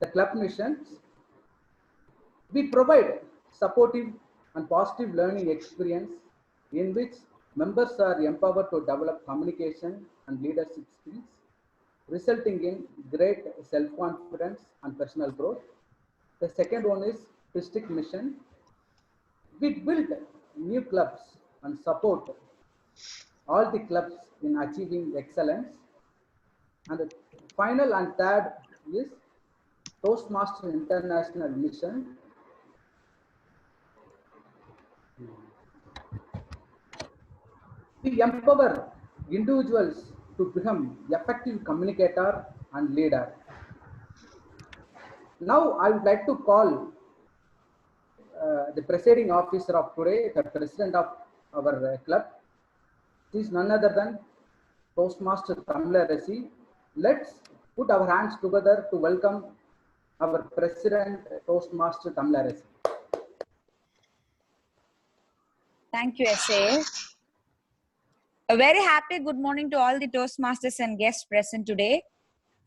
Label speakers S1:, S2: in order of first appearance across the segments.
S1: the club missions. We provide supportive and positive learning experience in which members are empowered to develop communication and leadership skills, resulting in great self-confidence and personal growth. The second one is district mission. We build new clubs and support all the clubs in achieving excellence. And the final and third is Toastmasters International Mission. We empower individuals to become effective communicator and leader. Now I would like to call the presiding officer of today, the president of our club. This is none other than Toastmaster Tamilarasi. Let's put our hands together to welcome our president, Toastmaster Tamilarasi.
S2: Thank you, SA. A very happy good morning to all the Toastmasters and guests present today.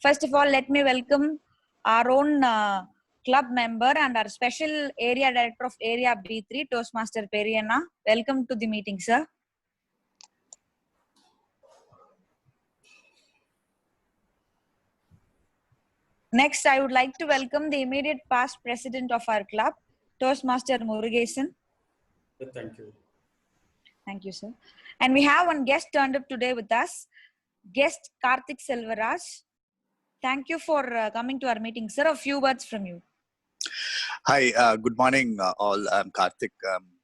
S2: First of all, let me welcome our own club member and our special area director of Area B3, Toastmaster Periana. Welcome to the meeting, sir. Next, I would like to welcome the immediate past president of our club, Toastmaster Murugesan.
S3: Thank you.
S2: Thank you, sir. And we have one guest turned up today with us, guest Karthik Selvaraj. Thank you for coming to our meeting, sir. A few words from you.
S4: Hi, good morning, all. I'm Karthik,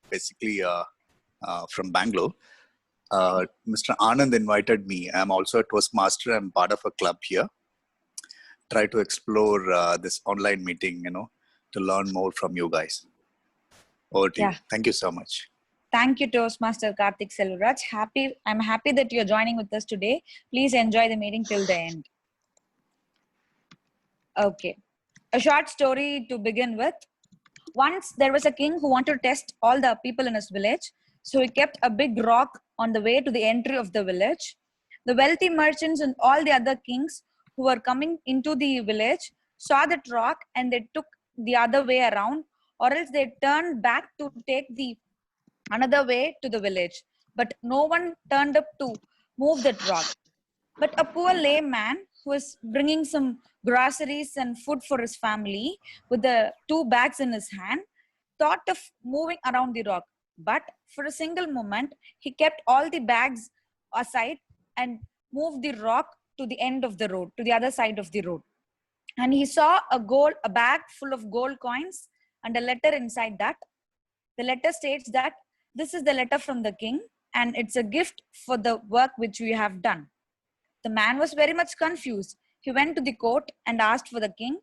S4: basically from Bangalore. Mr. Anand invited me. I'm also a Toastmaster. I'm part of a club here. Try to explore this online meeting, to learn more from you guys. Over to you. Thank you so much.
S2: Thank you, Toastmaster Karthik Selvaraj. I'm happy that you're joining with us today. Please enjoy the meeting till the end. Okay. A short story to begin with. Once there was a king who wanted to test all the people in his village. So he kept a big rock on the way to the entry of the village. The wealthy merchants and all the other kings who were coming into the village saw that rock and they took the other way around, or else they turned back to take the another way to the village. But no one turned up to move that rock. But a poor layman who was bringing some groceries and food for his family with the 2 bags in his hand thought of moving around the rock. But for a single moment, he kept all the bags aside and moved the rock to the end of the road, to the other side of the road. And he saw a bag full of gold coins and a letter inside that. The letter states that this is the letter from the king and it's a gift for the work which we have done. The man was very much confused. He went to the court and asked for the king,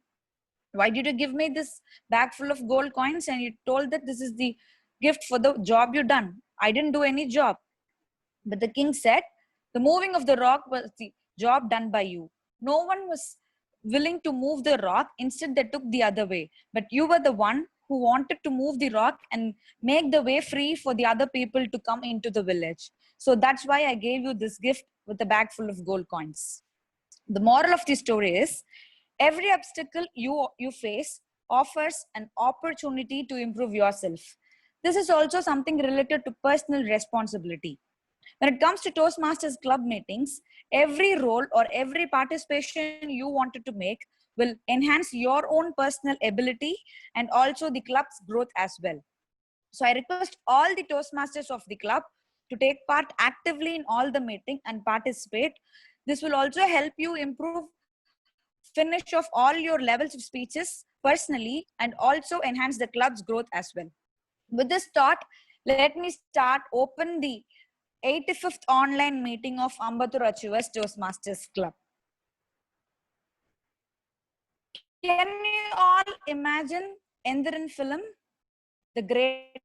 S2: why did you give me this bag full of gold coins? And he told that this is the gift for the job you done. I didn't do any job. But the king said, the moving of the rock was the job done by you. No one was willing to move the rock. Instead, they took the other way. But you were the one who wanted to move the rock and make the way free for the other people to come into the village. So that's why I gave you this gift with a bag full of gold coins. The moral of the story is, every obstacle you face offers an opportunity to improve yourself. This is also something related to personal responsibility. When it comes to Toastmasters club meetings, every role or every participation you wanted to make will enhance your own personal ability and also the club's growth as well. So I request all the Toastmasters of the club to take part actively in all the meeting and participate. This will also help you improve finish of all your levels of speeches personally and also enhance the club's growth as well. With this thought, let me open the 85th online meeting of Ambattur Achievers Toastmasters Club. Can you all imagine Endiran film? The great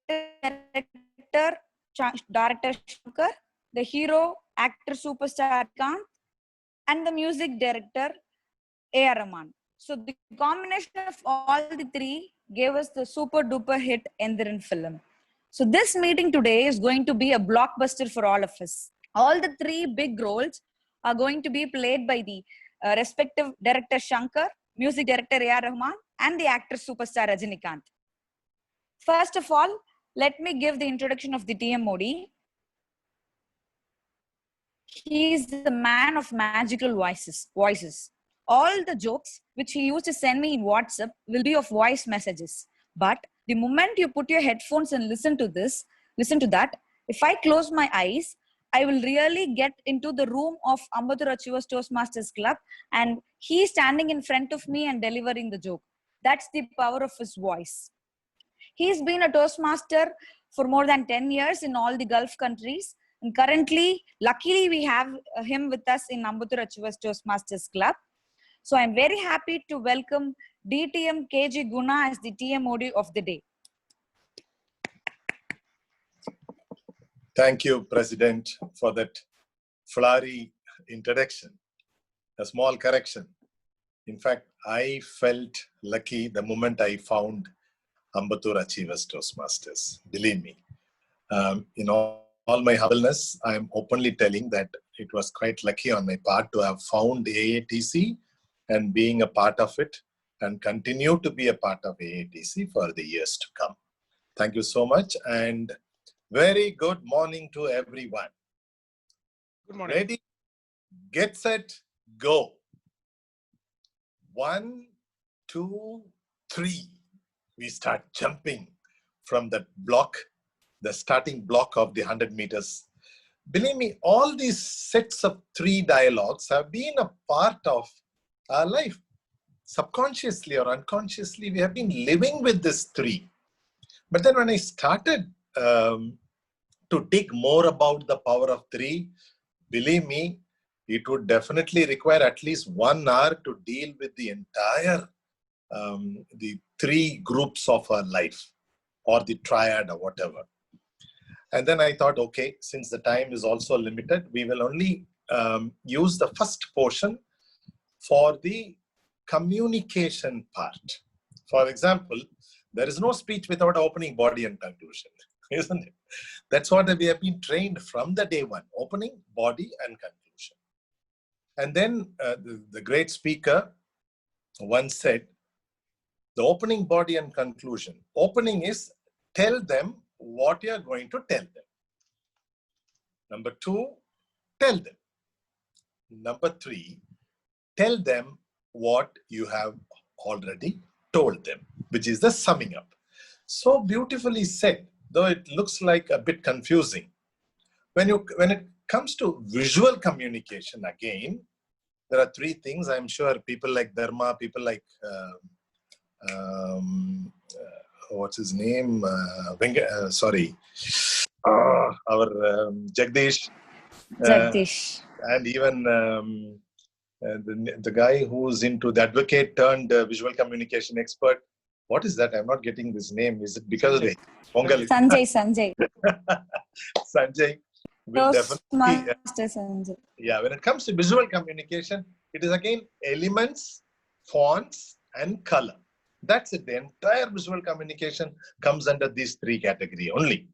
S2: director Shankar, the hero actor superstar Kant, and the music director A.R. Rahman. So the combination of all the three gave us the super duper hit Endiran film. So this meeting today is going to be a blockbuster for all of us. All the 3 big roles are going to be played by the respective director Shankar, music director A.R. Rahman, and the actor superstar Rajinikanth. First of all, let me give the introduction of the TM Modi. He is the man of magical voices. All the jokes which he used to send me in WhatsApp will be of voice messages. But the moment you put your headphones and listen to that, if I close my eyes, I will really get into the room of Ambattur Toastmasters Club, and he is standing in front of me and delivering the joke. That's the power of his voice. He's been a Toastmaster for more than 10 years in all the Gulf countries. And currently, luckily, we have him with us in Ambattur Toastmasters Club. So I'm very happy to welcome DTM KG Guna as the TMOD of the day.
S5: Thank you, President, for that flowery introduction. A small correction. In fact, I felt lucky the moment I found Ambattur Achievers Toastmasters. Believe me. In all my humbleness, I am openly telling that it was quite lucky on my part to have found AATC and being a part of it and continue to be a part of AATC for the years to come. Thank you so much and very good morning to everyone.
S3: Good morning.
S5: Ready, get set, go. 1, 2, 3. We start jumping from the block, the starting block of the 100 meters. Believe me, all these sets of 3 dialogues have been a part of our life. Subconsciously or unconsciously, we have been living with this 3. But then when I started to dig more about the power of 3, believe me, it would definitely require at least 1 hour to deal with the entire, the 3 groups of our life or the triad or whatever. And then I thought, okay, since the time is also limited, we will only use the first portion for the communication part. For example, there is no speech without opening, body and conclusion, isn't it? That's what we have been trained from the day one, opening, body and conclusion. And then the great speaker once said, the opening, body and conclusion. Opening is tell them what you are going to tell them. Number 2, tell them. Number 3, tell them what you have already told them, which is the summing up. So beautifully said, though it looks like a bit confusing. When it comes to visual communication, again, there are 3 things. I'm sure people like Dharma, people like what's his name? Our Jagdish.
S2: Jagdish.
S5: And even the guy who's into the advocate turned visual communication expert. What is that? I'm not getting this name. Is it because of the Pongal?
S2: Sanjay.
S5: Sanjay will definitely.
S2: Sanjay.
S5: Yeah, when it comes to visual communication, it is again elements, fonts, and color. That's it. The entire visual communication comes under these 3 categories only.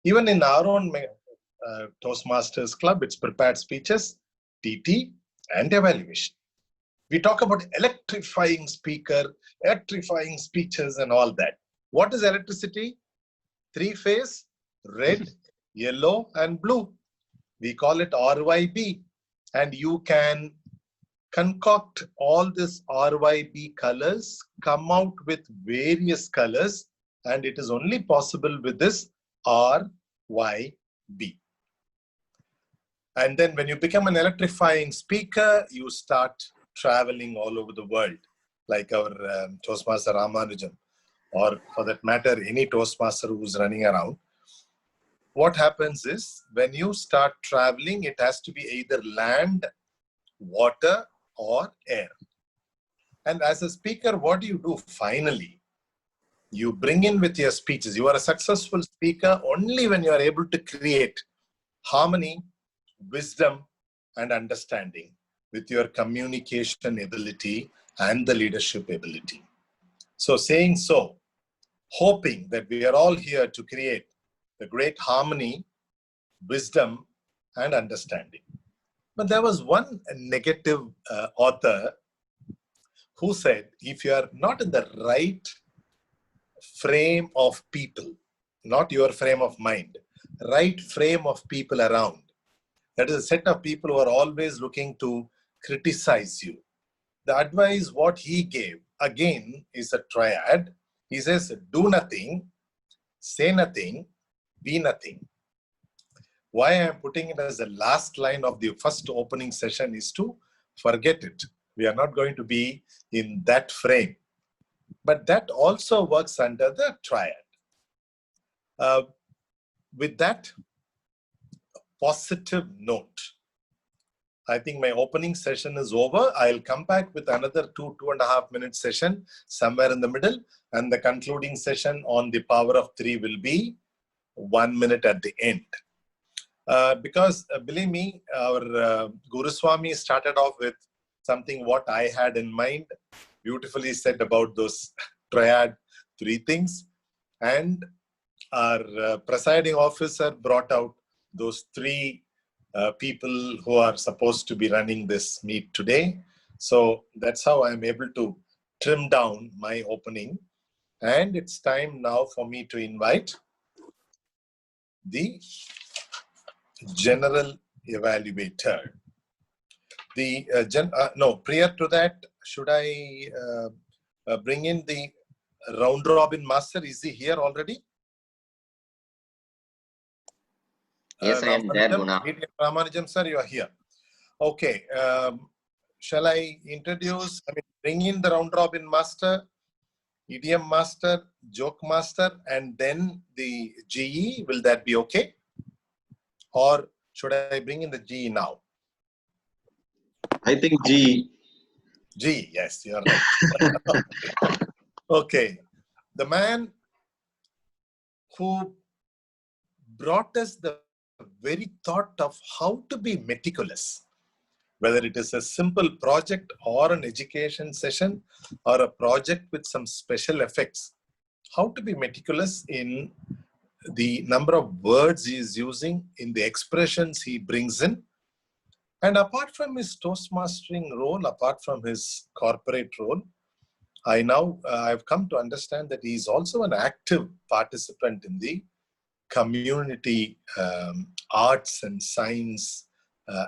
S5: Even in our own Toastmasters Club, it's prepared speeches, TT, and evaluation. We talk about electrifying speaker, electrifying speeches and all that. What is electricity? 3-phase, red, yellow, and blue. We call it RYB. And you can concoct all these RYB colors, come out with various colors, and it is only possible with this RYB. And then when you become an electrifying speaker, you start traveling all over the world, like our Toastmaster Ramanujan, or for that matter, any Toastmaster who's running around. What happens is, when you start traveling, it has to be either land, water, or air. And as a speaker, what do you do finally? You bring in with your speeches. You are a successful speaker only when you are able to create harmony, wisdom, and understanding with your communication ability and the leadership ability. So saying so, hoping that we are all here to create the great harmony, wisdom, and understanding. But there was one negative author who said, if you are not in the right frame of people, not your frame of mind, right frame of people around, that is a set of people who are always looking to criticize you. The advice what he gave, again, is a triad. He says, do nothing, say nothing, be nothing. Why I am putting it as the last line of the first opening session is to forget it. We are not going to be in that frame. But that also works under the triad. With that positive note, I think my opening session is over. I'll come back with another 2.5 minute session somewhere in the middle, and the concluding session on the power of 3 will be 1 minute at the end. Because believe me, our Guru Swami started off with something what I had in mind, beautifully said about those triad 3 things, and our presiding officer brought out those 3 people who are supposed to be running this meet today. So that's how I'm able to trim down my opening. And it's time now for me to invite the general evaluator. The prior to that, should I bring in the round robin master? Is he here already?
S6: Yes, I am there, Guna.
S5: Ramanujam sir, you are here. Okay. Shall I bring in the round robin master, idiom master, joke master, and then the GE? Will that be okay? Or should I bring in the GE now?
S6: I think G.
S5: G, yes, you're right. Okay. The man who brought us the very thought of how to be meticulous, whether it is a simple project or an education session or a project with some special effects, how to be meticulous in the number of words he is using, in the expressions he brings in. And apart from his Toastmastering role, apart from his corporate role, I've come to understand that he is also an active participant in the community arts and science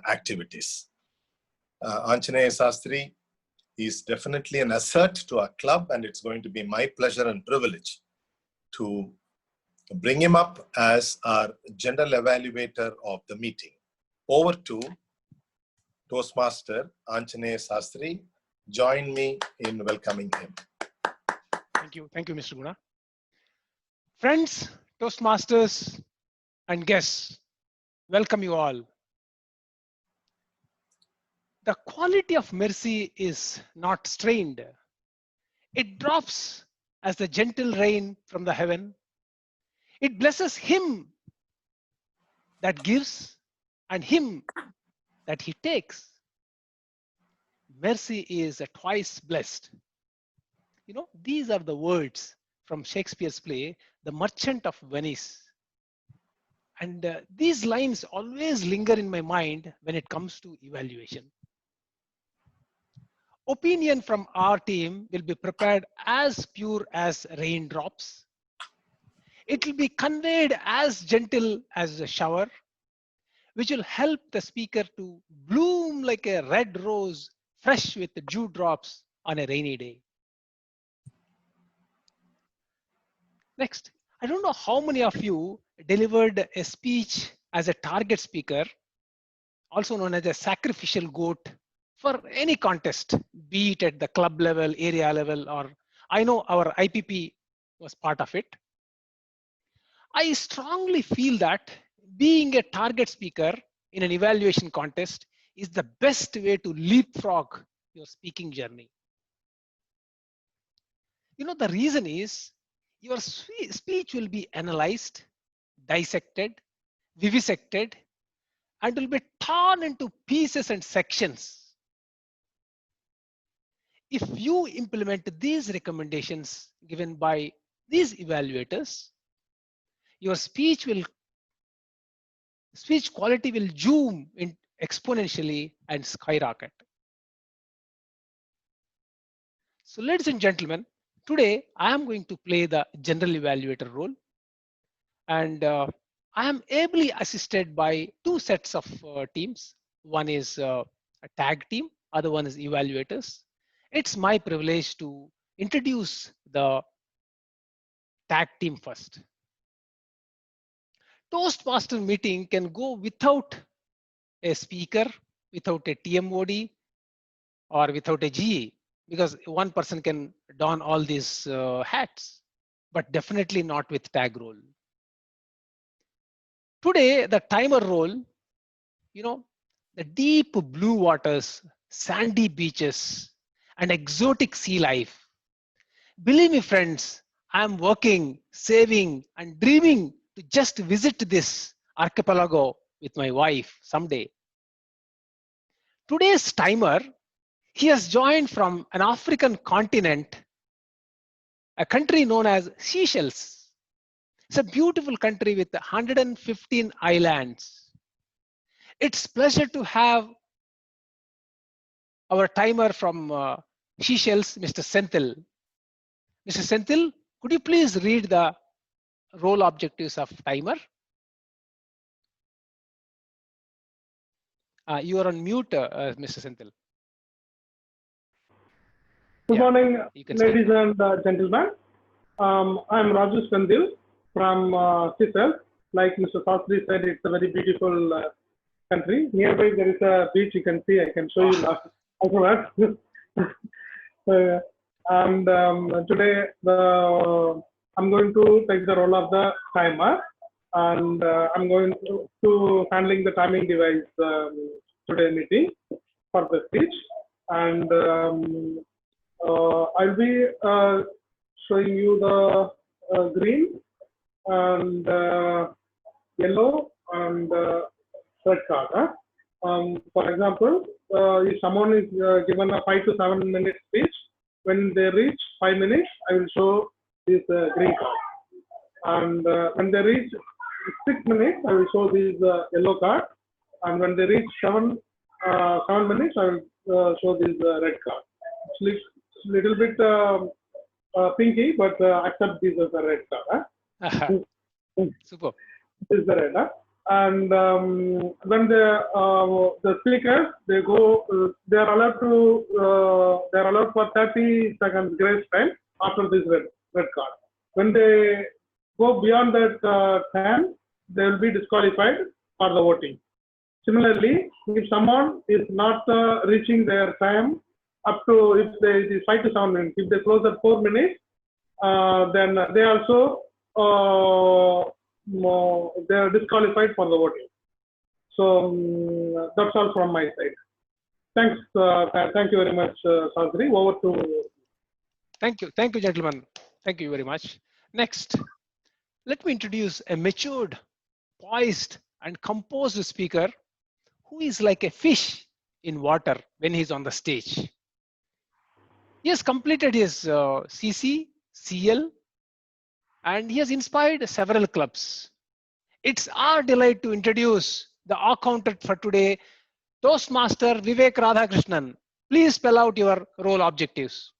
S5: activities. Anjaneyya Sastri is definitely an asset to our club, and it's going to be my pleasure and privilege to bring him up as our general evaluator of the meeting. Over to Toastmaster Anjaneyya Sastri. Join me in welcoming him.
S3: Thank you, Mr. Guna. Friends, Toastmasters, and guests, welcome you all. The quality of mercy is not strained. It drops as the gentle rain from the heaven. It blesses him that gives and him that he takes. Mercy is twice blessed. You know, these are the words from Shakespeare's play, The Merchant of Venice. And these lines always linger in my mind when it comes to evaluation. Opinion from our team will be prepared as pure as raindrops. It will be conveyed as gentle as a shower, which will help the speaker to bloom like a red rose, fresh with the dewdrops on a rainy day. Next, I don't know how many of you delivered a speech as a target speaker, also known as a sacrificial goat, for any contest, be it at the club level, area level, or I know our IPP was part of it. I strongly feel that being a target speaker in an evaluation contest is the best way to leapfrog your speaking journey. You know, the reason is your speech will be analyzed, dissected, vivisected, and will be torn into pieces and sections. If you implement these recommendations given by these evaluators, your speech quality will zoom in exponentially and skyrocket. So ladies and gentlemen, today I am going to play the general evaluator role, and I am ably assisted by two sets of teams. One is a tag team, other one is evaluators. It's my privilege to introduce the tag team first. Toastmaster meeting can go without a speaker, without a TMOD, or without a GE, because one person can don all these hats, but definitely not with tag role. Today, the timer role, the deep blue waters, sandy beaches, and exotic sea life. Believe me, friends, I'm working, saving, and dreaming to just visit this archipelago with my wife someday. Today's timer, he has joined from an African continent, a country known as Seychelles. It's a beautiful country with 115 islands. It's pleasure to have our timer from Seychelles, Mr. Senthil. Mr. Senthil, could you please read the role objectives of timer? You are on mute, Mr. Senthil.
S7: Good morning,
S3: you
S7: ladies and gentlemen. I'm Raju Sandil from Seychelles. Like Mr. Sastry said, it's a very beautiful country. Nearby there is a beach you can see. I can show you afterwards. And today I'm going to take the role of the timer, and I'm going to handling the timing device today meeting for the speech. And I'll be showing you the green and yellow and red card. For example, if someone is given a 5 to 7 minute speech, when they reach 5 minutes, I will show this green card. And when they reach 6 minutes, I will show this yellow card. And when they reach 7 minutes, I will show this red card. It's little bit pinky, but accept this as a red card.
S3: Super.
S7: This is the red. And when the speakers they are allowed for 30 seconds grace time after this red card. When they go beyond that time, they will be disqualified for the voting. Similarly, if someone is not reaching their time up to, if it is 5 to 7 minutes, if they close at 4 minutes, then they also they are disqualified for the voting. So that's all from my side. Thanks. Thank you very much, Sastry. Over to.
S3: Thank you, gentlemen. Thank you very much. Next, let me introduce a matured, poised, and composed speaker who is like a fish in water when he's on the stage. He has completed his CC, CL, and he has inspired several clubs. It's our delight to introduce the accountant for today, Toastmaster Vivek Radhakrishnan. Please spell out your role objectives.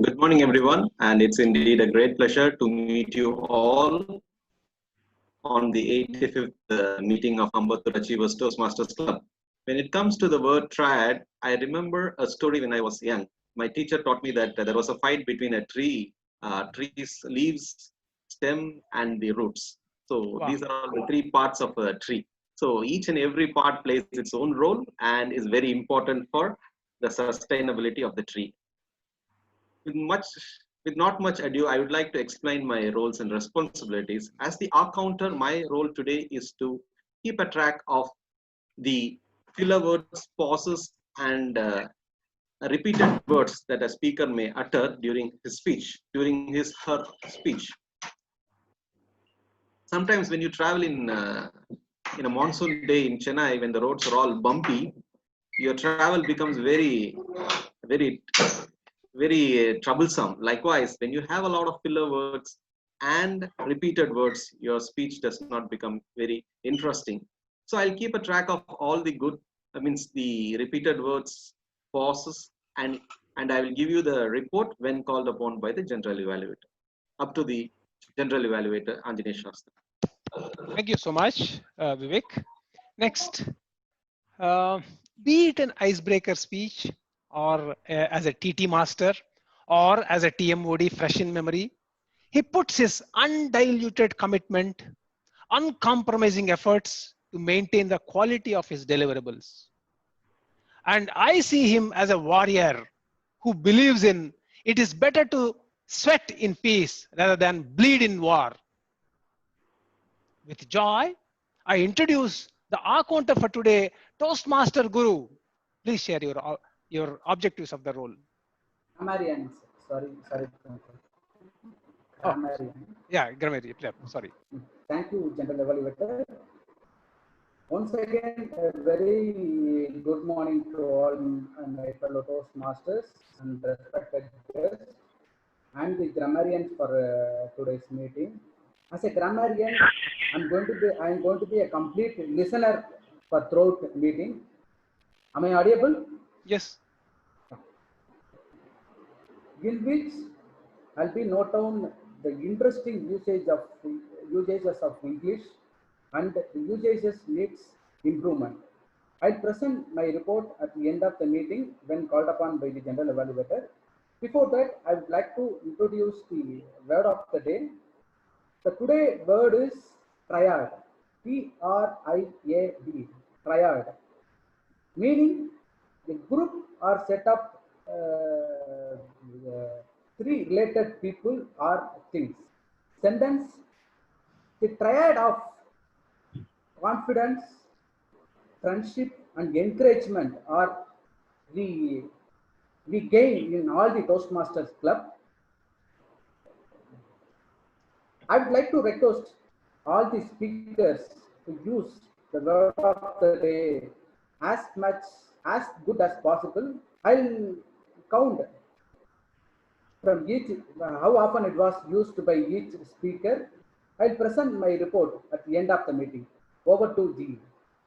S6: Good morning, everyone, and it's indeed a great pleasure to meet you all on the 85th meeting of Ambattur Achievers Toastmasters Club. When it comes to the word triad, I remember a story when I was young. My teacher taught me that there was a fight between a tree, trees, leaves, stem, and the roots. So these are all the 3 parts of a tree. So each and every part plays its own role and is very important for the sustainability of the tree. With not much ado, I would like to explain my roles and responsibilities. As the accountant, my role today is to keep a track of the filler words, pauses, and repeated words that a speaker may utter during his speech, during her speech. Sometimes when you travel in a monsoon day in Chennai, when the roads are all bumpy, your travel becomes very troublesome. Likewise, when you have a lot of filler words and repeated words, your speech does not become very interesting. So I'll keep a track of all the the repeated words, pauses, and and I will give you the report when called upon by the general evaluator. Up to the general evaluator, Anjaneya Shastra.
S3: Thank you so much, Vivek. Next, be it an icebreaker speech or as a TT master or as a TMOD fresh in memory, he puts his undiluted commitment, uncompromising efforts to maintain the quality of his deliverables. And I see him as a warrior who believes in it is better to sweat in peace rather than bleed in war. With joy, I introduce the Archonter for today, Toastmaster Guru. Please share your objectives of the role.
S1: Grammarian, sorry.
S3: Oh,
S1: Grammarian.
S3: yeah, grammarian. Yeah, sorry.
S1: Thank you, General Evaluator. Once again, a very good morning to all my fellow Toastmasters and respected guests and the grammarians for today's meeting. As a grammarian, I am going to be a complete listener for throughout meeting. Am I audible?
S3: Yes.
S1: In which I'll be note down the interesting usages of English and the usages needs improvement. I'll present my report at the end of the meeting when called upon by the general evaluator. Before that, I would like to introduce the word of the day. The today word is triad. Triad. Triad. Meaning the group are set up three related people or things. Sentence, the triad of confidence, friendship and encouragement are we gain in all the Toastmasters club. I would like to request all the speakers to use the word of the day as good as possible. I'll count from each how often it was used by each speaker. I'll present my report at the end of the meeting. Over to G.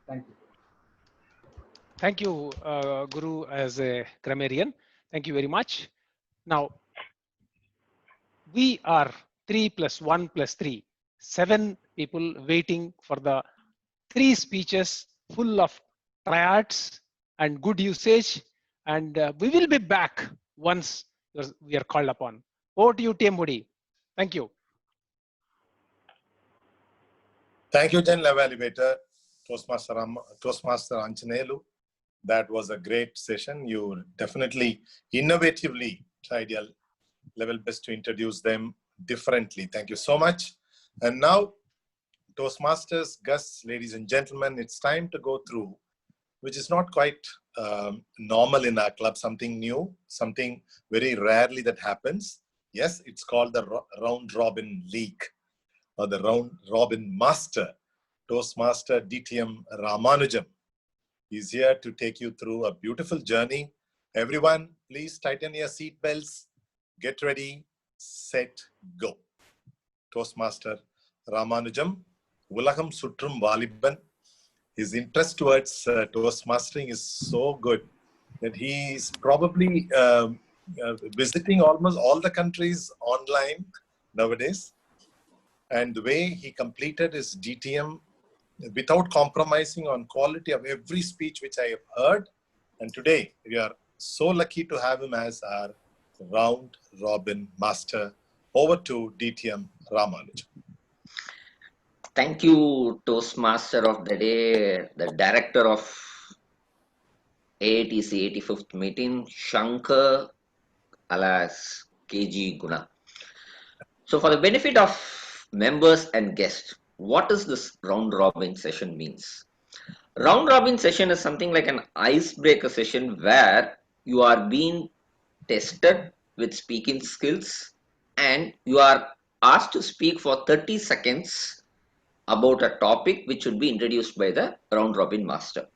S1: Thank you.
S3: Thank you, Guru, as a grammarian. Thank you very much. Now, we are 3 plus 1 plus 3, 7 people waiting for the 3 speeches full of triads and good usage. And we will be back once we are called upon. Over to you, TMOD. Thank you.
S5: Thank you, General Evaluator, Toastmaster Anjanelu. That was a great session. You definitely innovatively tried your level best to introduce them differently. Thank you so much. And now, Toastmasters, guests, ladies and gentlemen, it's time to go through, which is not quite normal in our club, something new, something very rarely that happens. Yes, it's called the Round Robin League or the Round Robin Master, Toastmaster DTM Ramanujam. He's here to take you through a beautiful journey. Everyone, please tighten your seat belts. Get ready, set, go. Toastmaster Ramanujam, Ulagam Sutrum Valiban. His interest towards Toastmastering is so good that he is probably visiting almost all the countries online nowadays. And the way he completed his DTM without compromising on quality of every speech which I have heard. And today, we are so lucky to have him as our Round Robin Master. Over to DTM Ramanujam.
S8: Thank you, Toastmaster of the Day, the Director of AATC 85th meeting, Shankar alias KG Guna. So for the benefit of members and guests, what does this round robin session means? Round robin session is something like an icebreaker session where you are being tested with speaking skills and you are asked to speak for 30 seconds about a topic which should be introduced by the round robin master.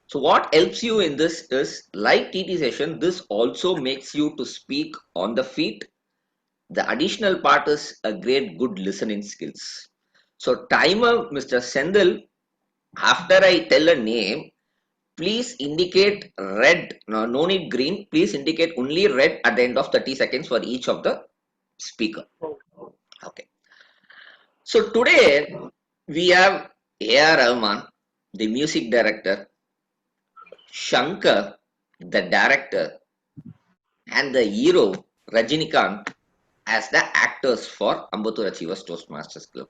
S8: So what helps you in this is, like TT session, this also makes you to speak on the feet. The additional part is a great good listening skills. So timer, Mr. Sendil, after I tell a name, please indicate red. No need green. Please indicate only red at the end of 30 seconds for each of the speaker. Okay. So today we have A.R. Rahman, the music director, Shankar, the director, and the hero Rajinikanth as the actors for Ambattur Achievers Toastmasters Club.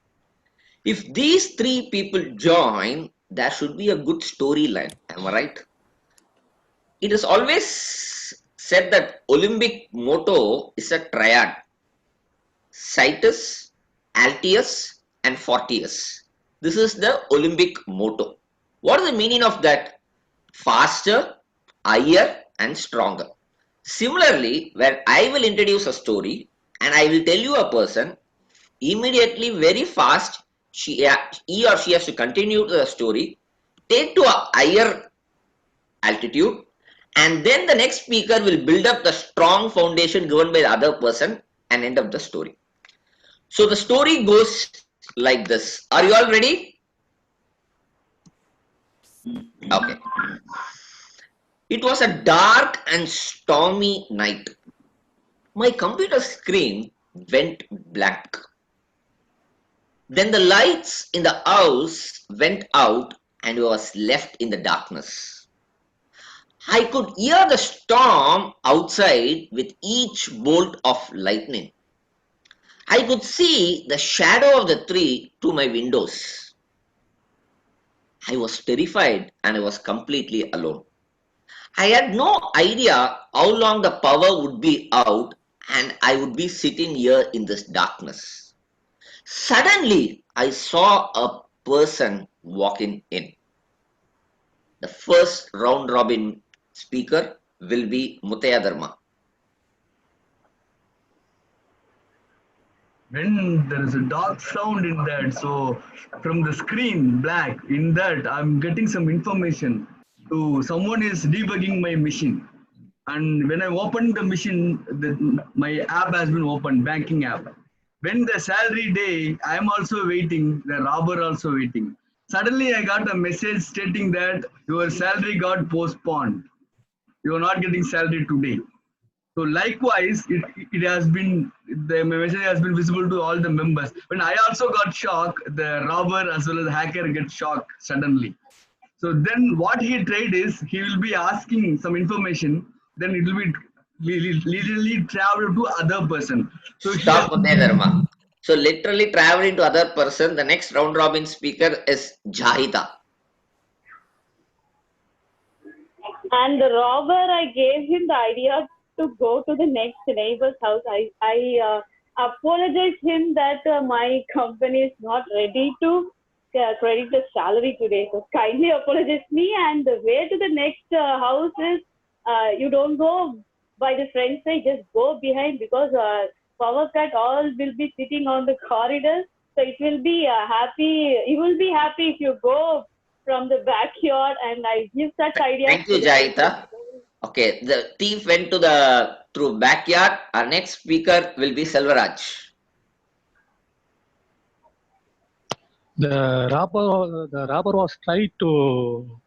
S8: If these three people join, there should be a good storyline. Am I right? It is always said that Olympic motto is a triad: Citus, Altius, and Fortius. This is the Olympic motto. What is the meaning of that? Faster, higher, and stronger. Similarly, where I will introduce a story and I will tell you a person, immediately, very fast, he or she has to continue the story, take to a higher altitude, and then the next speaker will build up the strong foundation given by the other person and end up the story. So the story goes like this. Are you all ready? Okay. It was a dark and stormy night. My computer screen went blank. Then the lights in the house went out and I was left in the darkness. I could hear the storm outside with each bolt of lightning. I could see the shadow of the tree through my windows. I was terrified and I was completely alone. I had no idea how long the power would be out and I would be sitting here in this darkness. Suddenly, I saw a person walking in. The first round robin speaker will be Mutaya Dharma.
S9: When there is a dark sound in that, so from the screen black, in that I'm getting some information to someone is debugging my machine. And when I open the machine, my app has been opened, banking app. When the salary day, I'm also waiting, the robber also waiting. Suddenly I got a message stating that your salary got postponed. You are not getting salary today. So likewise, it has been, the message has been visible to all the members. When I also got shocked, the robber as well as the hacker get shocked suddenly. So then what he tried is, he will be asking some information, then it will be literally travel to other person. So
S8: Stop Mutaya Dharma. So literally traveling to other person. The next round robin speaker is Jahita.
S10: And the robber, I gave him the idea to go to the next neighbor's house. I apologized him that my company is not ready to credit the salary today. So kindly apologize me. And the way to the next house is you don't go by the front side, just go behind because power cut all will be sitting on the corridor. So it will be happy. You will be happy if you go from the backyard, and I give such idea.
S8: Thank you, Jahita. Okay, the thief went to the through backyard. Our next speaker will be Selvaraj.
S11: The robber was trying to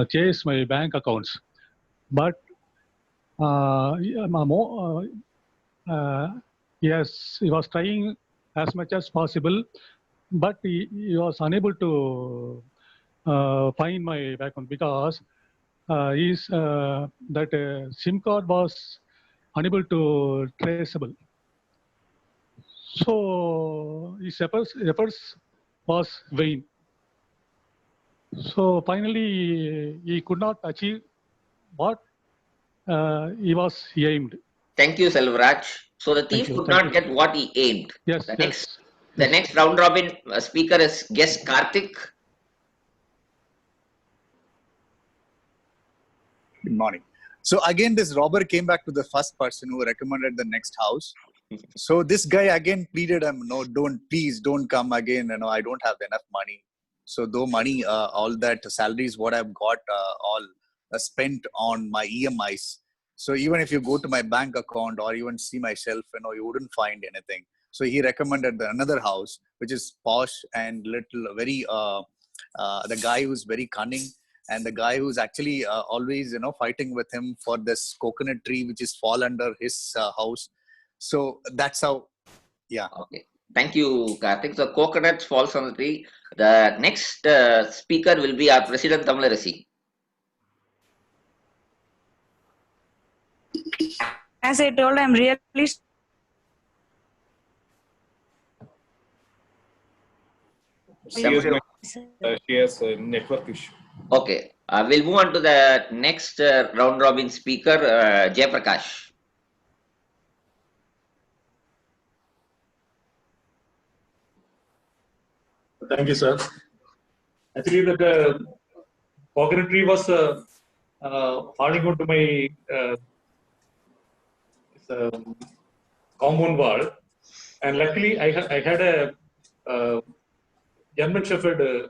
S11: chase my bank accounts, but yes, he was trying as much as possible, but he was unable to find my bank account because that SIM card was unable to traceable. So his efforts was vain. So finally, he could not achieve what he was aimed.
S8: Thank you, Selvaraj. So the thief could not get what he aimed.
S11: Yes.
S8: The next round robin speaker is guest Karthik.
S4: Good morning. So again, this robber came back to the first person who recommended the next house. So this guy again pleaded him, no, please don't come again. I don't have enough money. So though money, all that salaries, what I've got, all spent on my EMIs. So even if you go to my bank account or even see myself, you wouldn't find anything. So he recommended another house, which is posh and little, very, the guy who's very cunning and the guy who's actually always fighting with him for this coconut tree which is fall under his house. So that's how, yeah.
S8: Okay. Thank you, Karthik. So coconuts falls on the tree. The next speaker will be our President Tamilarasi.
S2: As I told, I'm really
S12: She has a network issue.
S8: Okay. We'll move on to the next round robin speaker, Jayaprakash.
S12: Thank you, sir. Actually, the coconut tree was falling onto my compound wall, and luckily I had a German Shepherd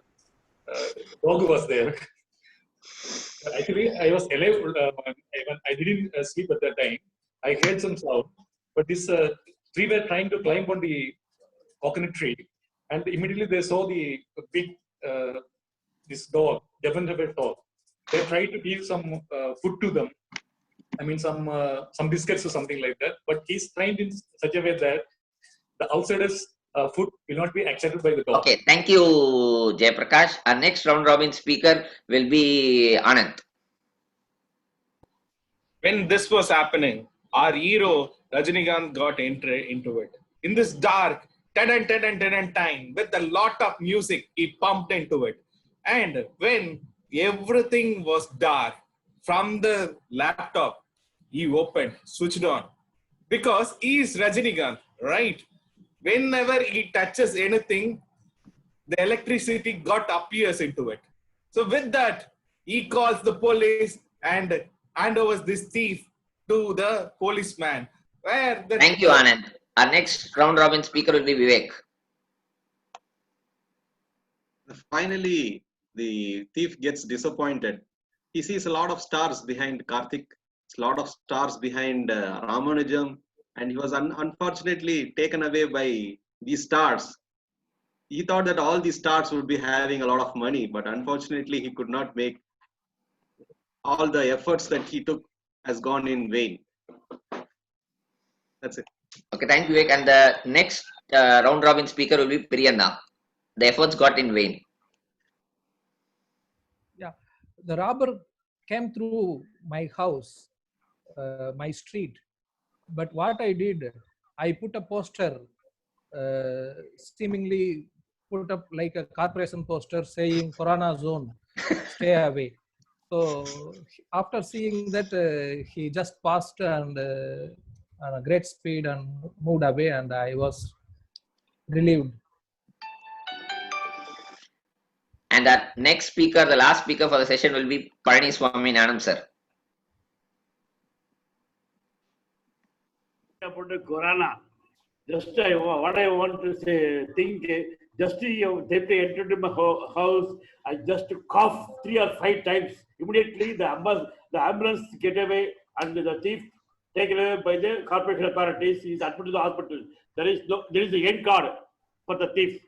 S12: dog was there. Actually, I was alive. I didn't sleep at that time. I heard some sound, but this tree were trying to climb on the coconut tree, and immediately they saw the big this dog, German Shepherd dog. They tried to give some food to them. I mean, some biscuits or something like that. But he's trained in such a way that the outsiders' food will not be accepted by the dog.
S8: Okay, thank you, Jayaprakash. Our next round robin speaker will be Anand.
S13: When this was happening, our hero Rajinikanth got into it. In this dark, time with a lot of music, he pumped into it. And when everything was dark, from the laptop, he opened, switched on. Because he is Rajinikanth, right? Whenever he touches anything, the electricity appears into it. So with that, he calls the police and handovers this thief to the policeman.
S8: Thank you, Anand. Our next round robin speaker will be Vivek.
S6: Finally, the thief gets disappointed. He sees a lot of stars behind Karthik, a lot of stars behind Ramanujam, and he was unfortunately taken away by these stars. He thought that all these stars would be having a lot of money, but unfortunately he could not make. All the efforts that he took has gone in vain. That's it.
S8: Okay, thank you, Vivek. And the next round robin speaker will be Priyanna. The efforts got in vain.
S14: Yeah, the robber came through my house, my street. But what I did, I put a poster, seemingly put up like a corporation poster saying Corona zone, stay away. So after seeing that, he just passed and on a great speed and moved away, and I was relieved.
S8: And our next speaker, the last speaker for the session will be Parani Swaminathan sir.
S15: About the Corona, just what I want to say, just they entered my house, I just cough 3 or 5 times. Immediately the ambulance get away and the thief taken away by the corporation authorities. He is admitted to the hospital. There is the end card for the thief.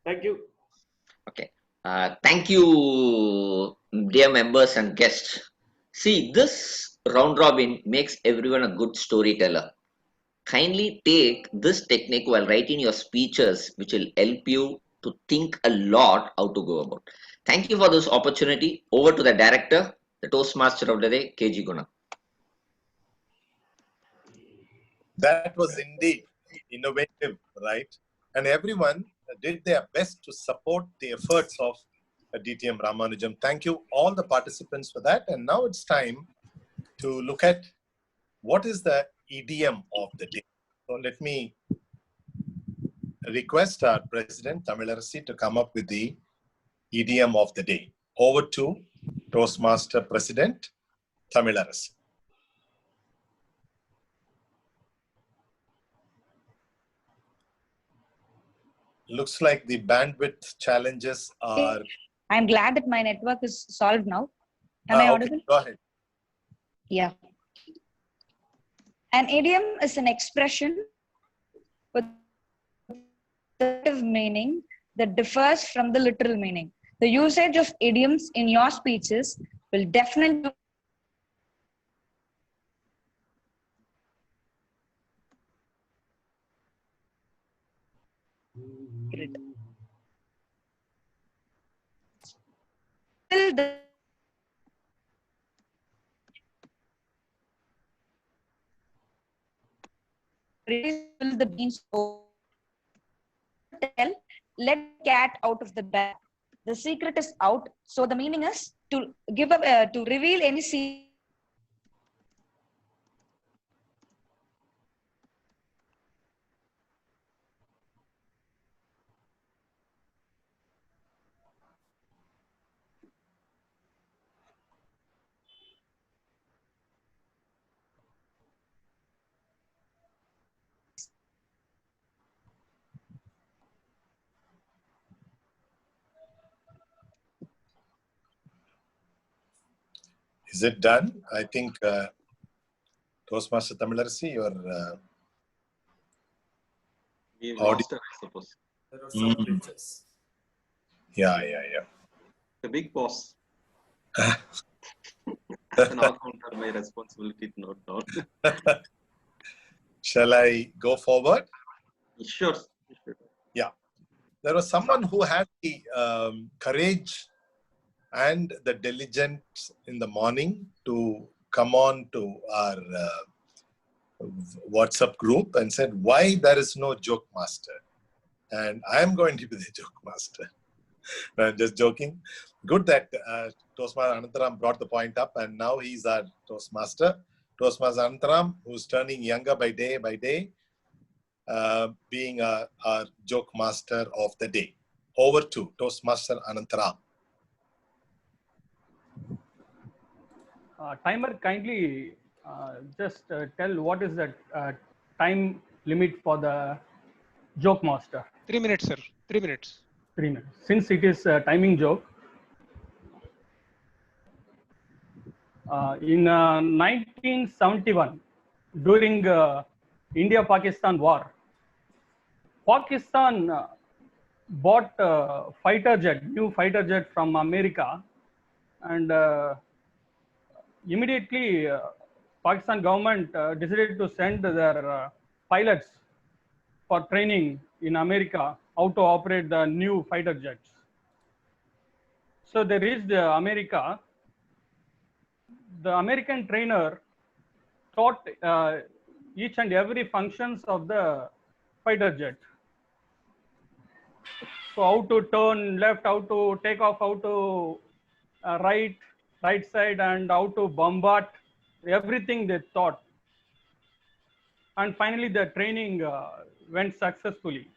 S15: Thank you.
S8: Okay. Thank you, dear members and guests. See, this round robin makes everyone a good storyteller. Kindly take this technique while writing your speeches, which will help you to think a lot how to go about. Thank you for this opportunity. Over to the director, the Toastmaster of the day, KG Guna.
S5: That was indeed innovative, right? And everyone did their best to support the efforts of DTM Ramanujam. Thank you all the participants for that. And now it's time to look at what is the idiom of the day. So let me request our President Tamilarasi to come up with the idiom of the day. Over to Toastmaster President Tamilarasi. Looks like the bandwidth challenges are...
S2: I'm glad that my network is solved now. Am I audible?
S5: Okay, go ahead.
S2: Yeah. An idiom is an expression with the meaning that differs from the literal meaning. The usage of idioms in your speeches will definitely till the spill the beans tell, let cat out of the bag. The secret is out. So the meaning is to give up, to reveal any secret.
S5: Is it done? I think Toastmaster Tamilarasi, your
S6: We
S5: audio.
S6: lost it, I suppose.
S16: There are some glitches.
S5: Yeah.
S6: A big pause. As an all-counter, my responsibility to note down.
S5: Shall I go forward?
S6: Sure.
S5: Yeah. There was someone who had the courage and the diligence in the morning to come on to our WhatsApp group and said, why there is no joke master? And I am going to be the joke master. No, I'm just joking. Good that Toastmaster Anantaram brought the point up, and now he's our Toastmaster. Toastmaster Anantaram, who's turning younger by day, being our joke master of the day. Over to Toastmaster Anantaram.
S17: Timer, kindly just tell what is the time limit for the joke master.
S3: 3 minutes, sir. 3 minutes.
S17: 3 minutes. Since it is a timing joke, in 1971, during India-Pakistan war, Pakistan bought a new fighter jet from America, and immediately Pakistan government decided to send their pilots for training in America how to operate the new fighter jets. So they reached America. The American trainer taught each and every functions of the fighter jet. So how to turn left, how to take off, how to right side, and how to bombard, everything they taught. And finally the training went successfully.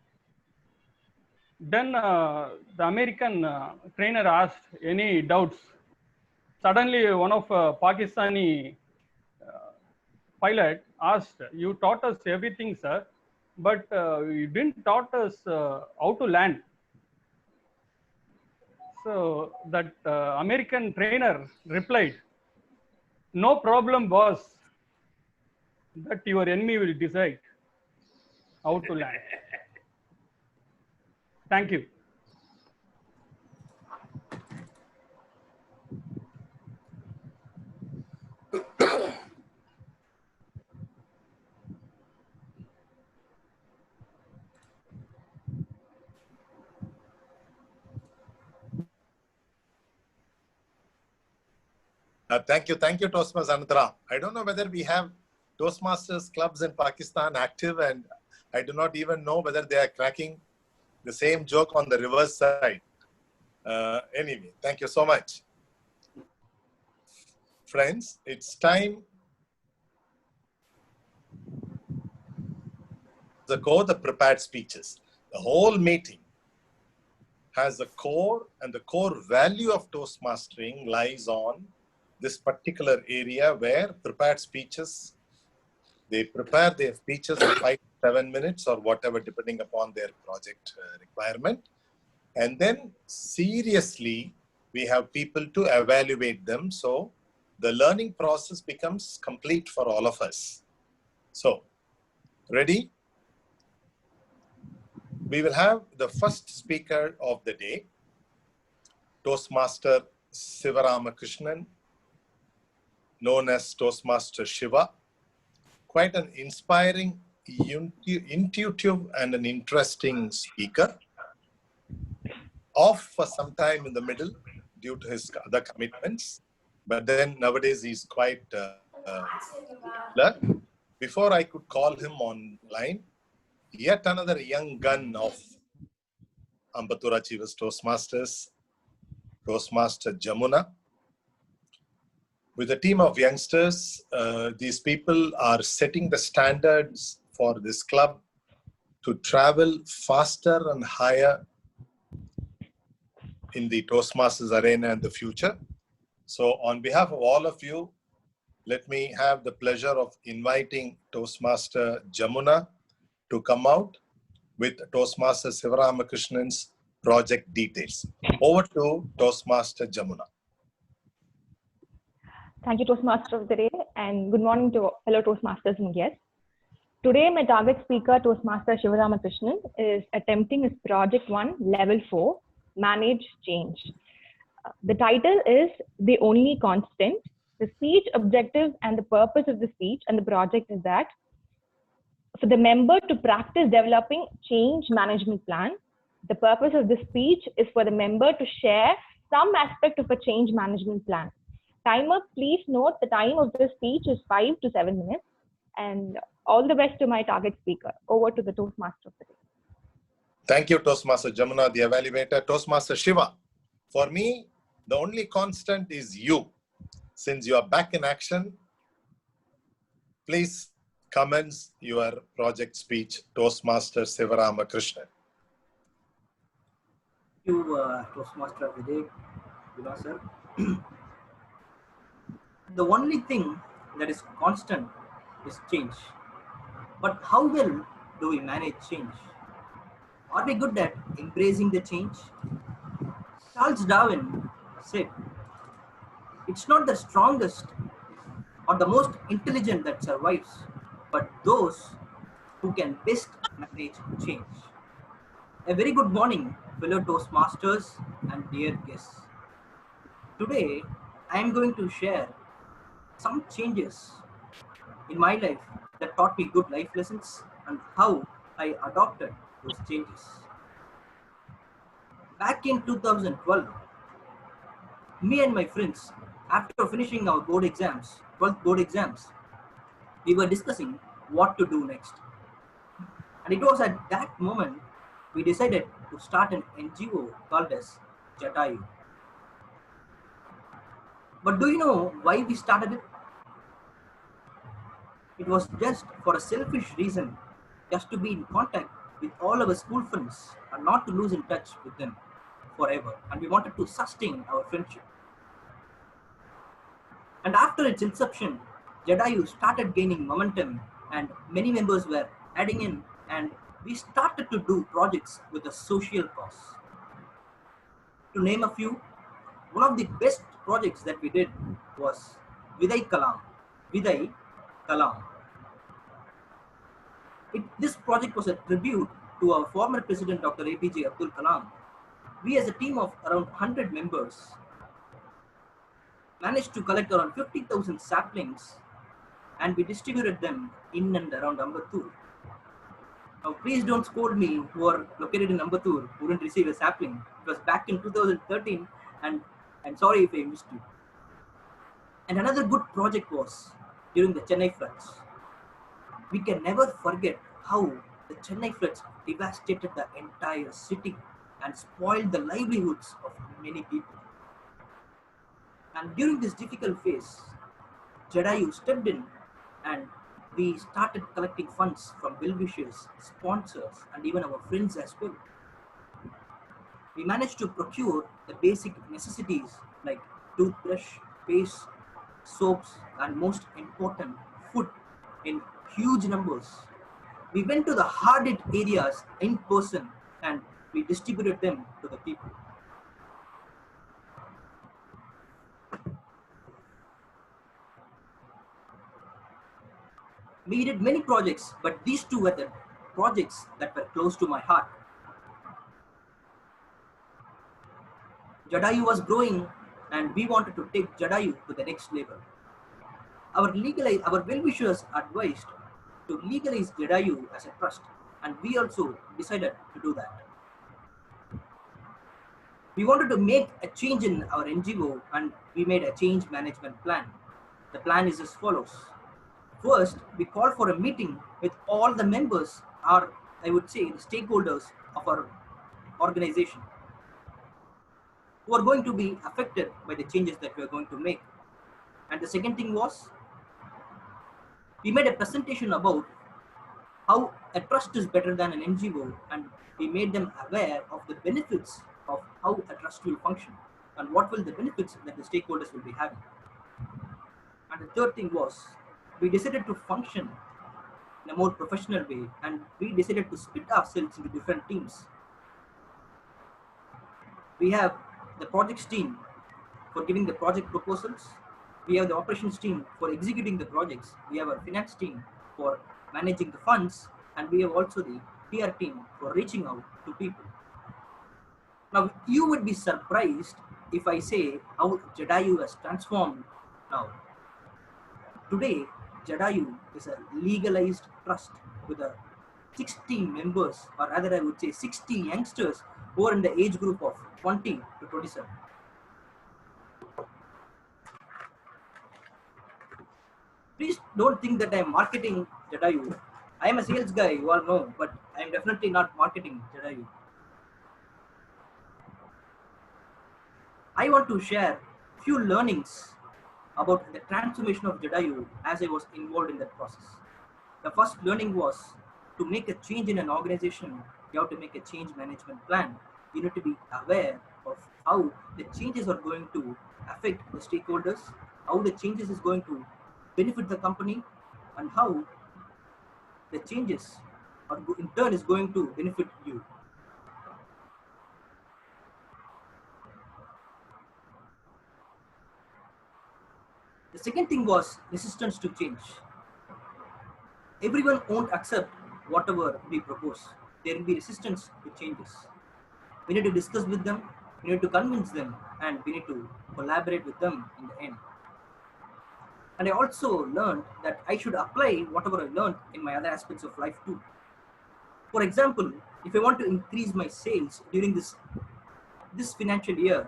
S17: Then the American trainer asked any doubts. Suddenly one of Pakistani pilot asked, you taught us everything, sir, but you didn't taught us how to land. So that American trainer replied, no problem, boss, that your enemy will decide how to land. Thank you.
S5: Thank you, Toastmasters Anantaram. I don't know whether we have Toastmasters clubs in Pakistan active, and I do not even know whether they are cracking the same joke on the reverse side. Anyway, thank you so much. Friends, it's time. The prepared speeches. The whole meeting has a core, and the core value of Toastmastering lies on this particular area where prepared speeches, they prepare their speeches in 5 to 7 minutes or whatever, depending upon their project requirement. And then seriously, we have people to evaluate them. So the learning process becomes complete for all of us. So, ready? We will have the first speaker of the day, Toastmaster Sivaramakrishnan, known as Toastmaster Shiva. Quite an inspiring, intuitive, and an interesting speaker. Off for some time in the middle due to his other commitments, but then nowadays he's quite popular. Before I could call him online, yet another young gun of Ambattur Achievers Toastmasters, Toastmaster Jamuna. With a team of youngsters, these people are setting the standards for this club to travel faster and higher in the Toastmasters arena in the future. So on behalf of all of you, let me have the pleasure of inviting Toastmaster Jamuna to come out with Toastmaster Sivaramakrishnan's project details. Over to Toastmaster Jamuna.
S16: Thank you, Toastmaster of the day, and good morning to fellow Toastmasters and guests. Today, my target speaker, Toastmaster Sivaramakrishnan, is attempting his Project 1, Level 4, Manage Change. The title is The Only Constant. The speech objective and the purpose of the speech and the project is that for the member to practice developing change management plan. The purpose of the speech is for the member to share some aspect of a change management plan. Timer, please note the time of the speech is 5 to 7 minutes. And all the best to my target speaker. Over to the Toastmaster of the day.
S5: Thank you, Toastmaster Jamuna, the evaluator. Toastmaster Shiva, for me, the only constant is you. Since you are back in action, please commence your project speech, Toastmaster Sivaramakrishnan.
S18: Thank you, Toastmaster of the day, sir. The only thing that is constant is change. But how well do we manage change? Are we good at embracing the change? Charles Darwin said, it's not the strongest or the most intelligent that survives, but those who can best manage change. A very good morning, fellow Toastmasters and dear guests. Today, I am going to share some changes in my life that taught me good life lessons and how I adopted those changes. Back in 2012, me and my friends, after finishing our board exams, 12th board exams, we were discussing what to do next. And it was at that moment we decided to start an NGO called as Jatayu. But do you know why we started it? It was just for a selfish reason, just to be in contact with all our school friends and not to lose in touch with them forever. And we wanted to sustain our friendship. And after its inception, Jatayu started gaining momentum and many members were adding in, and we started to do projects with a social cause. To name a few, one of the best projects that we did was Viday Kalam. Viday Kalam. This project was a tribute to our former president, Dr. APJ Abdul Kalam. We as a team of around 100 members managed to collect around 50,000 saplings and we distributed them in and around Ambattur. Now please don't scold me who are located in Ambattur who didn't receive a sapling. It was back in 2013 and I'm sorry if I missed you. And another good project was during the Chennai floods. We can never forget how the Chennai floods devastated the entire city and spoiled the livelihoods of many people. And during this difficult phase, Jatayu stepped in and we started collecting funds from well-wishers, sponsors, and even our friends as well. We managed to procure the basic necessities like toothbrush, paste, soaps, and most important, food in huge numbers. We went to the hard-hit areas in person and we distributed them to the people. We did many projects, but these two were the projects that were close to my heart. Jadayu was growing and we wanted to take Jadayu to the next level. Our well-wishers advised to legalize Jadayu as a trust, and we also decided to do that. We wanted to make a change in our NGO and we made a change management plan. The plan is as follows. First, we called for a meeting with all the members, or I would say the stakeholders of our organization, who are going to be affected by the changes that we are going to make. And the second thing was, we made a presentation about how a trust is better than an NGO, and we made them aware of the benefits of how a trust will function and what will the benefits that the stakeholders will be having. And the third thing was, we decided to function in a more professional way, and we decided to split ourselves into different teams. We have the projects team for giving the project proposals. We have the operations team for executing the projects. We have a finance team for managing the funds, and we have also the PR team for reaching out to people. Now, you would be surprised if I say how Jadayu has transformed now. Today, Jadayu is a legalized trust with a 60 members, or rather I would say 60 youngsters who are in the age group of 20 to 27. Please don't think that I am marketing Jadayu. I am a sales guy, you all know, but I am definitely not marketing Jadayu. I want to share few learnings about the transformation of Jadayu as I was involved in that process. The first learning was, to make a change in an organization, you have to make a change management plan. You need to be aware of how the changes are going to affect the stakeholders, how the changes is going to benefit the company, and how the changes are in turn is going to benefit you. The second thing was resistance to change. Everyone won't accept whatever we propose. There will be resistance to changes. We need to discuss with them, we need to convince them, and we need to collaborate with them in the end. And I also learned that I should apply whatever I learned in my other aspects of life too. For example, if I want to increase my sales during this financial year,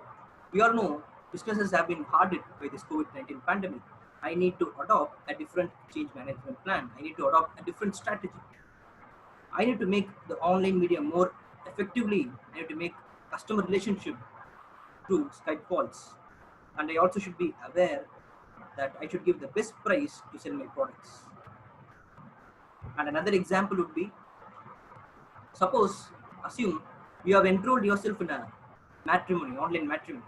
S18: we all know businesses have been hard hit by this COVID-19 pandemic. I need to adopt a different change management plan. I need to adopt a different strategy. I need to make the online media more effectively. I need to make customer relationship through Skype calls. And I also should be aware that I should give the best price to sell my products. And another example would be, assume you have enrolled yourself in a online matrimony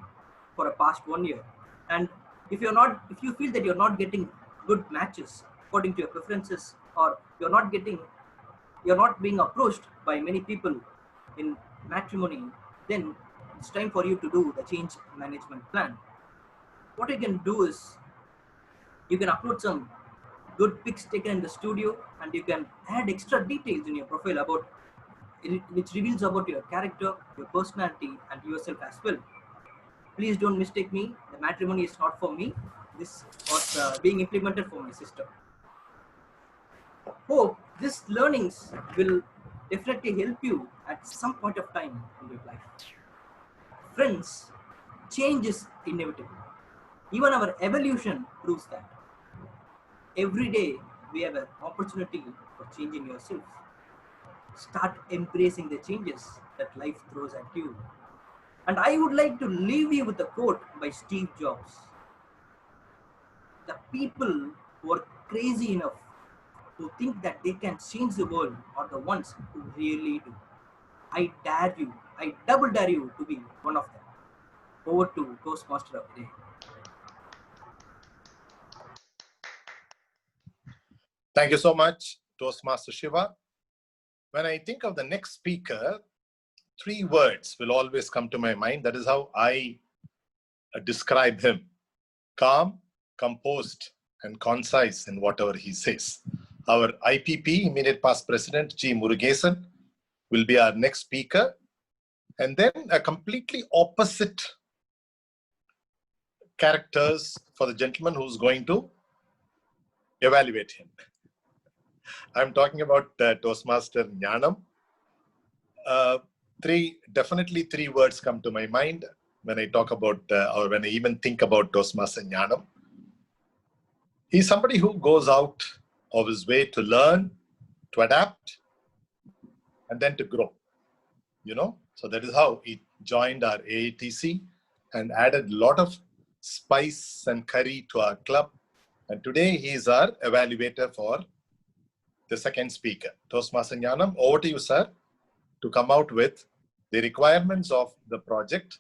S18: for a past 1 year. And if you feel that you're not getting good matches according to your preferences, or you're not being approached by many people in matrimony, then it's time for you to do the change management plan. What you can do is, you can upload some good pics taken in the studio, and you can add extra details in your profile about which reveals about your character, your personality, and yourself as well. Please don't mistake me. The matrimony is not for me. This was being implemented for my sister. Hope these learnings will definitely help you at some point of time in your life. Friends, change is inevitable. Even our evolution proves that. Every day we have an opportunity for changing yourself. Start embracing the changes that life throws at you. And I would like to leave you with a quote by Steve Jobs. The people who are crazy enough to think that they can change the world are the ones who really do. I dare you, I double dare you to be one of them. Over to Toastmaster of the day.
S5: Thank you so much, Toastmaster Shiva. When I think of the next speaker, 3 words will always come to my mind. That is how I describe him: calm, composed, and concise in whatever he says. Our IPP, Immediate Past President, G. Murugesan, will be our next speaker. And then a completely opposite characters for the gentleman who's going to evaluate him. I'm talking about Toastmaster Jnanam. Definitely three words come to my mind when I talk about, or when I even think about Toastmaster Jnanam. He's somebody who goes out of his way to learn, to adapt, and then to grow. So that is how he joined our AATC and added a lot of spice and curry to our club. And today he is our evaluator for the second speaker. Toastmaster Jnanam, over to you, sir, to come out with the requirements of the project,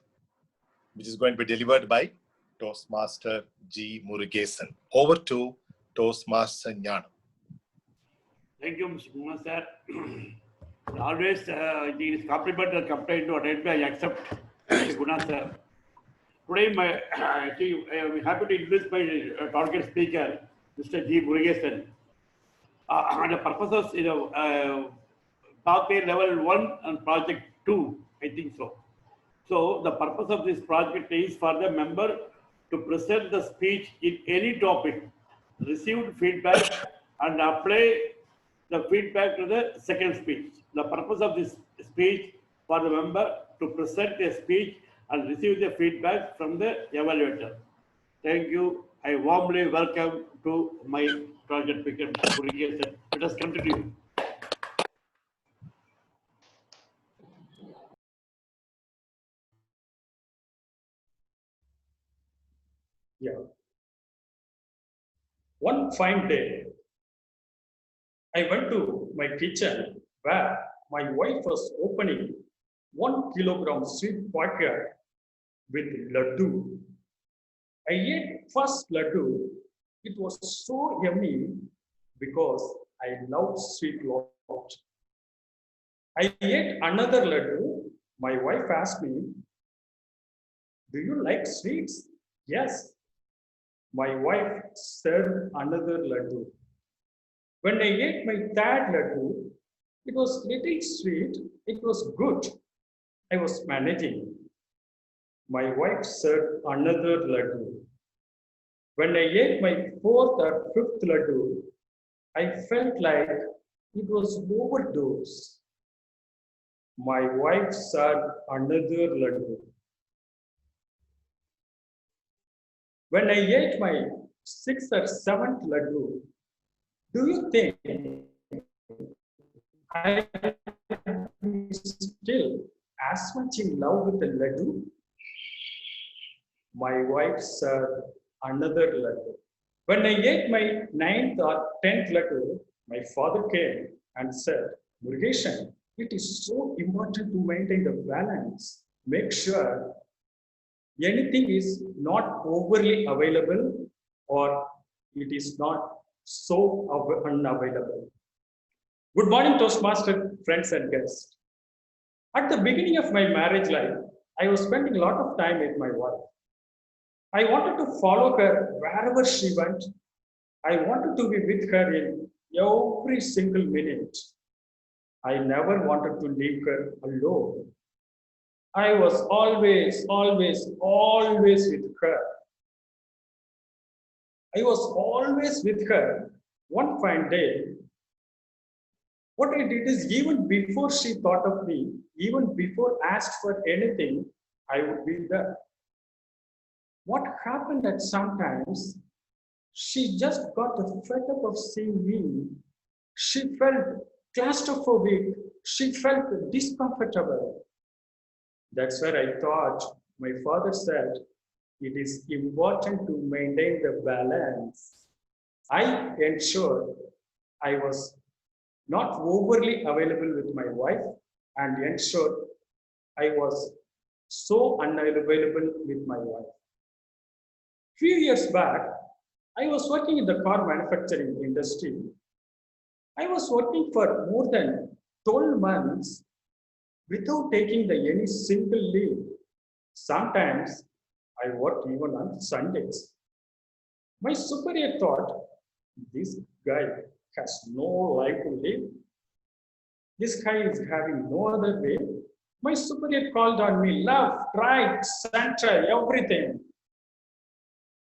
S5: which is going to be delivered by Toastmaster G. Murugesan. Over to Toastmaster Jnanam.
S15: Thank you, Mr. Kumar, sir. Always, it is compliment or complaint to attend, I accept Mr. Guna, sir. Today, I'm happy to introduce my target speaker, Mr. G. Murugesan. And the purposes, pathway level 1 and project 2, I think so. So the purpose of this project is for the member to present the speech in any topic, receive feedback, and apply the feedback to the second speech. The purpose of this speech for the member to present a speech and receive the feedback from the evaluator. Thank you. I warmly welcome to my project speaker, Mr. Murugesan. Let us continue.
S12: Yeah. One fine day, I went to my kitchen where my wife was opening 1 kilogram sweet packet with laddu. I ate first laddu. It was so yummy because I love sweet lot. I ate another laddu. My wife asked me, "Do you like sweets?" Yes. My wife served another laddu. When I ate my third laddu, it was little sweet. It was good. I was managing. My wife served another laddu. When I ate my fourth or fifth laddu, I felt like it was overdose. My wife served another laddu. When I ate my sixth or seventh laddu, do you think I am still as much in love with the laddu? My wife served another laddu. When I ate my ninth or 10th laddu, my father came and said, "Murugesan, it is so important to maintain the balance. Make sure anything is not overly available or it is not so unavailable." Good morning, Toastmaster friends and guests. At the beginning of my marriage life, I was spending a lot of time with my wife. I wanted to follow her wherever she went. I wanted to be with her in every single minute. I never wanted to leave her alone. I was always with her. I was always with her. One fine day, what I did is, even before she thought of me, even before asked for anything, I would be there. What happened at sometimes, she just got fed up of seeing me. She felt claustrophobic. She felt discomfortable. That's where I thought, my father said, it is important to maintain the balance. I ensured I was not overly available with my wife and ensured I was so unavailable with my wife. Few years back, I was working in the car manufacturing industry. I was working for more than 12 months without taking any single leave. Sometimes I worked even on Sundays. My superior thought, this guy has no life to live. This guy is having no other way. My superior called on me left, right, center, everything.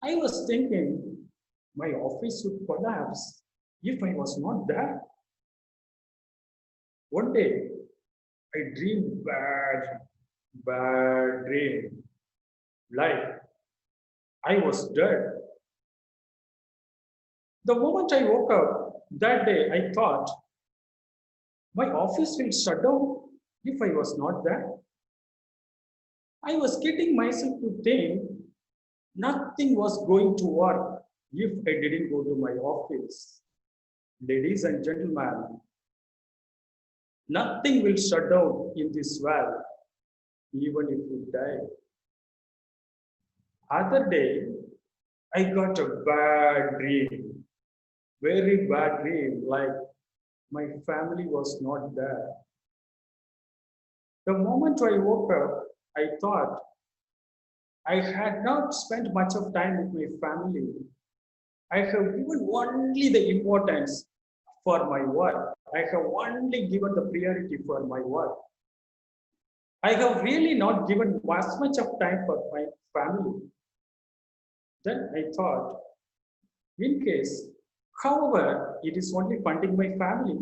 S19: I was thinking my office would collapse if I was not there. One day, I dreamed bad dream, like I was dead. The moment I woke up that day, I thought my office will shut down if I was not there. I was getting myself to think nothing was going to work if I didn't go to my office. Ladies and gentlemen, nothing will shut down in this world, even if you die. Other day, I got a bad dream, very bad dream, like my family was not there. The moment I woke up, I thought I had not spent much of time with my family. I have given only the importance for my work. I have only given the priority for my work. I have really not given as much of time for my family. Then I thought, in case, however, it is only funding my family.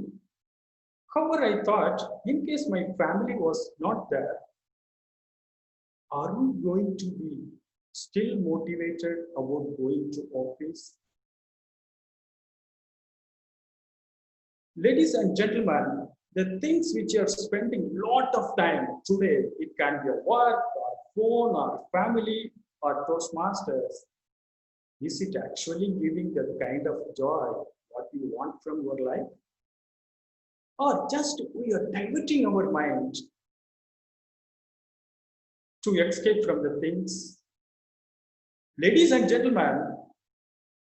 S19: However, I thought, in case my family was not there, are we going to be still motivated about going to office? Ladies and gentlemen, the things which you are spending a lot of time today, it can be a work or phone or family or Toastmasters. Is it actually giving the kind of joy what you want from your life? Or just we are diverting our mind to escape from the things? Ladies and gentlemen,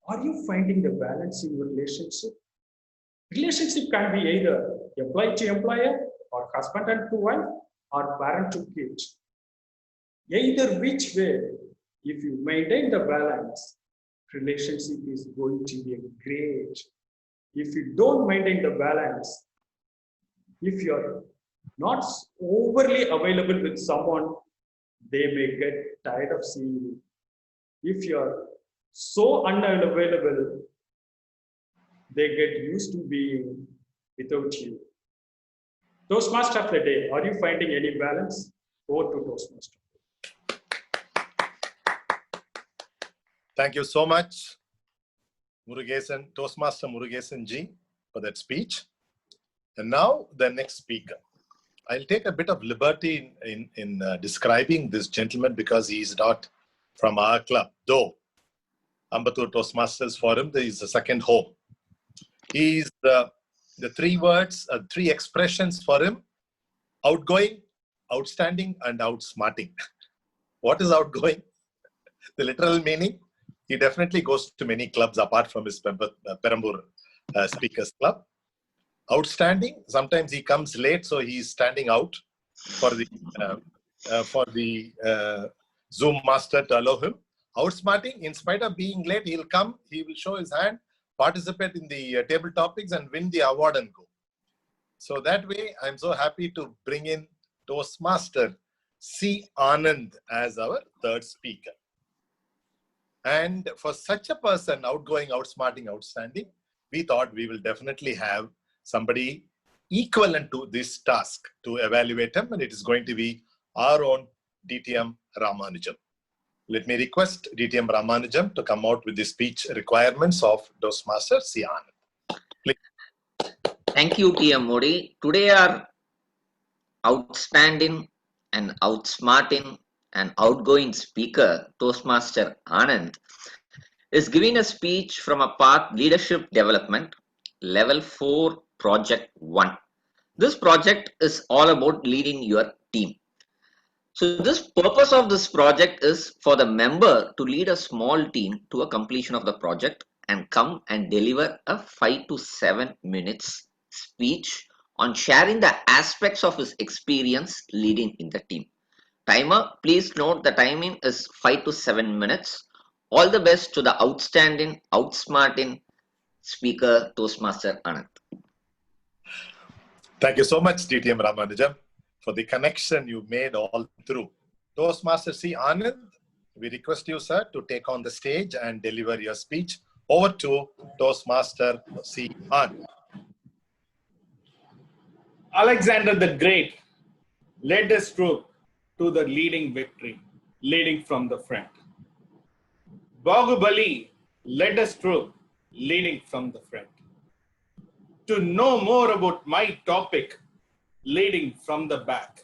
S19: are you finding the balance in your relationship? Relationship can be either employee to employer, or husband and to wife, or parent to kid. Either which way, if you maintain the balance, relationship is going to be great. If you don't maintain the balance, if you're not overly available with someone, they may get tired of seeing you. If you're so unavailable, they get used to being without you. Toastmaster of the day, are you finding any balance? Go to Toastmaster.
S5: Thank you so much, Murugesan, Toastmaster Murugesan Ji, for that speech. And now the next speaker. I'll take a bit of liberty in describing this gentleman because he is not from our club, though Ambattur Toastmasters Forum is the second home. He's the three words, three expressions for him: outgoing, outstanding, and outsmarting. What is outgoing? The literal meaning, he definitely goes to many clubs apart from his Perambur Speakers Club. Outstanding, sometimes he comes late, so he's standing out for the Zoom master to allow him. Outsmarting, in spite of being late, he'll come, he will show his hand, participate in the table topics and win the award and go. So that way, I'm so happy to bring in Toastmaster C. Anand as our third speaker. And for such a person, outgoing, outsmarting, outstanding, we thought we will definitely have somebody equivalent to this task to evaluate him, and it is going to be our own DTM Ramanujam. Let me request DTM Ramanujam to come out with the speech requirements of Toastmaster C. Anand. Please.
S8: Thank you, TM Modi. Today our outstanding and outsmarting and outgoing speaker, Toastmaster Anand, is giving a speech from a part Leadership Development, Level 4, Project 1. This project is all about leading your team. So this purpose of this project is for the member to lead a small team to a completion of the project and come and deliver a 5 to 7 minutes speech on sharing the aspects of his experience leading in the team. Timer, please note the timing is 5 to 7 minutes. All the best to the outstanding, outsmarting speaker, Toastmaster Anand.
S5: Thank you so much, DTM Ramanujam, for the connection you made all through. Toastmaster C. Anand we request you, sir, to take on the stage and deliver your speech. Over to Toastmaster C. Han.
S13: Alexander the Great led his troop to the leading victory, leading from the front. Bahubali led his troop, leading from the front. To know more about my topic, leading from the back,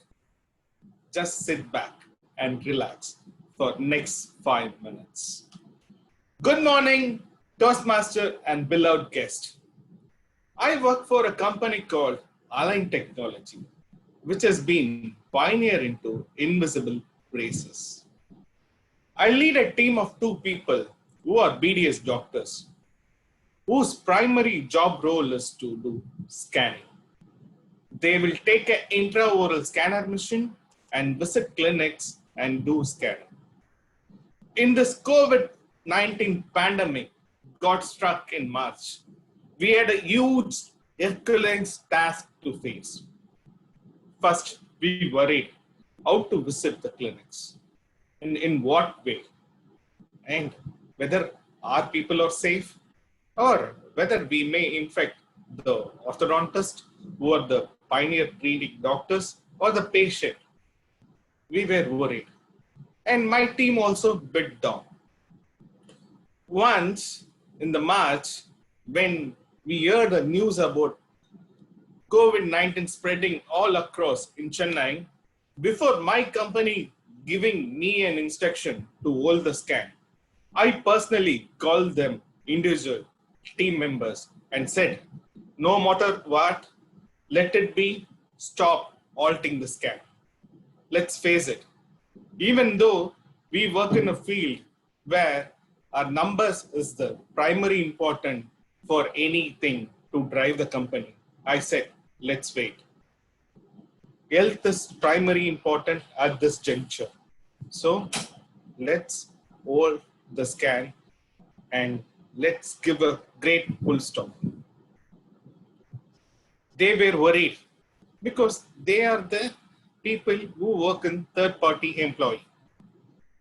S13: just sit back and relax for next 5 minutes. Good morning, Toastmaster and beloved guest. I work for a company called Align Technology, which has been pioneer into invisible braces. I lead a team of 2 people who are BDS doctors, whose primary job role is to do scanning. They will take an intraoral scanner machine and visit clinics and do scanning. In this COVID-19 pandemic got struck in March, we had a huge Herculean task to face. First, we worried how to visit the clinics and in what way, and whether our people are safe or whether we may infect the orthodontist who are the pioneer treating doctors or the patient. We were worried. And my team also bit down. Once in the March, when we heard the news about COVID-19 spreading all across in Chennai, before my company giving me an instruction to hold the scan, I personally called them individual team members and said, no matter what, let it be, stop halting the scan. Let's face it, even though we work in a field where our numbers is the primary important for anything to drive the company, I said, let's wait. Health is primary important at this juncture. So let's hold the scan and let's give a great full stop. They were worried because they are the people who work in third-party employee.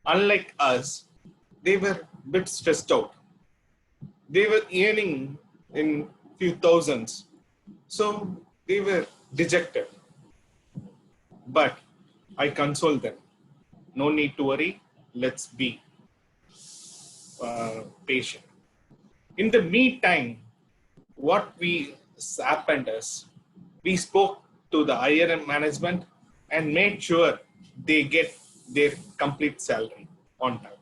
S13: Unlike us, they were a bit stressed out. They were earning in few thousands, so they were dejected. But I consoled them. No need to worry. Let's be patient. In the meantime, what happened is we spoke to the IRM management and made sure they get their complete salary on time.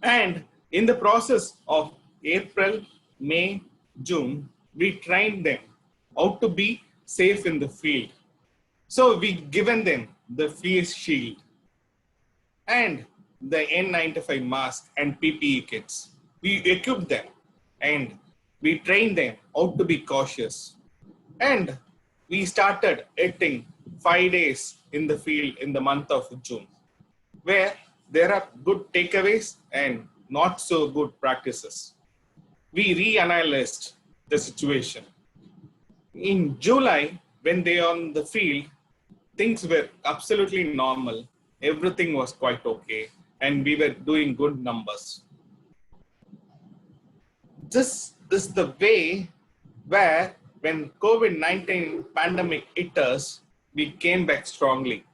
S13: And in the process of April, May, June, we trained them how to be safe in the field. So we given them the face shield and the N95 mask and PPE kits. We equipped them and we trained them how to be cautious. And we started hitting 5 days in the field in the month of June, where there are good takeaways and not so good practices. We reanalyzed the situation. In July, when they are on the field, things were absolutely normal. Everything was quite okay, and we were doing good numbers. This is the way where when COVID-19 pandemic hit us, we came back strongly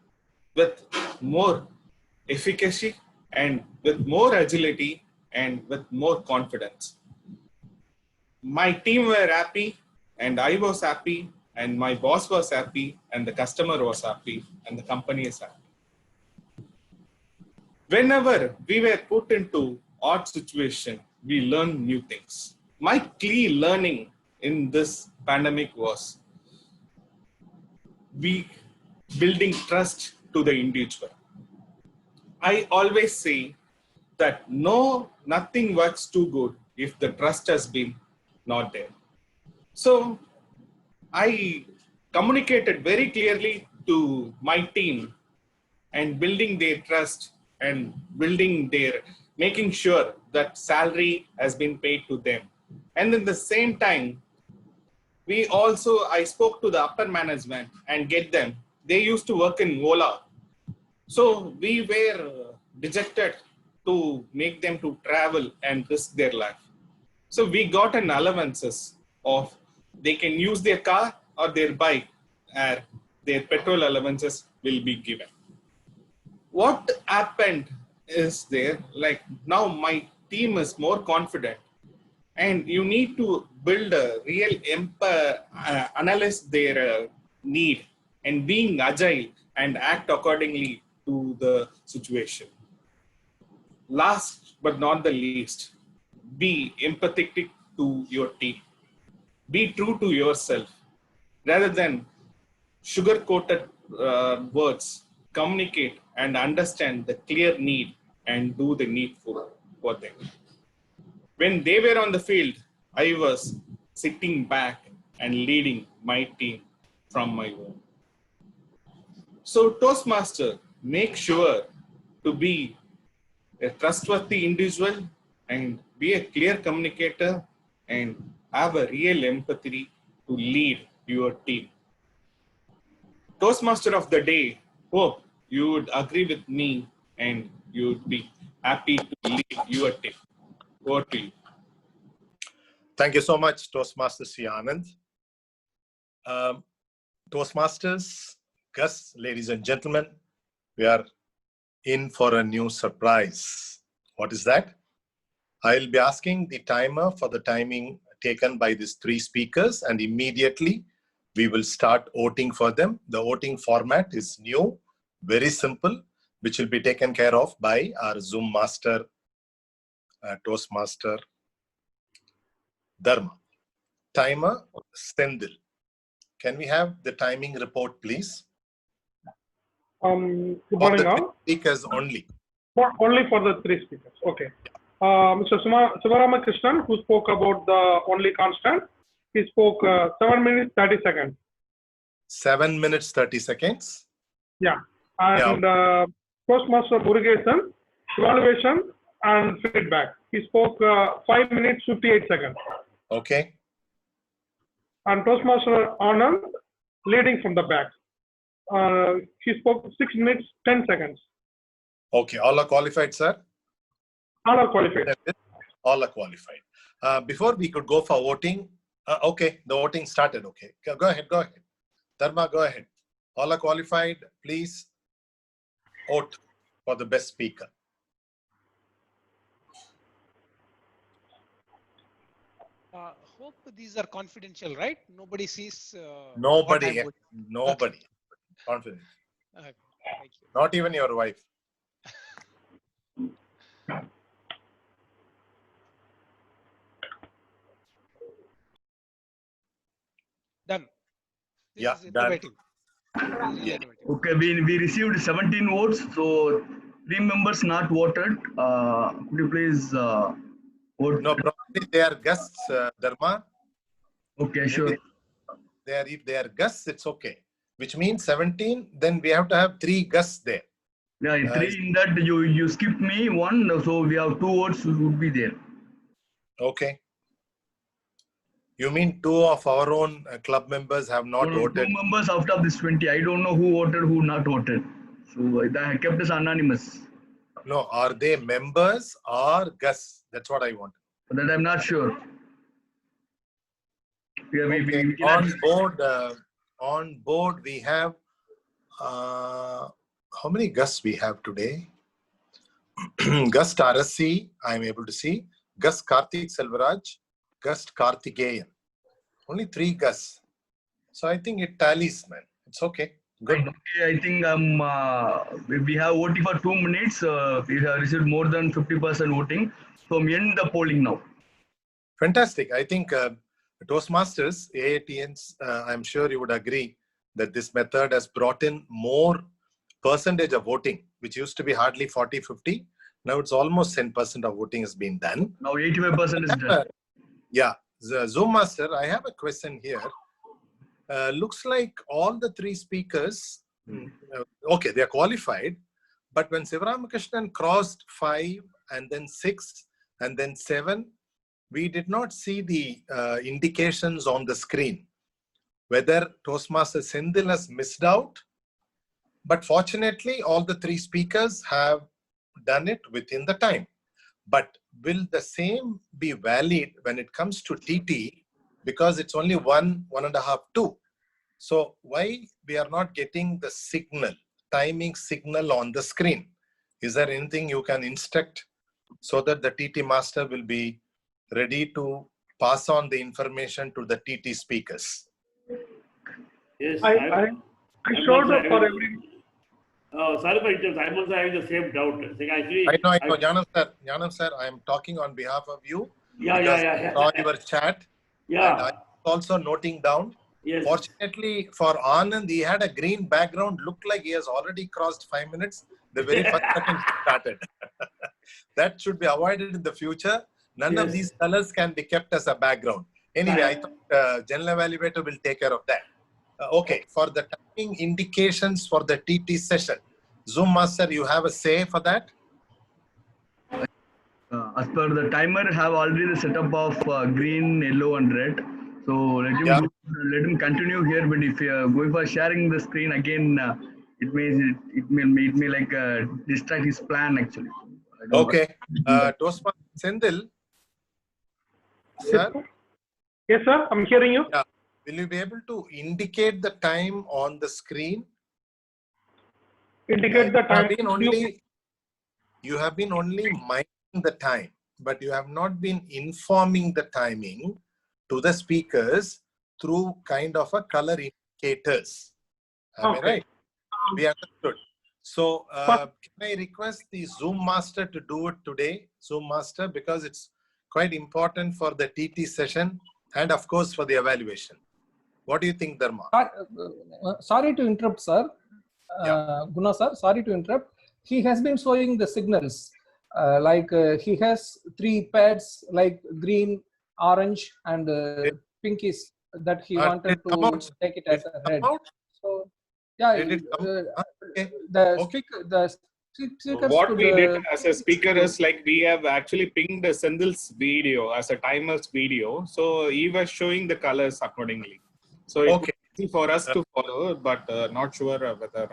S13: with more efficacy and with more agility and with more confidence. My team were happy and I was happy and my boss was happy and the customer was happy and the company is happy. Whenever we were put into odd situation, we learn new things. My key learning in this pandemic was we building trust to the individual. I always say that nothing works too good if the trust has been not there. So I communicated very clearly to my team and building their trust and making sure that salary has been paid to them. And at the same time, I spoke to the upper management and get them. They used to work in Ola. So we were dejected to make them to travel and risk their life. So we got an allowances of they can use their car or their bike, and their petrol allowances will be given. What happened is there, like now my team is more confident, and you need to build a real analyze their need and being agile and act accordingly to the situation. Last but not the least, be empathetic to your team. Be true to yourself rather than sugar-coated words. Communicate and understand the clear need and do the needful for them. When they were on the field, I was sitting back and leading my team from my home. So Toastmaster, make sure to be a trustworthy individual and be a clear communicator and have a real empathy to lead your team. Toastmaster of the day, hope you would agree with me and you would be happy to lead your team. Over to you.
S5: Thank you so much, Toastmasters Sri Anand. Toastmasters, guests, ladies and gentlemen, we are in for a new surprise. What is that? I'll be asking the timer for the timing taken by these three speakers, and immediately we will start voting for them. The voting format is new, very simple, which will be taken care of by our Zoom master, Toastmaster Dharma. Timer, Sendil. Can we have the timing report, please?
S7: Good
S5: For
S7: morning,
S5: the
S7: all.
S5: speakers only.
S7: Only for the three speakers. Okay. Mr. Sivarama Krishnan, who spoke about the only constant, he spoke 7 minutes 30 seconds.
S5: 7 minutes 30 seconds.
S7: Yeah. And Toastmaster Murugesan, evaluation and feedback. He spoke 5 minutes 58 seconds.
S5: Okay.
S7: And Toastmaster Anand, leading from the back. He spoke 6 minutes 10 seconds.
S5: Okay. All are qualified, sir?
S7: All are qualified.
S5: All are qualified. Before we could go for voting, okay, the voting started. Okay. Go ahead. Go ahead. Dharma, go ahead. All are qualified. Please vote for the best speaker.
S3: Hope these are confidential, right? Nobody sees.
S5: Nobody. Nobody. Okay. Confident.
S3: Thank you.
S5: Not even your wife.
S3: Done.
S5: Yeah, done.
S9: Yeah. Okay, we received 17 votes, so 3 members not voted. Could you please vote?
S5: No, probably they are guests, Dharma.
S9: Okay, sure.
S5: If they are guests, it's okay. Which means 17, then we have to have 3 guests there.
S9: Yeah, 3 in that you skipped me 1, so we have 2 votes would be there.
S5: Okay. You mean 2 of our own club members have not voted?
S9: 2 members out of this 20. I don't know who voted, who not voted. So I kept us anonymous.
S5: No, are they members or guests? That's what I want.
S9: That I'm not sure. Yeah,
S5: Okay. On board, we have how many guests we have today? Guest Arasi, I'm able to see. Guest Karthik Selvaraj, guest Karthikeyan. Only 3 guests. So I think it tallies, man. It's okay. Good.
S9: Okay, I think we have voting for 2 minutes. We have received more than 50% voting. So we end the polling now.
S5: Fantastic. I think Toastmasters, AATNs, I'm sure you would agree that this method has brought in more percentage of voting, which used to be hardly 40-50. Now it's almost 10% of voting has been done.
S9: Now 85% is done.
S5: Yeah. The Zoom Master, I have a question here. Looks like all the 3 speakers, okay, they are qualified. But when Sivaramakrishnan crossed 5 and then 6 and then 7, we did not see the indications on the screen. Whether Toastmaster Sendil has missed out. But fortunately, all the 3 speakers have done it within the time. But will the same be valid when it comes to TT? Because it's only 1.5, 2. So why we are not getting the signal, timing signal on the screen? Is there anything you can instruct so that the TT master will be ready to pass on the information to the TT speakers?
S15: Yes,
S7: I showed up for every.
S15: Sorry for interrupting. I'm also having the same doubt. Actually,
S5: I know, Janam sir, I am talking on behalf of you.
S15: Yeah.
S5: I saw your chat.
S15: Yeah.
S5: And I also noting down.
S15: Yes.
S5: Fortunately for Anand, he had a green background, looked like he has already crossed 5 minutes. The very first second he started. That should be avoided in the future. None of these colors can be kept as a background. Anyway, I thought General Evaluator will take care of that. Okay, for the timing indications for the TT session, Zoom Master, you have a say for that?
S9: As per the timer, have already the setup of green, yellow, and red. So let him continue here. But if you are going for sharing the screen again, it may like distract his plan actually.
S5: Okay, Toastmaster Sendil, sir.
S7: Yes, sir. I'm hearing you.
S5: Yeah. Will you be able to indicate the time on the screen?
S7: Indicate the time.
S5: You have been only minding the time, but you have not been informing the timing to the speakers through kind of a color indicators. Am I right? We understood. So can I request the Zoom Master to do it today, Zoom Master, because it's quite important for the TT session and of course for the evaluation. What do you think, Dharma?
S14: Sorry to interrupt, sir. Guna sir, sorry to interrupt. He has been showing the signals. He has 3 pads like green, orange, and pinkish that he wanted to take it as a red. So, yeah, the speakers.
S13: What we did as a speaker is like we have actually pinged Sendil's video as a timer's video. So he was showing the colors accordingly. So it's easy for us to follow, but not sure whether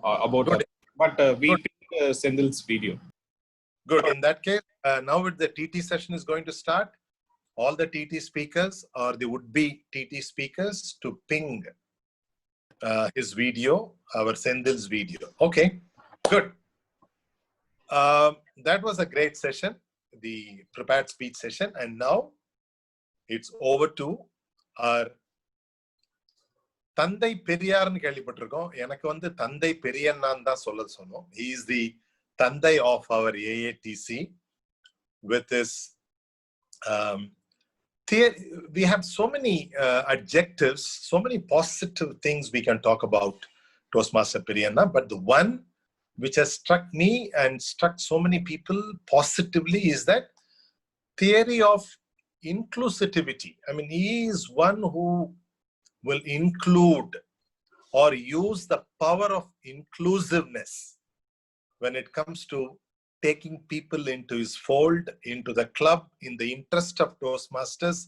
S13: about that. But we pinged Sendil's video.
S5: Good. In that case, now the TT session is going to start. All the TT speakers or the would-be TT speakers to ping his video, our Sendil's video. Okay, good. That was a great session, the prepared speech session. And now it's over to our Tandai Periyarnu கேள்விப்பட்டிருக்கோம். எனக்கு வந்து தந்தை பெரியண்ணான்னு தான் சொல்ல சொன்னோம். He is the Tandai of our AATC with his we have so many adjectives, so many positive things we can talk about Toastmaster Periyanna, but the one which has struck me and struck so many people positively is that theory of inclusivity. I mean, he is one who will include or use the power of inclusiveness when it comes to taking people into his fold, into the club, in the interest of Toastmasters,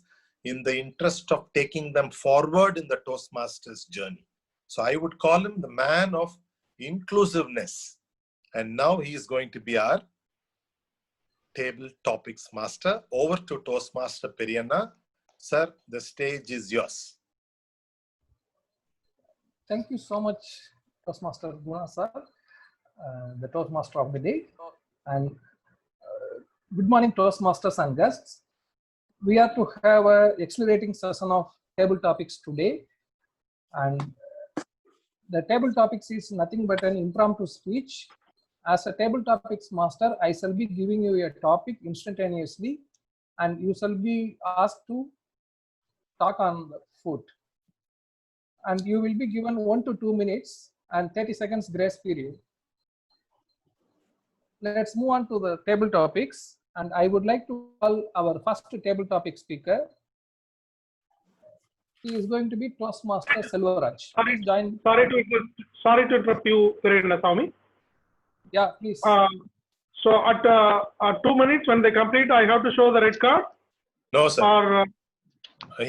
S5: in the interest of taking them forward in the Toastmasters journey. So I would call him the man of inclusiveness. And now he is going to be our table topics master. Over to Toastmaster Periyanna. Sir, the stage is yours.
S14: Thank you so much, Toastmaster Guna sir, the Toastmaster of the day. And good morning, Toastmasters and guests. We are to have an exhilarating session of table topics today. And the table topics is nothing but an impromptu speech. As a table topics master, I shall be giving you a topic instantaneously, and you shall be asked to talk on the foot. And you will be given 1 to 2 minutes and 30 seconds grace period. Let's move on to the table topics, and I would like to call our first table topic speaker. He is going to be Toastmaster Selvaraj. Please join.
S7: Sorry to interrupt you, Periyanna Swami.
S14: Yeah, please.
S7: So at 2 minutes, when they complete, I have to show the red card.
S5: No, sir.
S7: Or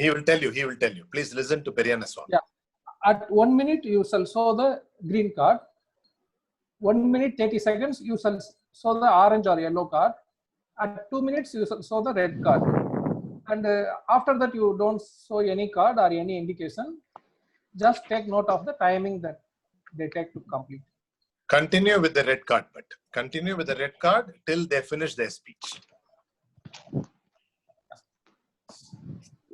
S5: he will tell you. He will tell you. Please listen to Periyanna Swami.
S14: Yeah. At 1 minute, you shall show the green card. 1 minute 30 seconds, you shall show the orange or yellow card. At 2 minutes, you show the red card. And after that, you don't show any card or any indication. Just take note of the timing that they take to complete.
S5: Continue with the red card, but continue with the red card till they finish their speech.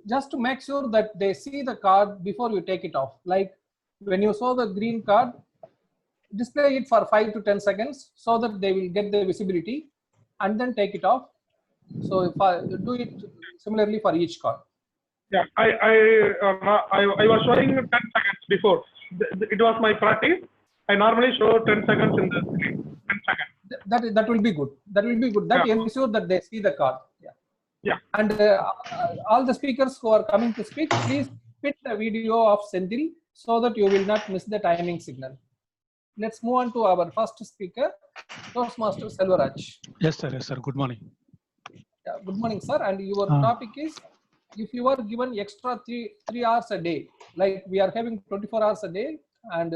S14: Just to make sure that they see the card before you take it off. Like when you show the green card, display it for 5 to 10 seconds so that they will get the visibility and then take it off. So if I do it similarly for each card.
S7: Yeah, I was showing 10 seconds before. It was my practice. I normally show 10 seconds in the screen. 10 seconds.
S14: That will be good. That will be good. That ensure that they see the card. Yeah.
S7: Yeah.
S14: And all the speakers who are coming to speak, please fit the video of Senthil so that you will not miss the timing signal. Let's move on to our first speaker, Toastmaster Selvaraj.
S11: Yes, sir. Yes, sir. Good morning.
S14: Yeah, good morning, sir. And your topic is, if you are given extra three hours a day, like we are having 24 hours a day, and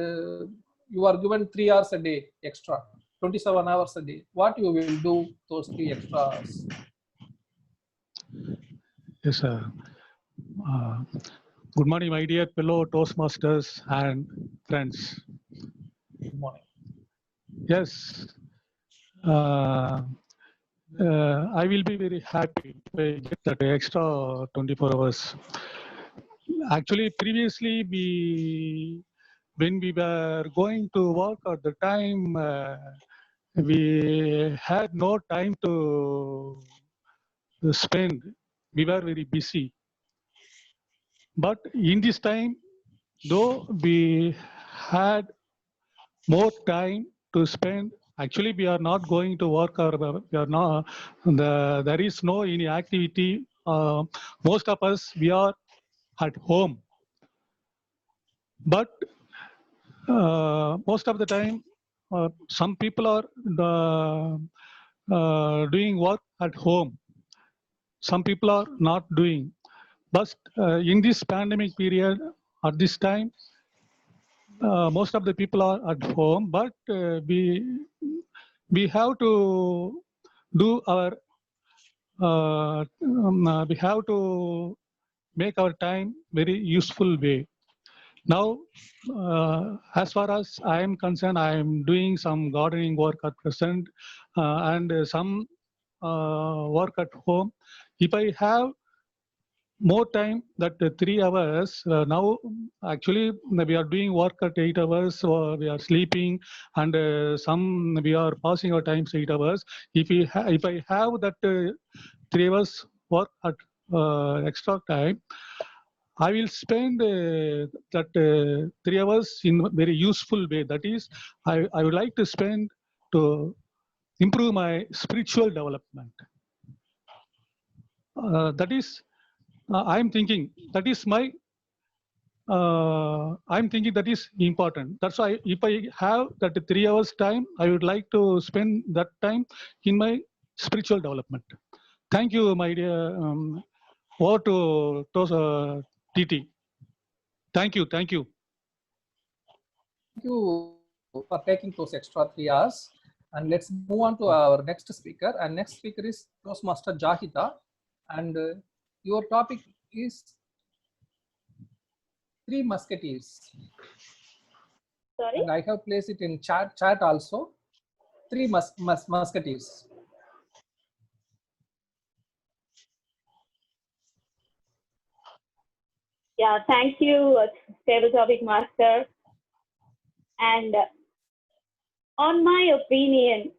S14: you are given 3 hours a day extra, 27 hours a day, what you will do those 3 extra hours?
S11: Yes, sir. Good morning, my dear fellow Toastmasters and friends.
S14: Good morning.
S11: Yes, I will be very happy if I get that extra 24 hours. Actually, previously, when we were going to work at the time, we had no time to spend. We were very busy. But in this time, though we had more time to spend, actually we are not going to work, or we are not, there is no any activity. Most of us, we are at home. But most of the time, some people are doing work at home. Some people are not doing. But in this pandemic period, at this time, most of the people are at home, but we have to do our we have to make our time very useful way. Now, as far as I am concerned, I am doing some gardening work at present and some work at home. If I have more time, that 3 hours, now actually we are doing work at 8 hours, so we are sleeping, and some we are passing our times 8 hours. If I have that 3 hours work at extra time, I will spend that 3 hours in a very useful way. That is, I would like to spend to improve my spiritual development. That is, I'm thinking that is my. I'm thinking that is important. That's why if I have that 3 hours time, I would like to spend that time in my spiritual development. Thank you, my dear. Over to TT. Thank you. Thank you.
S14: Thank you for taking those extra 3 hours. And let's move on to our next speaker. And next speaker is Toastmaster Jahita. And your topic is 3 Musketeers.
S10: Sorry?
S14: And I have placed it in chat also. 3 Musketeers.
S10: Yeah, thank you, Stable Topic Master. And on my opinion,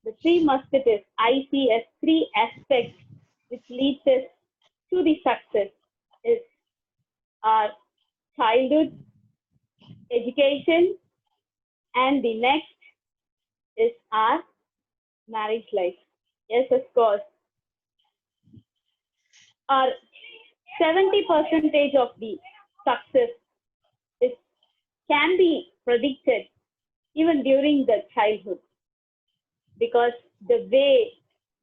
S10: the 3 Musketeers I see as 3 aspects which leads us to the success is our childhood, education, and the next is our marriage life. Yes, of course. Our 70% of the success can be predicted even during the childhood, because the way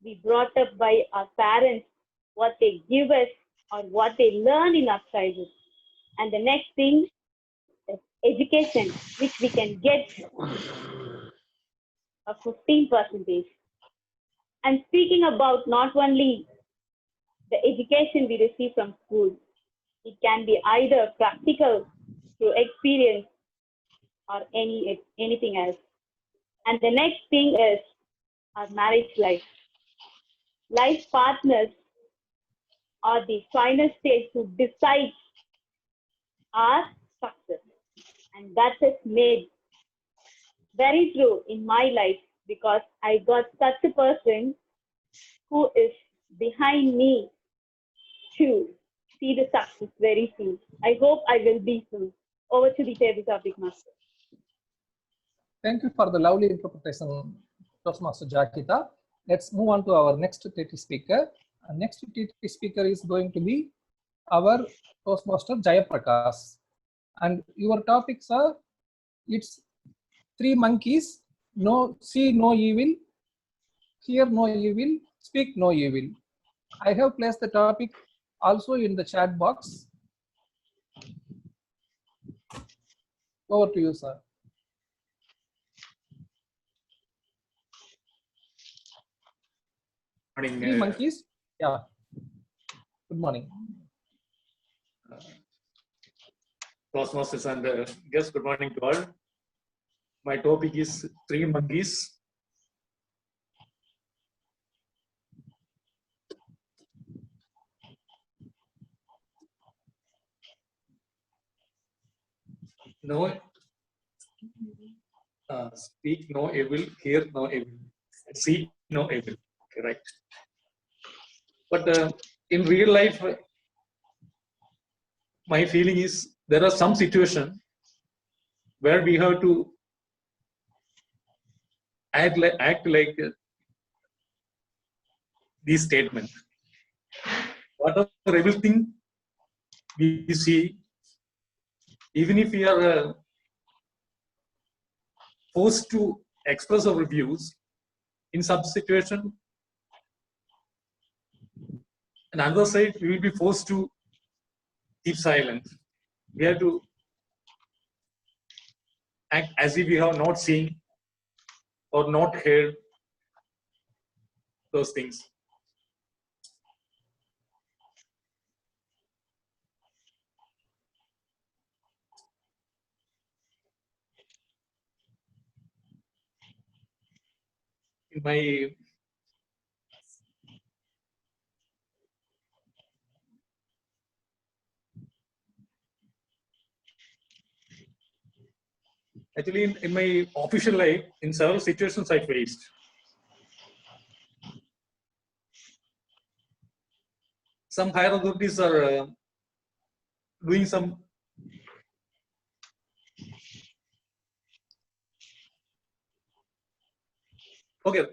S10: we brought up by our parents, what they give us or what they learn in our childhood. And the next thing is education, which we can get a 15%. And speaking about not only the education we receive from school, it can be either practical through experience or anything else. And the next thing is our marriage life. Life partners are the final stage to decide our success. And that is made very true in my life because I got such a person who is behind me to see the success very soon. I hope I will be soon. Over to the table topic master.
S14: Thank you for the lovely interpretation, Toastmaster Jakita. Let's move on to our next TT speaker. Our next TT speaker is going to be our Toastmaster Jayaprakash. And your topics are, it's 3 monkeys, no, see no evil, hear no evil, speak no evil. I have placed the topic also in the chat box. Over to you, sir.
S12: Morning,
S14: 3 monkeys. Yeah. Good morning.
S12: Toastmasters and guests, good morning to all. My topic is 3 monkeys. No, speak no evil, hear no evil, see no evil. Correct. But in real life, my feeling is there are some situations where we have to act like these statements. Whatever everything we see, even if we are forced to express our views, in some situation, on the other side, we will be forced to keep silent. We have to act as if we have not seen or not heard those things. In my actually in my official life, in several situations I faced. Some higher authorities are doing some okay.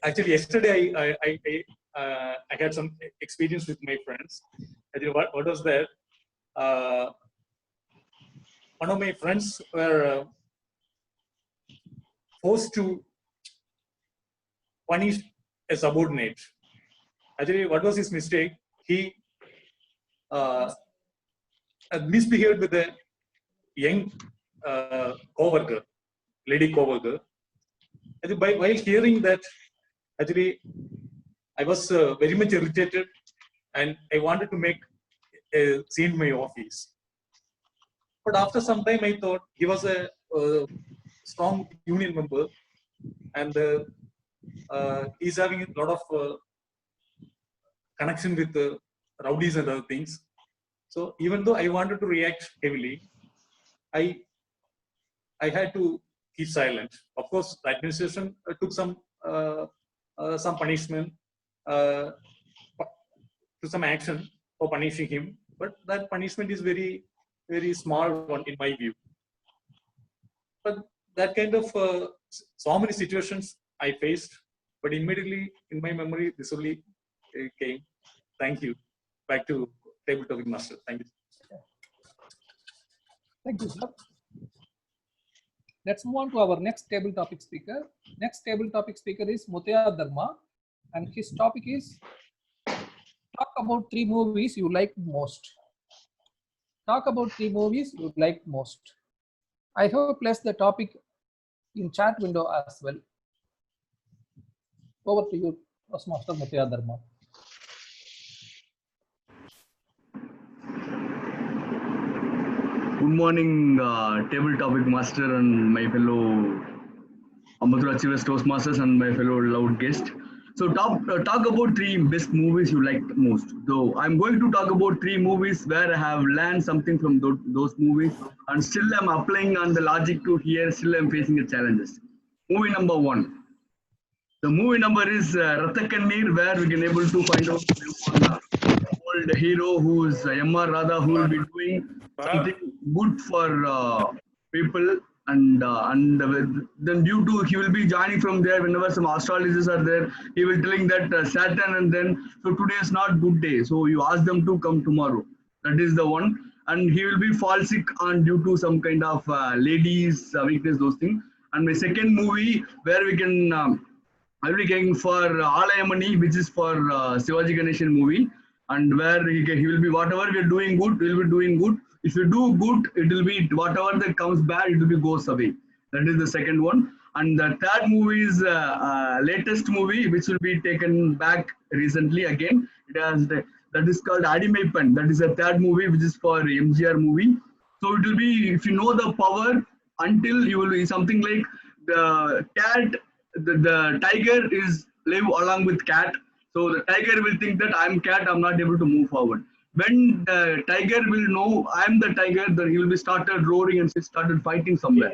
S12: Actually, yesterday I had some experience with my friends. Actually, what was that? One of my friends were forced to punish a subordinate. Actually, what was his mistake? He misbehaved with a young co-worker, lady co-worker. While hearing that, actually, I was very much irritated, and I wanted to make a scene in my office. But after some time, I thought he was a strong union member, and he's having a lot of connection with rowdies and other things. So even though I wanted to react heavily, I had to keep silent. Of course, the administration took some punishment, took some action for punishing him, but that punishment is very, very small one in my view. But that kind of so many situations I faced, but immediately in my memory this only came. Thank you. Back to table topic master. Thank you.
S14: Thank you, sir. Let's move on to our next table topic speaker. Next table topic speaker is Mutaya Dharma, and his topic is talk about 3 movies you like most. Talk about 3 movies you like most. I have placed the topic in chat window as well. Over to you, Toastmaster Muthiah Dharma.
S9: Good morning, table topic master and my fellow Ambattur Achievers Toastmasters and my fellow loud guest. So talk about 3 best movies you liked most. So I'm going to talk about 3 movies where I have learned something from those movies, and still I'm applying on the logic to here. Still I'm facing the challenges. Movie number 1. The movie number is Rathakannir, where we can able to find out one old hero who is M.R. Radha, who will be doing something good for people, and then due to he will be joining from there whenever some astrologers are there, he will telling that Saturn, and then so today is not good day, so you ask them to come tomorrow. That is the one, and he will be fall sick on due to some kind of ladies weakness, those things. And my second movie where we can I will be going for Alayamani, which is for Shivaji Ganeshan movie, and where he will be whatever we are doing good, we will be doing good. If you do good, it will be whatever that comes bad, it will be goes away. That is the second one. And the third movie is latest movie, which will be taken back recently again. It has that is called Adi Mai Pen. That is the third movie, which is for MGR movie. So it will be, if you know the power, until you will be something like the cat, the tiger is live along with cat. So the tiger will think that I'm cat, I'm not able to move forward. When the tiger will know I'm the tiger, then he will be started roaring and started fighting somewhere.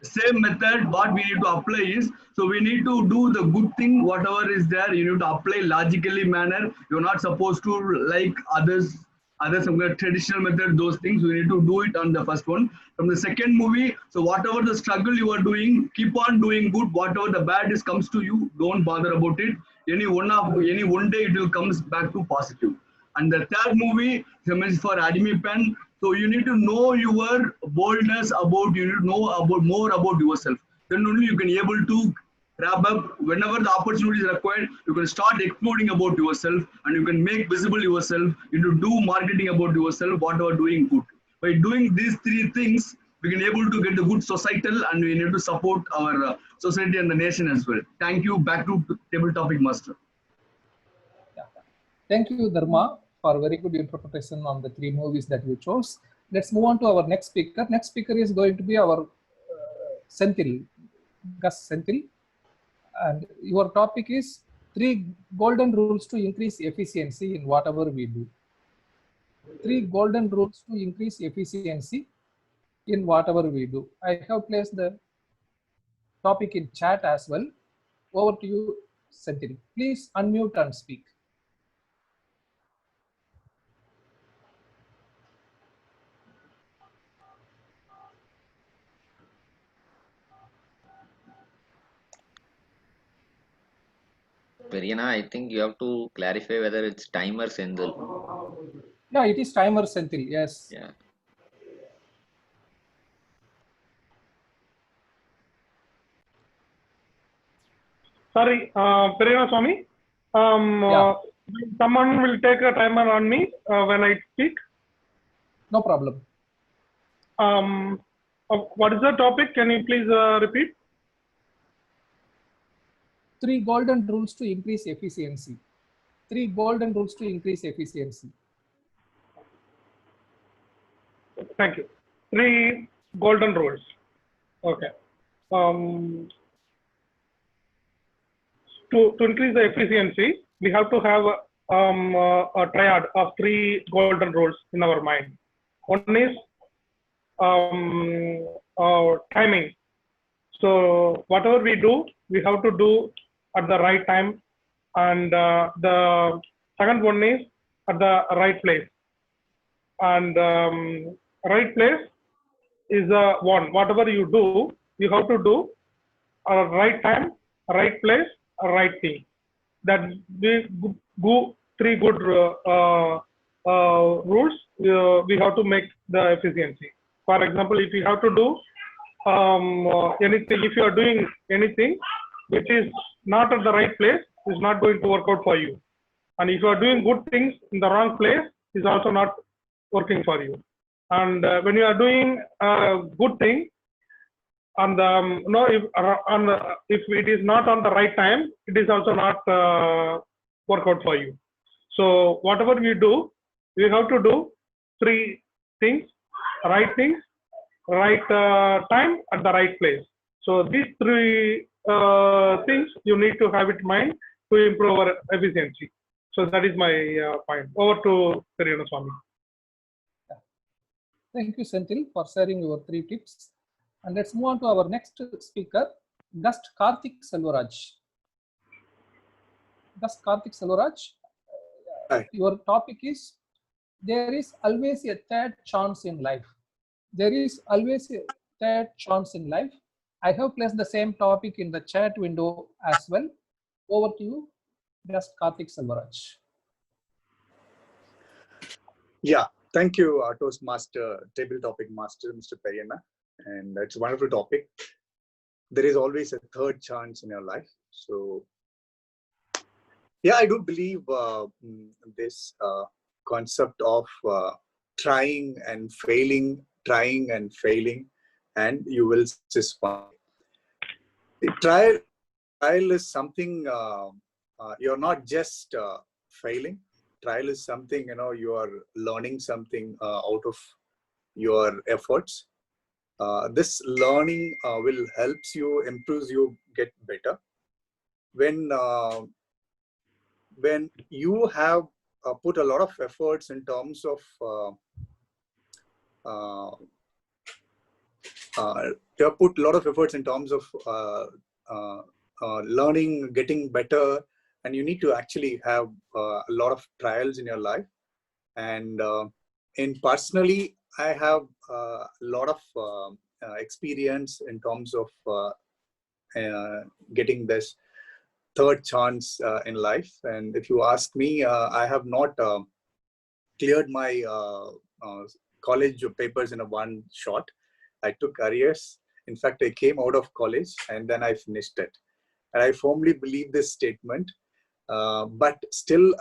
S9: Same method, what we need to apply is, so we need to do the good thing, whatever is there, you need to apply logically manner. You're not supposed to like others some kind of traditional method, those things. We need to do it on the first one. From the second movie, so whatever the struggle you are doing, keep on doing good. Whatever the bad is comes to you, don't bother about it. Any one day it will comes back to positive. And the third movie is for Adimi Pen. So you need to know your boldness about, you need to know about more about yourself. Then only you can able to wrap up whenever the opportunity is required. You can start exploring about yourself, and you can make visible yourself. You need to do marketing about yourself, whatever doing good. By doing these 3 things, we can able to get the good societal, and we need to support our society and the nation as well. Thank you. Back to table topic master.
S14: Thank you, Dharma, for a very good interpretation on the 3 movies that you chose. Let's move on to our next speaker. Next speaker is going to be our Senthil, Gus Senthil. And your topic is 3 golden rules to increase efficiency in whatever we do. 3 golden rules to increase efficiency in whatever we do. I have placed the topic in chat as well. Over to you, Senthil. Please unmute and speak.
S8: Periana, I think you have to clarify whether it's timer Senthil.
S14: Yeah, it is timer Senthil, yes.
S8: Yeah.
S7: Sorry, Periana Swami. Someone will take a timer on me when I speak.
S14: No problem.
S7: What is the topic? Can you please repeat?
S14: 3 golden rules to increase efficiency. 3 golden rules to increase efficiency.
S7: Thank you. 3 golden rules. Okay. To increase the efficiency, we have to have a triad of 3 golden rules in our mind. One is timing. So whatever we do, we have to do at the right time, and the second one is at the right place. And right place is one. Whatever you do, you have to do at right time, right place, right thing. That we go 3 good rules. We have to make the efficiency. For example, if you have to do anything, if you are doing anything which is not at the right place, is not going to work out for you. And if you are doing good things in the wrong place, is also not working for you. And when you are doing a good thing, on the no, if it is not on the right time, it is also not work out for you. So whatever we do, we have to do three things: right things, right time, at the right place. So these three things you need to have it in mind to improve our efficiency. So that is my point. Over to Sarina Swami.
S14: Thank you, Senthil, for sharing your 3 tips. And let's move on to our next speaker, Gust Karthik Selvaraj. Gust Karthik Selvaraj, your topic is, there is always a third chance in life. There is always a third chance in life. I have placed the same topic in the chat window as well. Over to you, Gust Karthik Selvaraj.
S4: Yeah, thank you, Toastmaster, Table Topic Master, Mr. Periyana. And it's a wonderful topic. There is always a third chance in your life. So, yeah, I do believe this concept of trying and failing, and you will succeed. Trial is something you're not just failing. Trial is something, you are learning something out of your efforts. This learning will helps you, improves you, get better. When you have put a lot of efforts in terms of you have put a lot of efforts in terms of learning, getting better, and you need to actually have a lot of trials in your life. And in personally, I have a lot of experience in terms of getting this third chance in life. And if you ask me, I have not cleared my college papers in a one shot. I took arrears. In fact, I came out of college and then I finished it. And I firmly believe this statement. But still,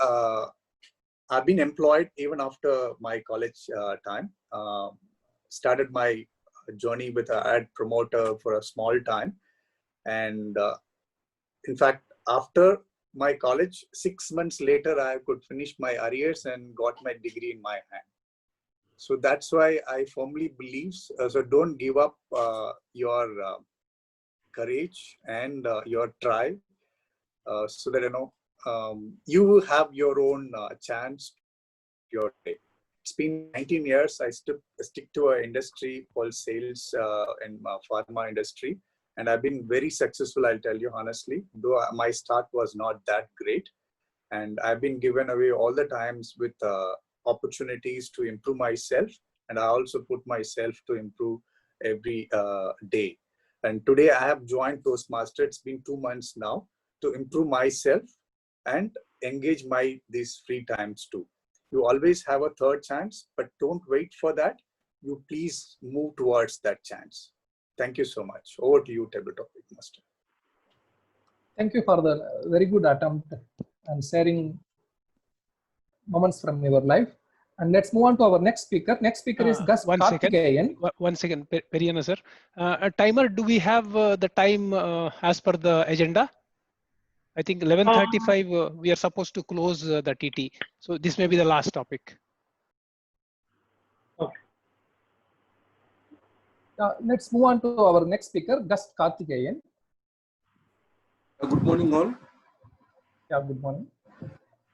S4: I've been employed even after my college time. Started my journey with an ad promoter for a small time. And in fact, after my college, 6 months later, I could finish my arrears and got my degree in my hand. So that's why I firmly believe, so don't give up your courage and your try, so that you have your own chance your day. It's been 19 years. I stick to an industry called sales and pharma industry, and I've been very successful, I'll tell you honestly, though my start was not that great. And I've been given away all the times with opportunities to improve myself, and I also put myself to improve every day. And today I have joined Toastmasters. It's been 2 months now to improve myself and engage these free times too. You always have a third chance, but don't wait for that. You please move towards that chance. Thank you so much. Over to you, Table Topic Master.
S14: Thank you for the very good attempt and sharing moments from your life. And let's move on to our next speaker. Next speaker is Gus Karthikeyan.
S3: One second, Periyana sir. A timer, do we have the time as per the agenda? I think 11:35 we are supposed to close the TT. So this may be the last topic.
S14: Okay. Let's move on to our next speaker, Gus Karthikeyan.
S20: Good morning all.
S14: Yeah, good morning.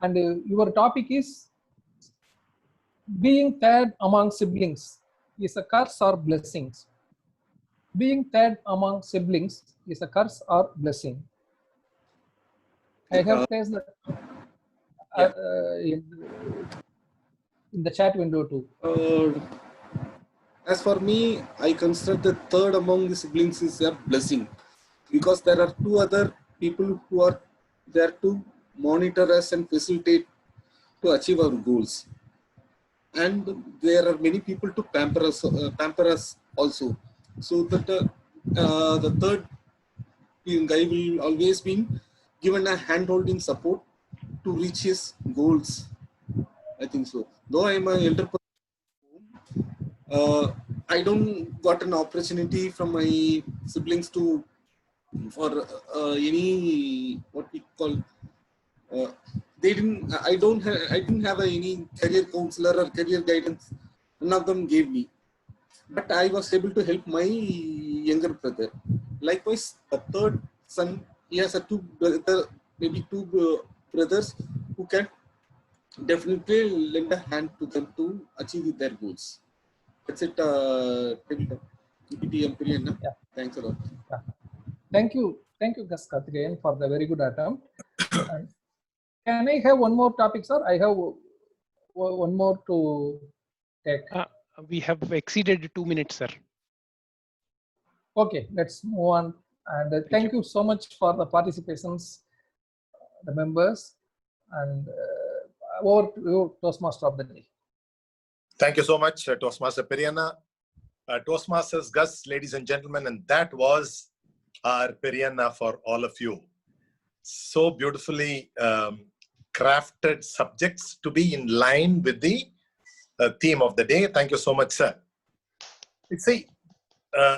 S14: And your topic is, being third among siblings is a curse or blessings? Being third among siblings is a curse or blessing? I have placed that in the chat window too.
S20: As for me, I consider the third among the siblings is a blessing, because there are 2 other people who are there to monitor us and facilitate to achieve our goals. And there are many people to pamper us also. So that the third guy will always be given a hand-holding support to reach his goals. I think so. Though I am an elder person, I don't got an opportunity from my siblings to for any what we call. They didn't. I didn't have any career counselor or career guidance. None of them gave me. But I was able to help my younger brother. Likewise, a third son, he has a maybe two brothers who can definitely lend a hand to them to achieve their goals. That's it.
S14: Yeah.
S20: Thanks a lot.
S14: Yeah. Thank you, Gus Karthikeyan, for the very good attempt. And can I have one more topic, sir? I have one more to take.
S3: We have exceeded 2 minutes, sir.
S14: Okay, let's move on. And thank you so much for the participations, the members, and over to you, Toastmaster of the day.
S5: Thank you so much, Toastmaster Periana. Toastmasters Gus, ladies and gentlemen, and that was our Periana for all of you. So beautifully crafted subjects to be in line with the theme of the day. Thank you so much, sir. See,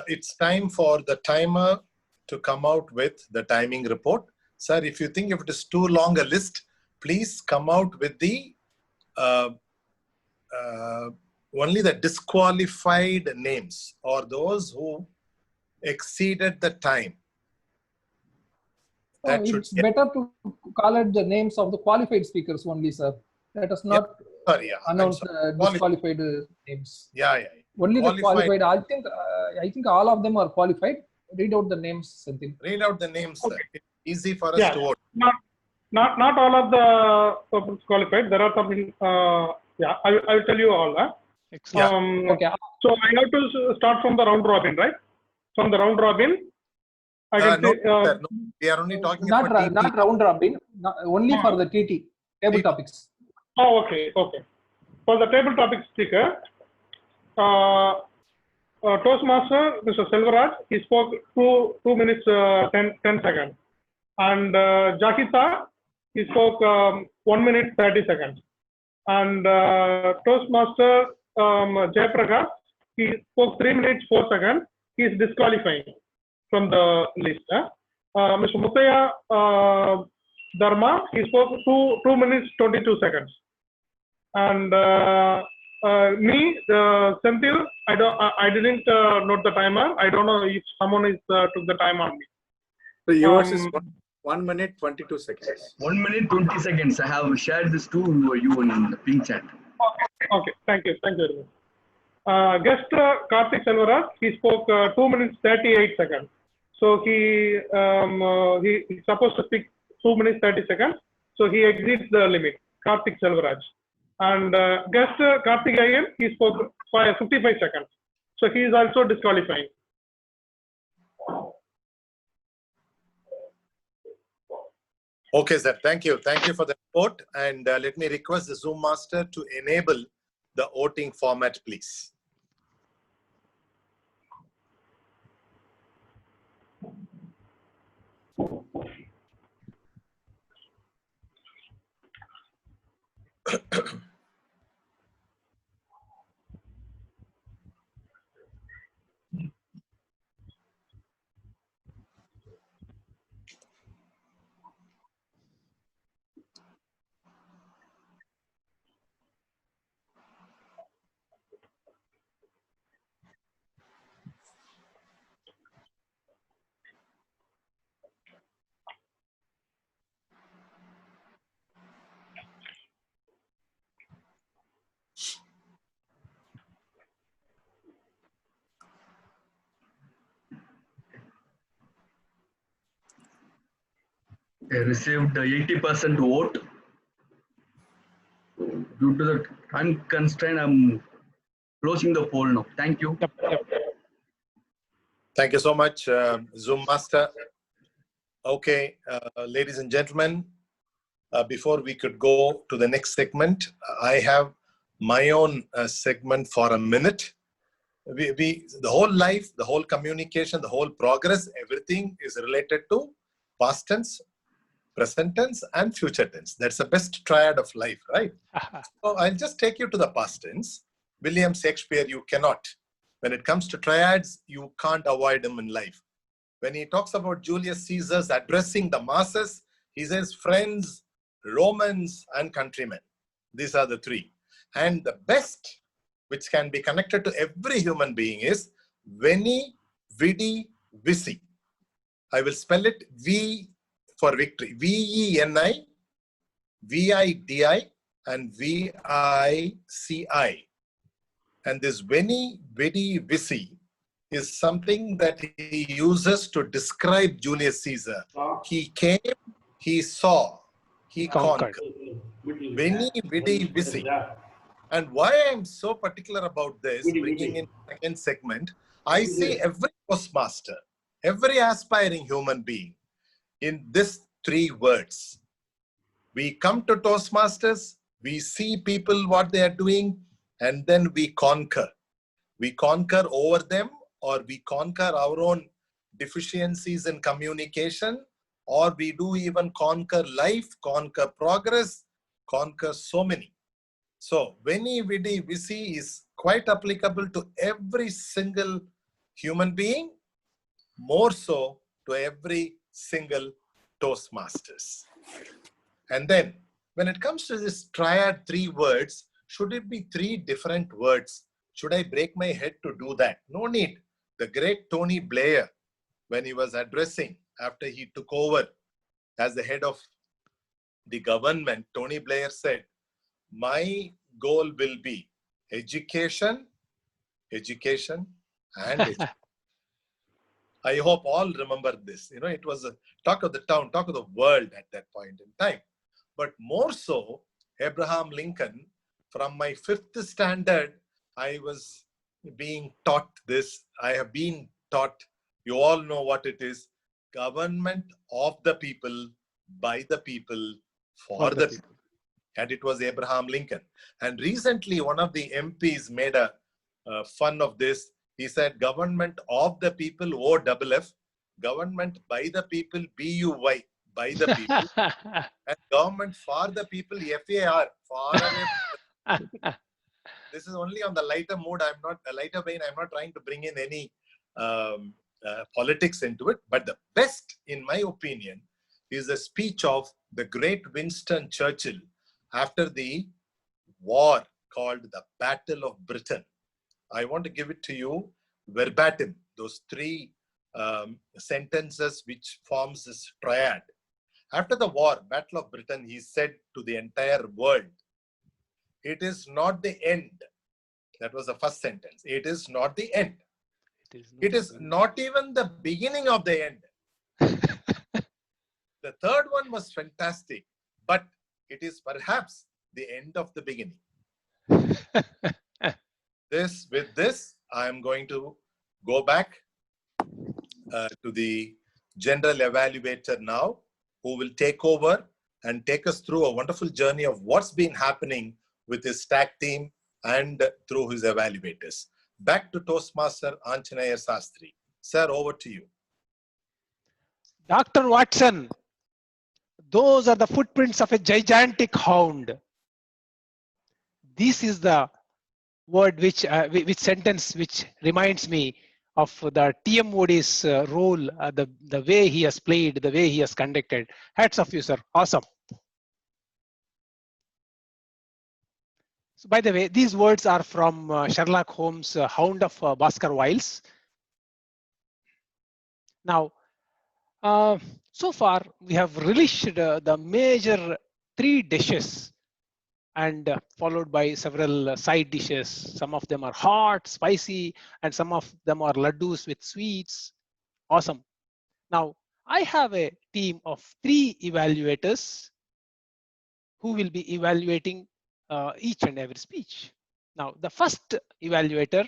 S5: it's time for the timer to come out with the timing report. Sir, if you think if it is too long a list, please come out with the only the disqualified names or those who exceeded the time.
S14: It's better to call it the names of the qualified speakers only, sir. Let us not announce disqualified names.
S5: Yeah.
S14: Only the qualified. I think all of them are qualified. Read out the names, Senthil.
S5: Read out the names, sir. It's easy for us
S7: Yeah.
S5: to vote.
S7: Not all of the persons qualified. There are some. Yeah, I will tell you all.
S14: Okay.
S7: So I have to start from the round robin, right? From the round robin, I can
S5: No,
S7: say.
S5: sir, no. We are only talking
S14: Not
S5: about TT.
S14: not round robin. Only for the TT table topics.
S7: Oh, okay. For the table topic speaker, Toastmaster Mr. Selvaraj, he spoke 2 minutes 10 seconds, and Jakita, he spoke 1 minute 30 seconds, and Toastmaster Jayaprakash, he spoke 3 minutes 4 seconds. He is disqualifying from the list. Mr. Muthaya Dharma, he spoke 2 minutes 22 seconds, and me, Senthil, I didn't note the timer. I don't know if someone is took the time on me.
S2: So yours is 1 minute 22 seconds.
S9: 1 minute 20 seconds. I have shared this to you in the ping chat.
S7: Okay. Thank you very much. Guest Karthik Selvaraj, he spoke 2 minutes 38 seconds. So he's supposed to speak 2 minutes 30 seconds. So he exceeds the limit. Karthik Selvaraj. And guest Karthikeyan, he spoke 55 seconds. So he is also disqualifying.
S5: Okay, sir. Thank you. Thank you for the report. And let me request the Zoom master to enable the voting format, please.
S9: I received 80% vote. Due to the time constraint, I'm closing the poll now. Thank you.
S5: Thank you so much, Zoom master. Okay, ladies and gentlemen, before we could go to the next segment, I have my own segment for a minute. The whole life, the whole communication, the whole progress, everything is related to past tense, present tense, and future tense. That's the best triad of life, right? So I'll just take you to the past tense. William Shakespeare, you cannot When it comes to triads, you can't avoid him in life. When he talks about Julius Caesar's addressing the masses, he says friends, Romans, and countrymen. These are the three. And the best which can be connected to every human being is Veni, Vidi, Vici. I will spell it V for victory. V-E-N-I, V-I-D-I, and V-I-C-I. And this Veni, Vidi, Vici is something that he uses to describe Julius Caesar. He came, he saw, he conquered. Veni, Vidi, Vici. And why I'm so particular about this, bringing in the second segment, I see every Toastmaster, every aspiring human being in these three words. We come to Toastmasters, we see people what they are doing, and then we conquer. We conquer over them, or we conquer our own deficiencies in communication, or we do even conquer life, conquer progress, conquer so many. So, Veni, Vidi, Vici is quite applicable to every single human being, more so to every single Toastmasters. And then, when it comes to this triad, three words, should it be three different words? Should I break my head to do that? No need. The great Tony Blair, when he was addressing after he took over as the head of the government, Tony Blair said, my goal will be education, education, and education. I hope all remember this. You know, it was a talk of the town, talk of the world at that point in time. But more so, Abraham Lincoln, from my 5th standard, I was being taught this. I have been taught, you all know what it is, government of the people, by the people, for the people. And it was Abraham Lincoln. And recently, one of the MPs made a fun of this. He said, government of the people, OFF, government by the people, BUY, by the people, and government for the people, FAR, far away. This is only on the lighter mood. I'm not a lighter vein. I'm not trying to bring in any politics into it. But the best, in my opinion, is a speech of the great Winston Churchill after the war called the Battle of Britain. I want to give it to you verbatim, those three sentences which forms this triad. After the war, Battle of Britain, he said to the entire world, it is not the end. That was the first sentence. It is not the end. It is not even the beginning of the end. The third one was fantastic, but it is perhaps the end of the beginning. With this, I am going to go back to the general evaluator now, who will take over and take us through a wonderful journey of what's been happening with his stack team and through his evaluators. Back to Toastmaster Anjaneyar Sastry. Sir, over to you.
S3: Dr. Watson, those are the footprints of a gigantic hound. This is the word which sentence which reminds me of the TM Modi's role, the way he has played, the way he has conducted. Hats off you, sir. Awesome. So, by the way, these words are from Sherlock Holmes' Hound of Baskervilles. Now, so far we have relished the major 3 dishes and followed by several side dishes. Some of them are hot, spicy, and some of them are laddus with sweets. Awesome. Now, I have a team of 3 evaluators who will be evaluating each and every speech. Now, the first evaluator,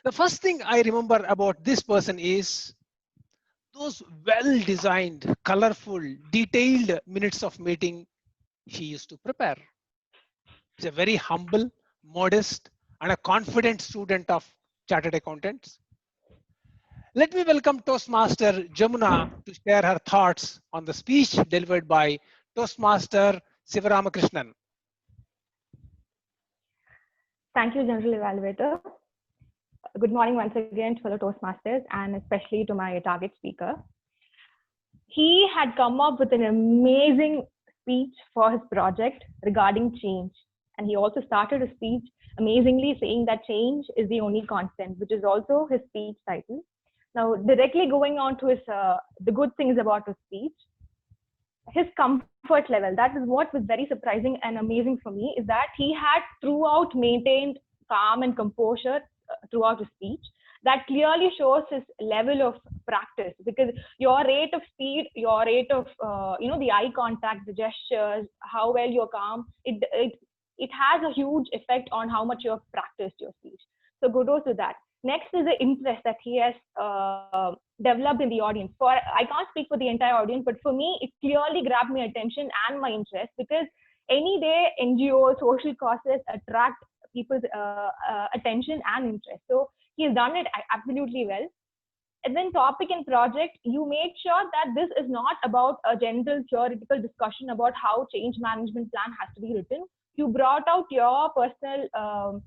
S3: the first thing I remember about this person is those well-designed, colorful, detailed minutes of meeting he used to prepare. He's a very humble, modest, and a confident student of chartered accountants. Let me welcome Toastmaster Jamuna to share her thoughts on the speech delivered by Toastmaster Sivaramakrishnan.
S16: Thank you, General Evaluator. good morning once again to fellow Toastmasters and especially to my target speaker. He had come up with an amazing speech for his project regarding change. And he also started his speech amazingly saying that change is the only constant, which is also his speech title. Now, directly going on to his the good things about his speech, his comfort level, that is what was very surprising and amazing for me, is that he had throughout maintained calm and composure throughout his speech. That clearly shows his level of practice, because your rate of speed, your rate of the eye contact, the gestures, how well you're calm, it has a huge effect on how much you have practiced your speech. So kudos to that. Next is the interest that he has developed in the audience. I can't speak for the entire audience, but for me, it clearly grabbed my attention and my interest, because any day NGOs, social causes attract people's attention and interest. So he's done it absolutely well. And then topic and project, you made sure that this is not about a general theoretical discussion about how change management plan has to be written. You brought out your personal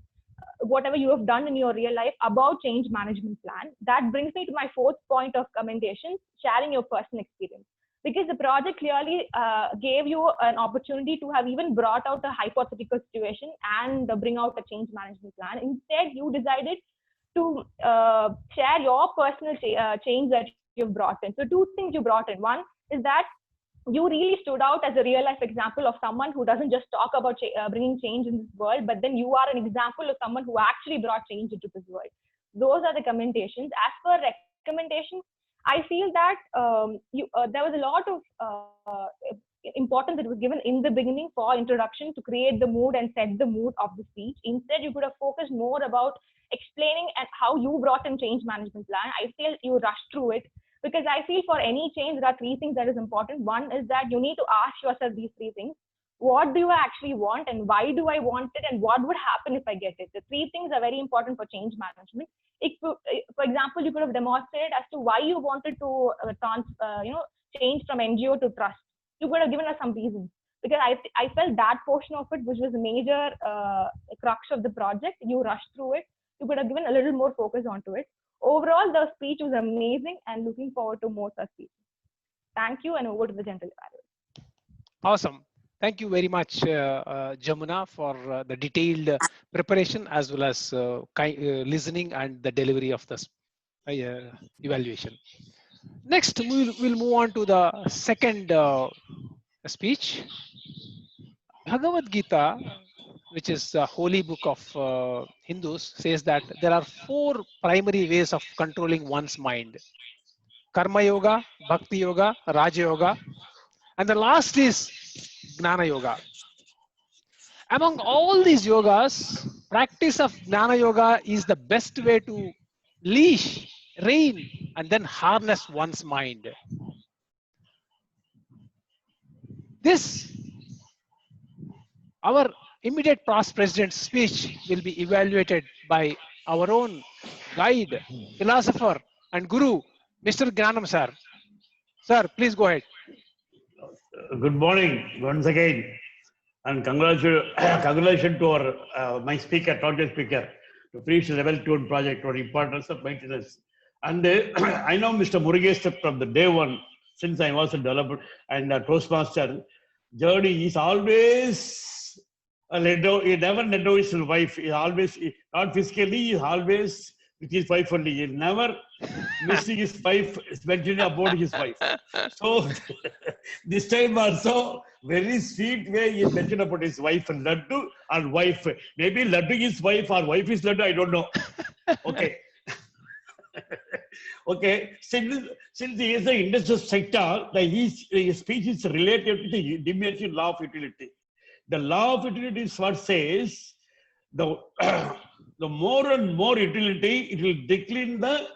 S16: whatever you have done in your real life about change management plan. That brings me to my fourth point of commendation, sharing your personal experience. Because the project clearly gave you an opportunity to have even brought out a hypothetical situation and bring out a change management plan. Instead, you decided to share your personal change that you've brought in. So two things you brought in. One is that you really stood out as a real life example of someone who doesn't just talk about bringing change in this world, but then you are an example of someone who actually brought change into this world. Those are the commendations. As per recommendation, I feel that there was a lot of importance that was given in the beginning for introduction to create the mood and set the mood of the speech. Instead, you could have focused more about explaining and how you brought in change management plan. I feel you rushed through it, because I feel for any change, there are three things that is important. One is that you need to ask yourself these three things. What do you actually want, and why do I want it, and what would happen if I get it? The three things are very important for change management. For example, you could have demonstrated as to why you wanted to change from NGO to trust. You could have given us some reasons, because I felt that portion of it, which was a major crux of the project, you rushed through it. You could have given a little more focus onto it. Overall, the speech was amazing, and looking forward to more such speeches. Thank you, and over to the general evaluator.
S3: Awesome. Thank you very much, Jamuna, for the detailed preparation as well as listening and the delivery of the evaluation. Next, we'll move on to the second speech. Bhagavad Gita, which is the holy book of Hindus, says that there are 4 primary ways of controlling one's mind: Karma Yoga, Bhakti Yoga, Raja Yoga, and the last is Gnana Yoga. Among all these yogas, practice of Gnana Yoga is the best way to leash, rein, and then harness one's mind. This, our immediate past president's speech, will be evaluated by our own guide, philosopher, and guru, Mr. Gnanam sir. Sir, please go ahead.
S15: Good morning once again, and congratulations to our my speaker, target speaker, to finish the level 2 project on importance of maintenance. And I know Mr. Murugesh from the day one, since I was a developer and a Toastmaster journey, is always he never let go his wife. He always, not physically, he always with his wife only. He never missing his wife, mentioning about his wife. So this time also, very sweet way he mentioned about his wife and Laddu and wife. Maybe Laddu is wife or wife is Laddu, I don't know. Okay. Okay. Since he is the industrial sector, his speech is related to the dimension law of utility. The law of utility is what says the more and more utility, it will decline the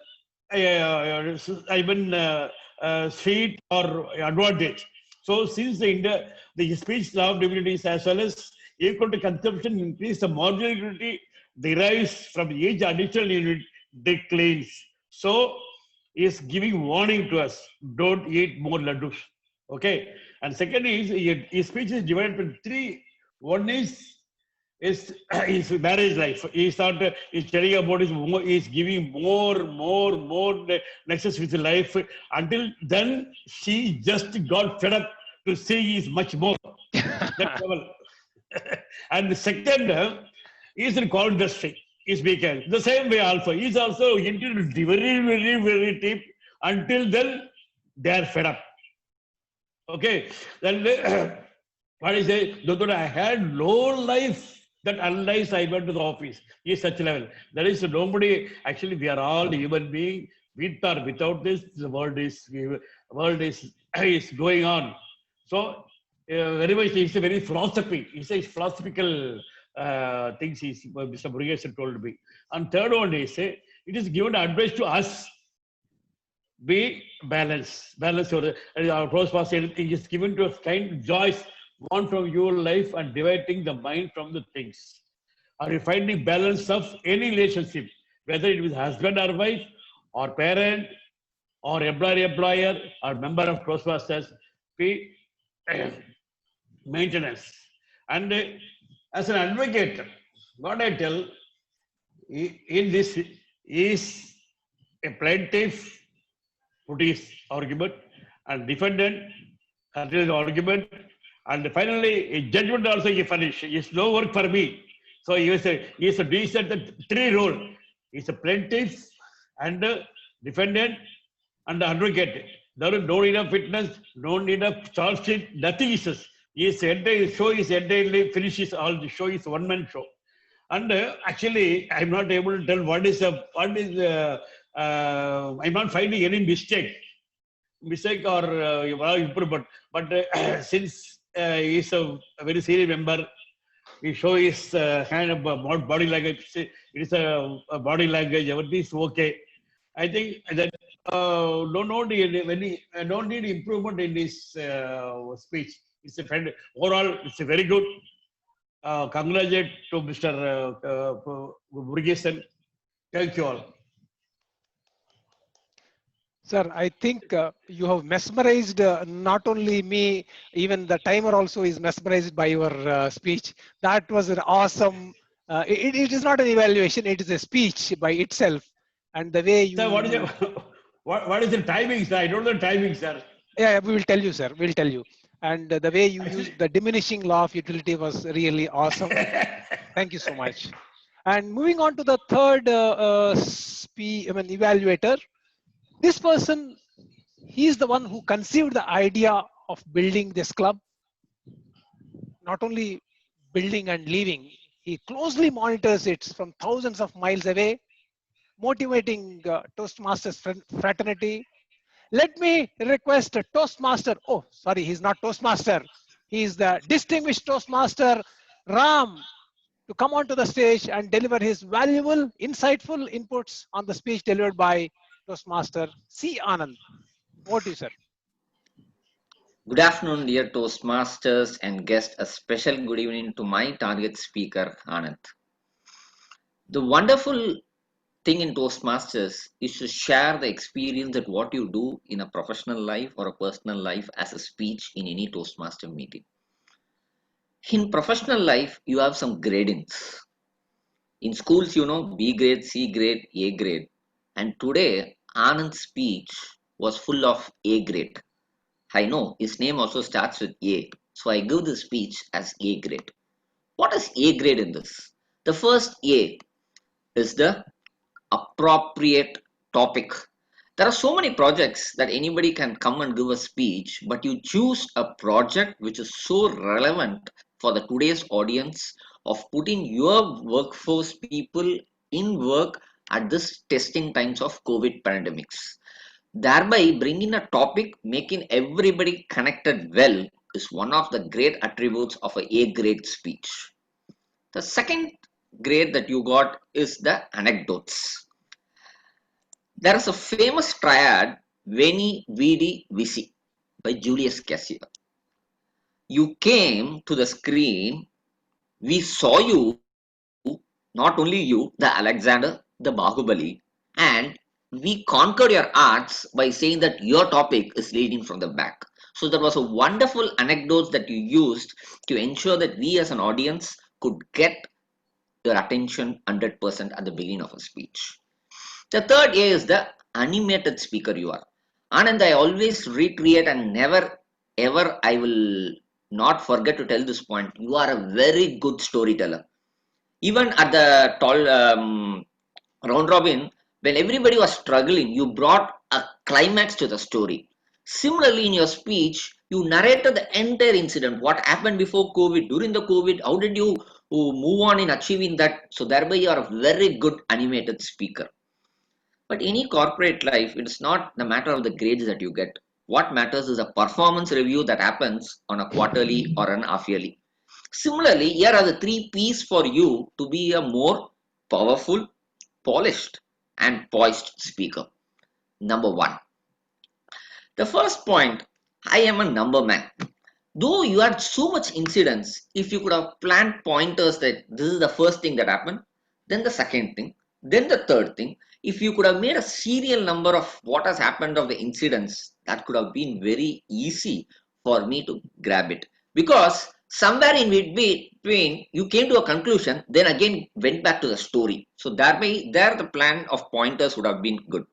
S15: speed or advantage. So since the speech law of utility is as well as equal to consumption increase, the marginal utility derives from each additional unit declines. So is giving warning to us: don't eat more laddus. Okay. And second is his speech is divided into 3. One is his marriage life. He's not. He's telling about his. He's giving more nexus with life. Until then, she just got fed up to see is much more. That level. And the second is in call industry. Is because the same way also. He's also into very deep. Until then, they are fed up. Okay. Then. What is it? Doctor, I had no life that unless I went to the office. Is such a level. There is nobody. Actually, we are all human beings. With or without this, the world is is going on. So very much, it's a very philosophy. It's a philosophical things. Mr. Murugesan told me. And third one is it is given advice to us. Be balanced. Balance your our Toastmaster. Anything is given to us kind joys. Want from your life and dividing the mind from the things. Are you finding balance of any relationship, whether it is husband or wife, or parent, or employer, or member of Toastmasters? Be maintenance. And as an advocate, what I tell in this is a plaintiff put his argument and defendant until his argument. And finally, a judgment also he furnished. It's no work for me. So he is a decent three role. He's a plaintiff and a defendant and the advocate. There is no need of witness, no need of charge sheet, nothing is this. His entire show is entirely finishes all the show is one man show. And actually, I'm not able to tell I'm not finding any mistake or improvement. But since he is a very serious member, he show his kind of body language. It is a body language. Everything is okay. I think that don't need improvement in his speech. It's a friend. Overall, it's a very good. Congratulate to Mr. Murugesan. Thank you all.
S3: Sir, I think you have mesmerized not only me, even the timer also is mesmerized by your speech. That was an awesome, it is not an evaluation, it is a speech by itself. And the way you...
S15: Sir, what is the timing, sir? I don't know the timing, sir.
S3: Yeah, we will tell you, sir. We'll tell you. And the way you used the diminishing law of utility was really awesome. Thank you so much. And moving on to the third evaluator. This person, he's the one who conceived the idea of building this club. Not only building and leaving, he closely monitors it from thousands of miles away, motivating Toastmasters fraternity. Let me request a Toastmaster. Oh, sorry, he's not Toastmaster. He's the distinguished Toastmaster, Ram, to come onto the stage and deliver his valuable, insightful inputs on the speech delivered by Toastmaster C. Anand. Over to you, sir.
S8: Good afternoon, dear Toastmasters and guests. A special good evening to my target speaker, Anand. The wonderful thing in Toastmasters is to share the experience that what you do in a professional life or a personal life as a speech in any Toastmaster meeting. In professional life, you have some gradings. In schools, you know, B grade, C grade, A grade. And today, Anand's speech was full of A grade. I know his name also starts with A. So I give the speech as A grade. What is A grade in this? The first A is the appropriate topic. There are so many projects that anybody can come and give a speech, but you choose a project which is so relevant for the today's audience of putting your workforce people in work at this testing times of COVID pandemics. Thereby bringing a topic, making everybody connected well is one of the great attributes of a A grade speech. The second grade that you got is the anecdotes. There is a famous triad, Veni, Vidi, Vici, by Julius Caesar. You came to the screen, we saw you, not only you, the Alexander, the Bahubali, and we conquered your arts by saying that your topic is leading from the back. So there was a wonderful anecdote that you used to ensure that we as an audience could get your attention 100% at the beginning of a speech. The third A is the animated speaker you are. Anand, I always reiterate and never ever I will not forget to tell this point. You are a very good storyteller. Even at the round robin, when everybody was struggling, you brought a climax to the story. Similarly, in your speech, you narrated the entire incident, what happened before COVID, during the COVID, how did you move on in achieving that. So thereby you are a very good animated speaker. But any corporate life, it's not the matter of the grades that you get. What matters is a performance review that happens on a quarterly or an half yearly. Similarly, here are the 3 P's for you to be a more powerful, polished, and poised speaker. Number 1. The first point, I am a number man. Though you had so much incidents, if you could have planned pointers that this is the first thing that happened, then the second thing, then the third thing, if you could have made a serial number of what has happened of the incidents, that could have been very easy for me to grab it. Because somewhere in between, you came to a conclusion, then again went back to the story. So thereby, there the plan of pointers would have been good.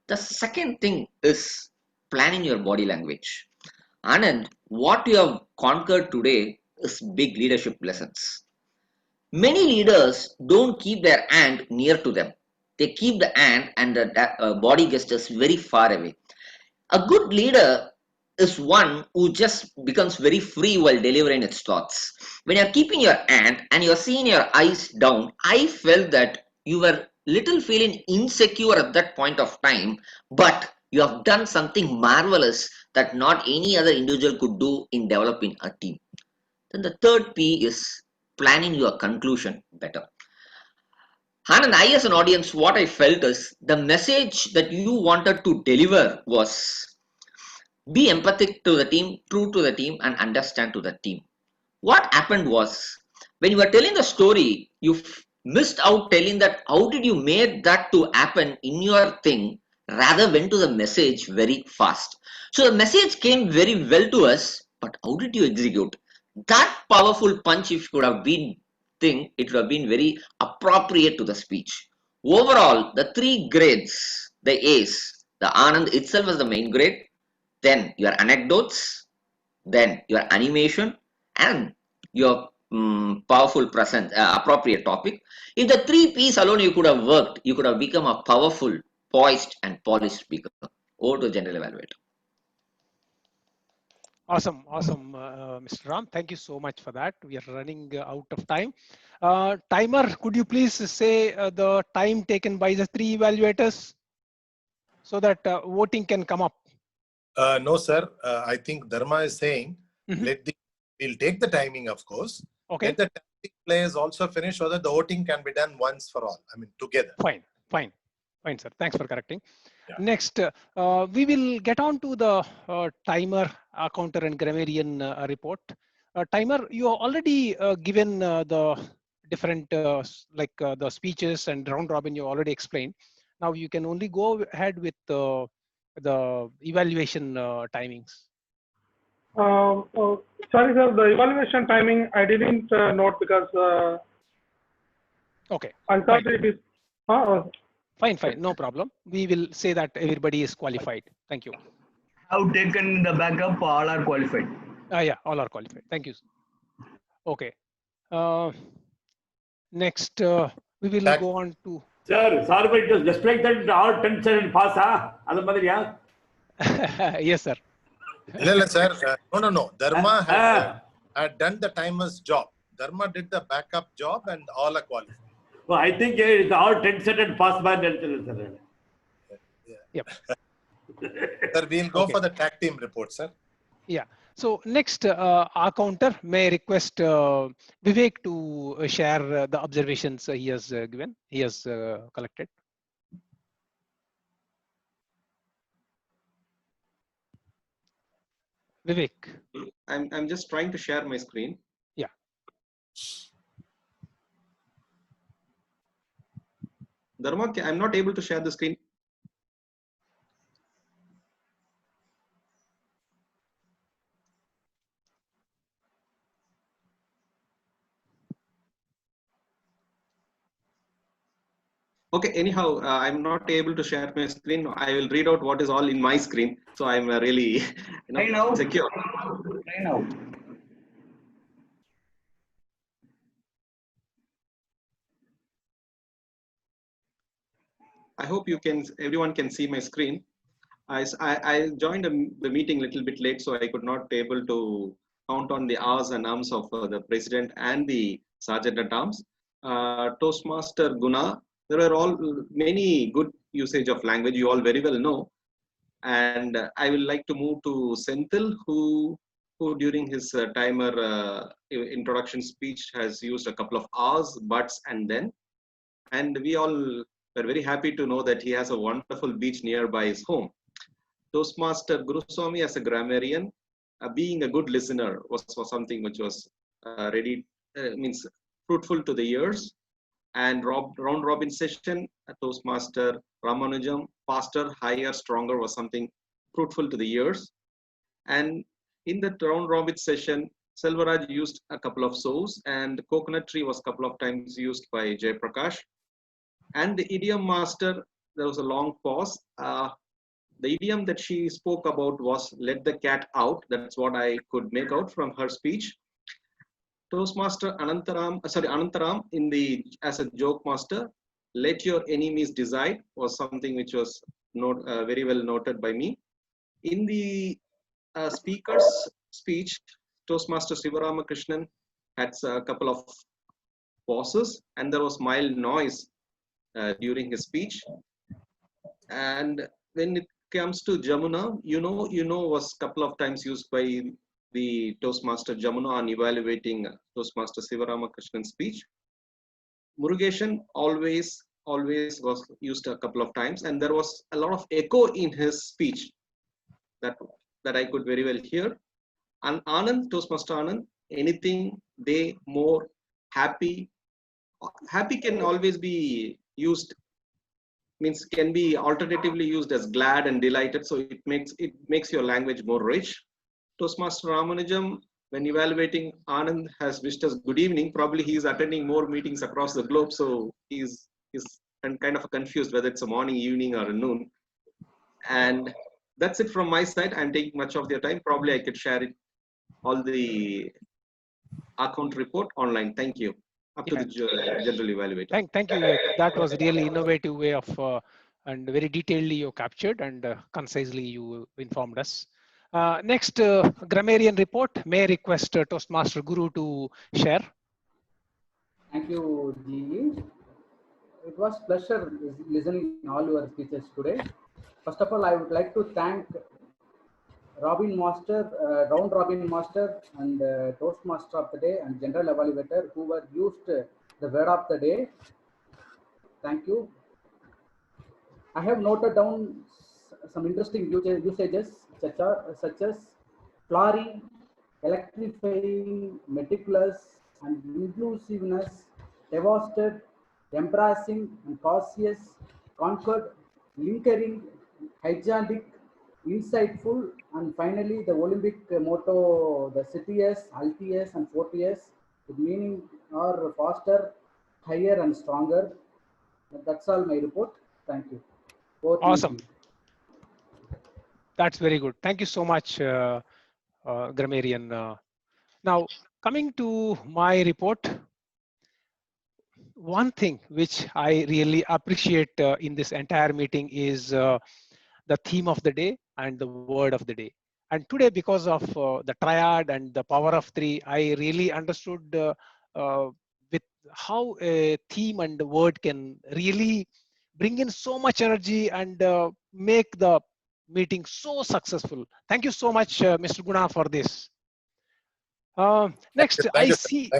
S8: The second thing is planning your body language. Anand, what you have conquered today is big leadership lessons. Many leaders don't keep their hand near to them. They keep the hand and the body gestures very far away. A good leader is one who just becomes very free while delivering its thoughts. When you're keeping your hand and you're seeing your eyes down, I felt that you were little feeling insecure at that point of time, but you have done something marvelous that not any other individual could do in developing a team. Then the third P is planning your conclusion better. Anand, I as an audience, what I felt is the message that you wanted to deliver was be empathic to the team, true to the team, and understand to the team. What happened was when you were telling the story, you missed out telling that how did you make that to happen in your thing, rather went to the message very fast. So the message came very well to us, but how did you execute? That powerful punch, if could have been thing, it would have been very appropriate to the speech. Overall, the 3 grades, the A's, the Anand itself was the main grade, then your anecdotes, then your animation, and your powerful present appropriate topic. If the 3 P's alone you could have worked, you could have become a powerful, poised, and polished speaker. Over to general evaluator.
S3: Awesome, Mr. Ram. Thank you so much for that. We are running out of time. Timer, could you please say the time taken by the 3 evaluators so that voting can come up?
S5: No, sir. I think Dharma is saying, we'll take the timing, of course.
S3: Okay.
S5: Let the tactic players also finish so that the voting can be done once for all. I mean, together.
S3: Fine, sir. Thanks for correcting. Yeah. Next, we will get on to the timer, counter, and grammarian report. Timer, you have already given the different the speeches and round robin. You already explained. Now you can only go ahead with the evaluation timings.
S7: Sorry, sir. The evaluation timing I didn't note because.
S3: Okay.
S7: I thought it is.
S3: Fine. No problem. We will say that everybody is qualified. Thank you.
S9: Have taken the backup. All are qualified.
S3: Yeah, all are qualified. Thank you. Okay. Next, we will go on to.
S15: Sir, sorry, but it was just like that. All 10 and pass, huh?
S3: Yes, sir.
S5: No, sir. No. Dharma had done the timer's job. Dharma did the backup job and all are qualified.
S15: Well, I think it's all 10 and pass by.
S3: Yep.
S5: Sir, we'll go for the tag team report, sir.
S3: Yeah. So next, our counter may request Vivek to share the observations he has given. He has collected. Vivek.
S6: I'm just trying to share my screen.
S3: Yeah.
S6: Dharma, I'm not able to share the screen. Okay, anyhow, I'm not able to share my screen. I will read out what is all in my screen. So I'm really
S9: Try now.
S6: secure.
S9: Try now.
S6: I hope everyone can see my screen. I joined the meeting a little bit late, so I could not able to count on the hours and arms of the president and the sergeant at arms. Toastmaster Guna, there are all many good usage of language you all very well know. And I will like to move to Senthil, who during his timer introduction speech has used a couple of hours, buts, and then. And we all were very happy to know that he has a wonderful beach nearby his home. Toastmaster Guruswamy, as a grammarian, being a good listener was something which was means fruitful to the ears. And round robin session, Toastmaster Ramanujam, faster, higher, stronger was something fruitful to the ears. And in the round robin session, Selvaraj used a couple of so's, and coconut tree was a couple of times used by Jay Prakash. And the idiom master, there was a long pause. The idiom that she spoke about was "let the cat out." That's what I could make out from her speech. Toastmaster Anantaram as a joke master, "let your enemies decide" was something which was very well noted by me. In the speaker's speech, Toastmaster Sivaramakrishnan had a couple of pauses, and there was mild noise during his speech. And when it comes to Jamuna, you know was a couple of times used by the Toastmaster Jamuna on evaluating Toastmaster Sivaramakrishnan speech. Murugeshan always was used a couple of times, and there was a lot of echo in his speech that I could very well hear. And Anand, Toastmaster Anand, anything, they, more, happy. Happy can always be used, means can be alternatively used as glad and delighted, so it makes your language more rich. Toastmaster Ramanujam, when evaluating, Anand has wished us good evening. Probably he is attending more meetings across the globe, so he's kind of confused whether it's a morning, evening, or a noon. And that's it from my side. I'm taking much of their time. Probably I could share it, all the account report online. Thank you. Up to the general evaluator.
S3: Thank you. That was really innovative way of and very detailedly you captured and concisely you informed us. Next, grammarian report. May I request Toastmaster Guru to share?
S1: Thank you, GE. It was pleasure listening all your speeches today. First of all, I would like to thank Robin Master, Round Robin Master, and Toastmaster of the Day and General Evaluator who were used the word of the day. Thank you. I have noted down some interesting usages such as flowery, electrifying, meticulous, and inclusiveness, devastated, embracing, and cautious, conquered, lingering, hygienic, insightful, and finally the Olympic motto, the CTS, Altius, and 40s, with meaning are faster, higher, and stronger. That's all my report. Thank you.
S3: Awesome. That's very good. Thank you so much, grammarian. Now, coming to my report, one thing which I really appreciate in this entire meeting is the theme of the day and the word of the day. And today, because of the triad and the power of three, I really understood with how a theme and the word can really bring in so much energy and make the meeting so successful. Thank you so much, Mr. Guna, for this. Next, I see.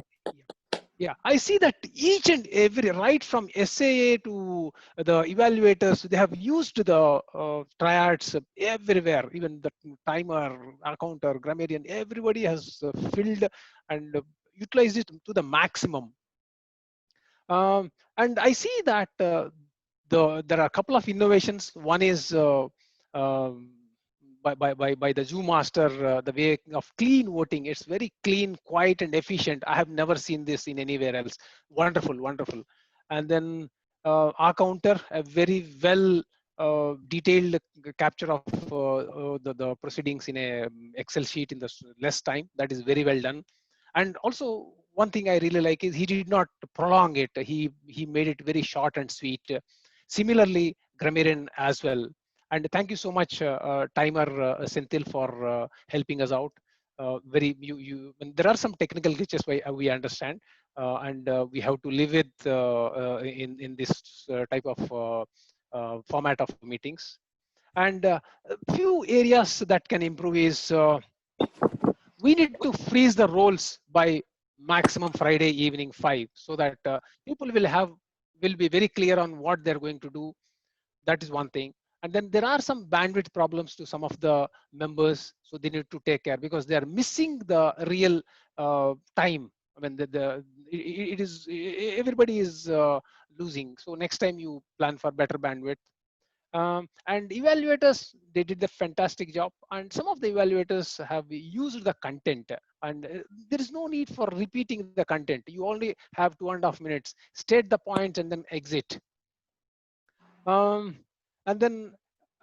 S3: Yeah, I see that each and every, right from SAA to the evaluators, they have used the triads everywhere, even the timer, accounter, grammarian, everybody has filled and utilized it to the maximum. And I see that there are a couple of innovations. One is by the Zoo Master, the way of clean voting. It's very clean, quiet, and efficient. I have never seen this in anywhere else. Wonderful, wonderful. And then our counter, a very well detailed capture of the proceedings in a Excel sheet in the less time. That is very well done. And also one thing I really like is he did not prolong it. He made it very short and sweet. Similarly, Grammarian as well. And thank you so much, Timer Senthil, for helping us out. There are some technical glitches we understand, and we have to live with in this type of format of meetings. And a few areas that can improve is we need to freeze the roles by maximum Friday evening 5, so that people will be very clear on what they're going to do. That is one thing. And then there are some bandwidth problems to some of the members, so they need to take care because they are missing the real time. I mean, it is everybody is losing. So next time you plan for better bandwidth. And evaluators, they did the fantastic job, and some of the evaluators have used the content, and there is no need for repeating the content. You only have 2.5 minutes, state the points and then exit. And then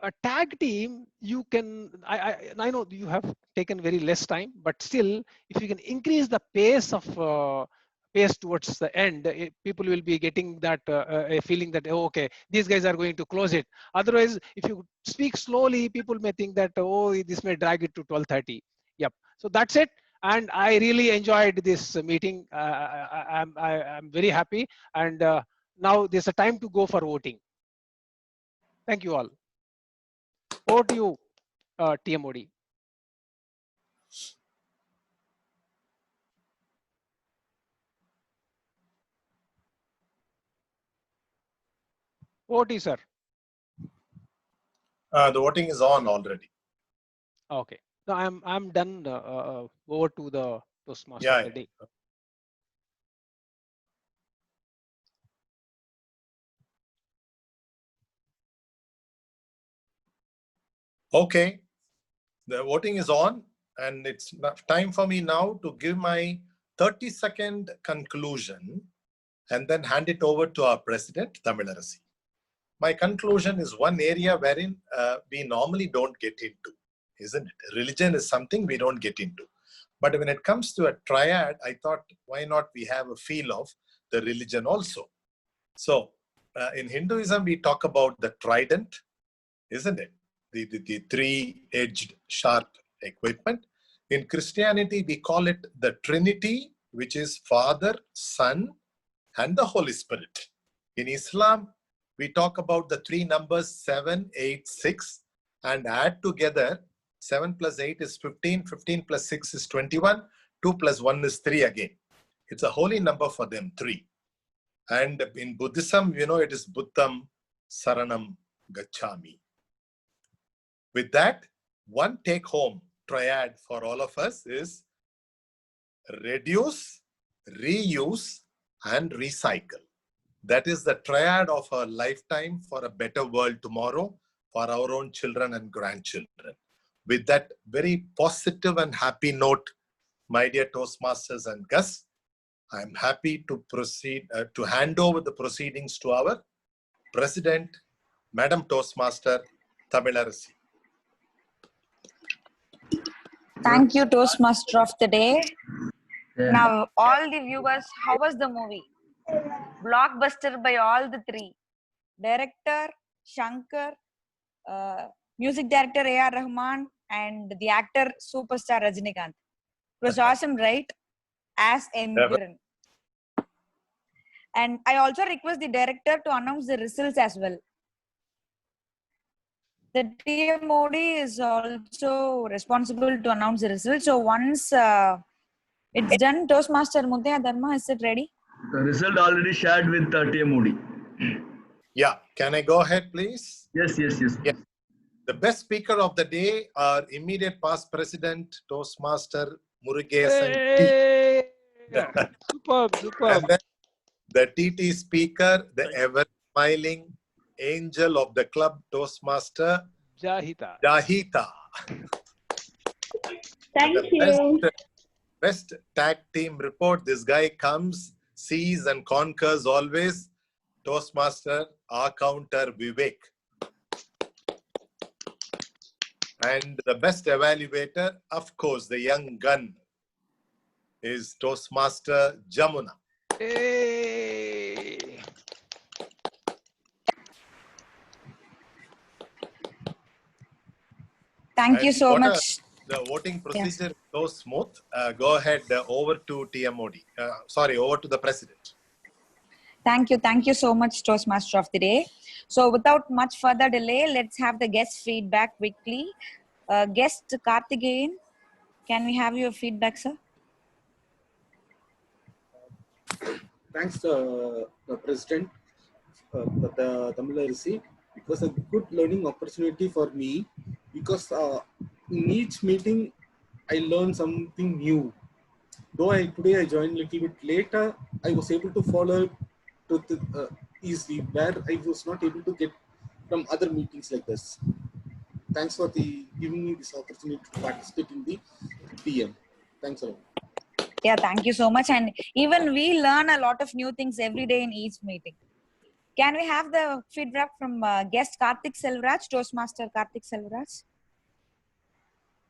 S3: a tag team, you can, I know you have taken very less time, but still, if you can increase the pace of pace towards the end, people will be getting that a feeling that, oh, okay, these guys are going to close it. Otherwise, if you speak slowly, people may think that, oh, this may drag it to 12:30. Yep. So that's it. And I really enjoyed this meeting. I'm very happy. And now there's a time to go for voting. Thank you all. Over to you, TMOD. Over to you, sir.
S5: The voting is on already.
S3: Okay. No, I'm done. Over to the Toastmaster of the day.
S5: Okay, the voting is on, and it's time for me now to give my 30-second conclusion and then hand it over to our president, Tamilarasi. My conclusion is one area wherein we normally don't get into, isn't it? Religion is something we don't get into. But when it comes to a triad, I thought, why not we have a feel of the religion also? So in Hinduism, we talk about the trident, isn't it? The three-edged sharp equipment. In Christianity, we call it the Trinity, which is Father, Son, and the Holy Spirit. In Islam, we talk about the three numbers 7, 8, 6, and add together 7 plus 8 is 15, 15 plus 6 is 21, 2 plus 1 is 3 again. It's a holy number for them, 3. And in Buddhism, you know, it is Buddham Saranam Gacchami. With that, one take-home triad for all of us is reduce, reuse, and recycle. That is the triad of our lifetime for a better world tomorrow for our own children and grandchildren. With that very positive and happy note, my dear Toastmasters and guests, I'm happy to proceed to hand over the proceedings to our President, Madam Toastmaster, Tamilarasi.
S2: Thank you, Toastmaster of the day. Now, all the viewers, how was the movie? Blockbuster by all the three. Director, Shankar, music director A.R. Rahman, and the actor superstar Rajinikanth. It was awesome, right? As Empiran. And I also request the director to announce the results as well. The TMOD is also responsible to announce the results. So once it's done, Toastmaster Mudaya Dharma, is it ready?
S9: The result already shared with TMOD.
S5: Yeah, can I go ahead, please?
S9: Yes.
S5: The best speaker of the day, our immediate past president, Toastmaster Murugesan T.
S3: Superb.
S5: And then the TT speaker, the ever smiling angel of the club, Toastmaster
S3: Jahita.
S10: Thank you.
S5: Best tag team report. This guy comes, sees and conquers always. Toastmaster, our counter Vivek. And the best evaluator, of course, the young gun is Toastmaster Jamuna.
S3: Hey.
S2: Thank you
S5: And
S2: so much.
S5: The voting
S2: Yes.
S5: procedure is so smooth. Go ahead, over to TMOD. Over to the president.
S2: Thank you so much, Toastmaster of the Day. So without much further delay, let's have the guest feedback quickly. Guest Karthikeyan, can we have your feedback, sir?
S20: Thanks, the President, the Tamil RC. It was a good learning opportunity for me because in each meeting I learned something new. Though today I joined a little bit later, I was able to follow to easily where I was not able to get from other meetings like this. Thanks for giving me this opportunity to participate in the TM. Thanks a lot.
S2: Yeah, thank you so much. And even we learn a lot of new things every day in each meeting. Can we have the feedback from guest Karthik Selvaraj, Toastmaster Karthik Selvaraj?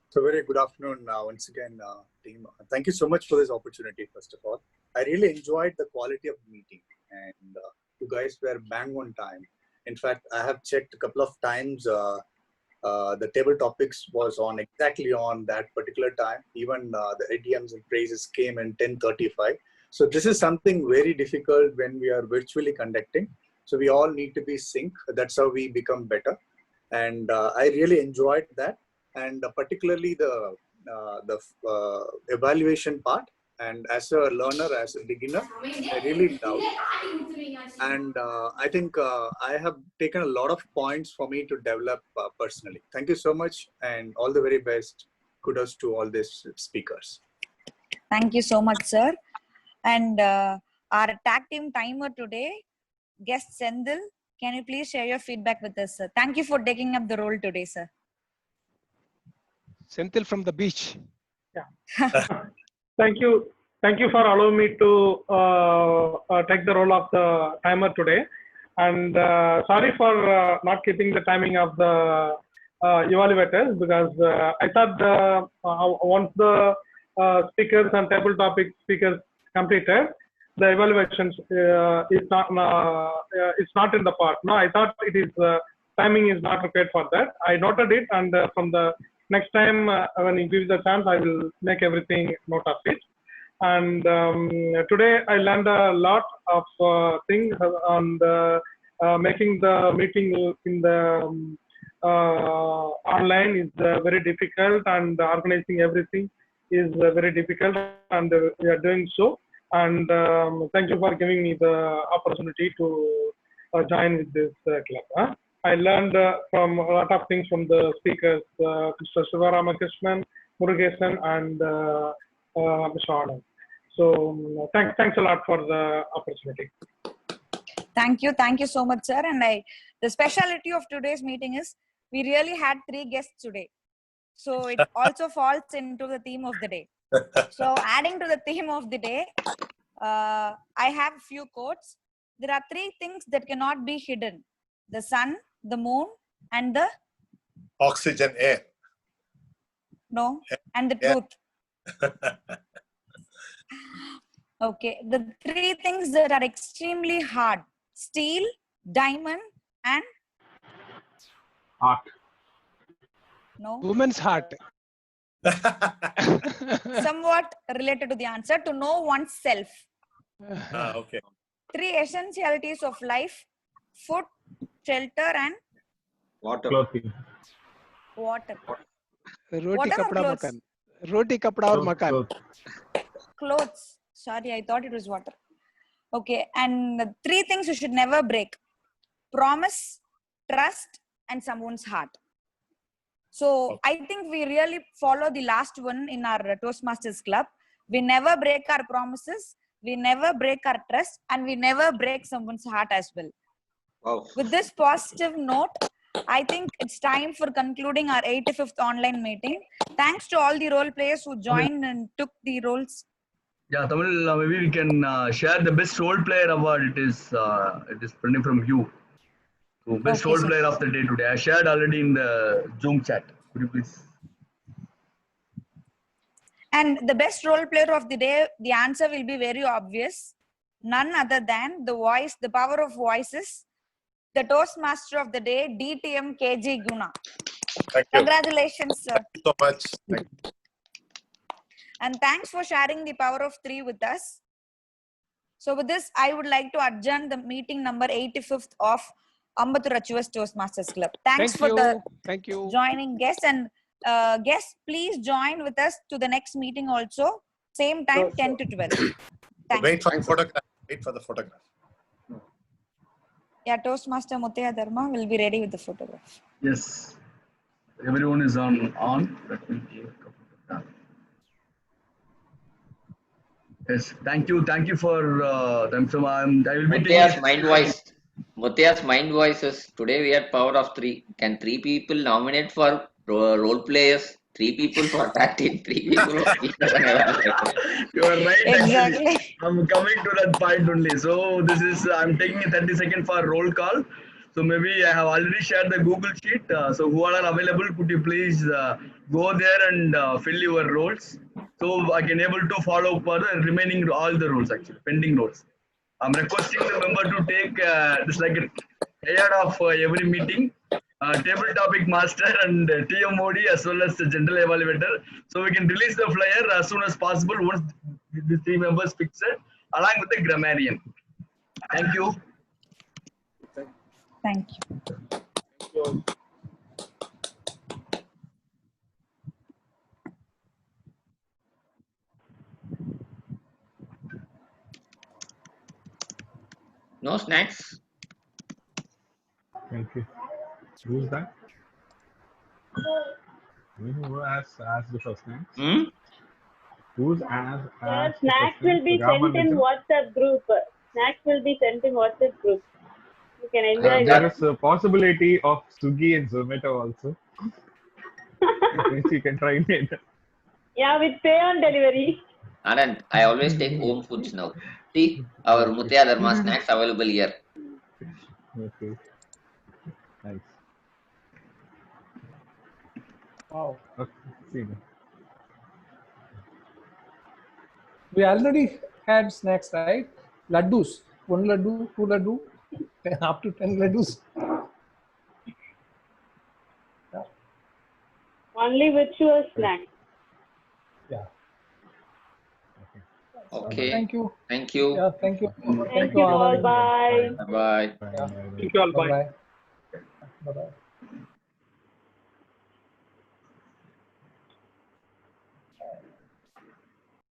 S4: So very good afternoon once again, team. Thank you so much for this opportunity, first of all. I really enjoyed the quality of the meeting and you guys were bang on time. In fact, I have checked a couple of times. The table topics was on exactly on that particular time. Even the idioms and phrases came in 10:35. So this is something very difficult when we are virtually conducting. So we all need to be sync. That's how we become better. And I really enjoyed that. And particularly the evaluation part. And as a learner, as a beginner, I really loved. And I think I have taken a lot of points for me to develop personally. Thank you so much, and all the very best. Kudos to all these speakers.
S2: Thank you so much, sir. And our tag team timer today, guest Sendil, can you please share your feedback with us, sir? Thank you for taking up the role today, sir.
S3: Senthil from the beach.
S7: Yeah. Thank you for allowing me to take the role of the timer today. And sorry for not keeping the timing of the evaluators, because I thought once the speakers and table topic speakers completed, the evaluations is not in the part. No, I thought it is timing is not required for that. I noted it, and from the next time when you give the chance, I will make everything note of it. And today I learned a lot of things on making the meeting in the online is very difficult, and organizing everything is very difficult, and we are doing so. And thank you for giving me the opportunity to join with this club. I learned from a lot of things from the speakers, Mr. Sivaramakrishnan, Murugesan, and Mr. Anand. So thanks a lot for the opportunity.
S2: Thank you so much, sir. And the speciality of today's meeting is we really had 3 guests today. So it also falls into the theme of the day. So adding to the theme of the day, I have a few quotes. There are 3 things that cannot be hidden: the sun, the moon, and the
S5: oxygen, air.
S2: No, and the truth. Okay, the 3 things that are extremely hard: steel, diamond, and
S7: heart.
S2: No.
S3: Woman's heart.
S2: Somewhat related to the answer: to know oneself.
S5: Okay.
S2: 3 essentialities of life: food, shelter, and
S6: water.
S2: Water.
S3: Roti
S2: Water or
S3: kapda
S2: clothes?
S3: makan. Roti kapda or makan.
S2: Clothes. Sorry, I thought it was water. Okay, and 3 things you should never break: promise, trust, and someone's heart. So I think we really follow the last one in our Toastmasters Club. We never break our promises, we never break our trust, and we never break someone's heart as well.
S6: Wow.
S2: With this positive note, I think it's time for concluding our 85th online meeting. Thanks to all the role players who joined and took the roles.
S9: Yeah, Tamil, maybe we can share the best role player award. It is printing from you. So best
S2: Okay,
S9: role
S2: sir.
S9: player of the day today. I shared already in the Zoom chat. Could you please?
S2: And the best role player of the day, the answer will be very obvious. None other than the voice, the power of voices, the Toastmaster of the day, DTM KG Guna.
S5: Thank you.
S2: Congratulations, sir.
S5: Thank you so much. Thank you.
S2: And thanks for sharing the power of 3 with us. So with this, I would like to adjourn the meeting number 85th of Ambattur Achievers Toastmasters Club. Thanks for the joining guests, and guests, please join with us to the next meeting also. Same time, 10 to 12.
S5: Wait for the photograph. Wait for the photograph.
S2: Yeah, Toastmaster Muthiah Dharma will be ready with the photograph.
S9: Yes. Everyone is on. Let me give a couple of time. Yes. Thank you. Thank you for them. So I will be
S8: Muthiah's
S9: taking.
S8: Muthiah's mind voices. Today we had power of 3. Can 3 people nominate for role players? 3 people for tag team, 3 people for speakers and evaluators.
S9: You are right.
S2: Exactly.
S9: Actually. I'm coming to that point only. So this is I'm taking a 30-second for roll call. So maybe I have already shared the Google sheet. So who are available, could you please go there and fill your roles? So I can able to follow for the remaining all the roles actually pending roles. I'm requesting the member to take this like ahead of every meeting. Table topic master and TMOD as well as the general evaluator. So we can release the flyer as soon as possible once the 3 members fixed along with the grammarian. Thank you.
S2: Thank you.
S8: No snacks?
S21: Thank you. Who's that? Who has asked the first name?
S8: Hmm?
S21: Who's asked the
S10: Snacks
S21: first name?
S10: will be sent in WhatsApp group. Snacks will be sent in WhatsApp group. You can enjoy
S21: There
S10: that.
S21: is a possibility of Swiggy and Zomato also. Which you can try later.
S10: Yeah, with pay on delivery.
S8: Anand, I always take home foods now. See, our Muthiah Dharma snacks available here.
S21: Okay. Nice.
S14: Wow.
S21: Okay. See you.
S14: We already had snacks, right? Laddus. 1 laddu, 2 laddu, up to 10 laddus. Yeah.
S10: Only virtual snack.
S14: Yeah.
S8: Okay.
S14: Thank you.
S8: Thank you.
S14: Yeah, thank you.
S10: Thank you all. Bye.
S8: Bye.
S14: Yeah.
S21: Bye.
S14: Bye. Bye. Bye.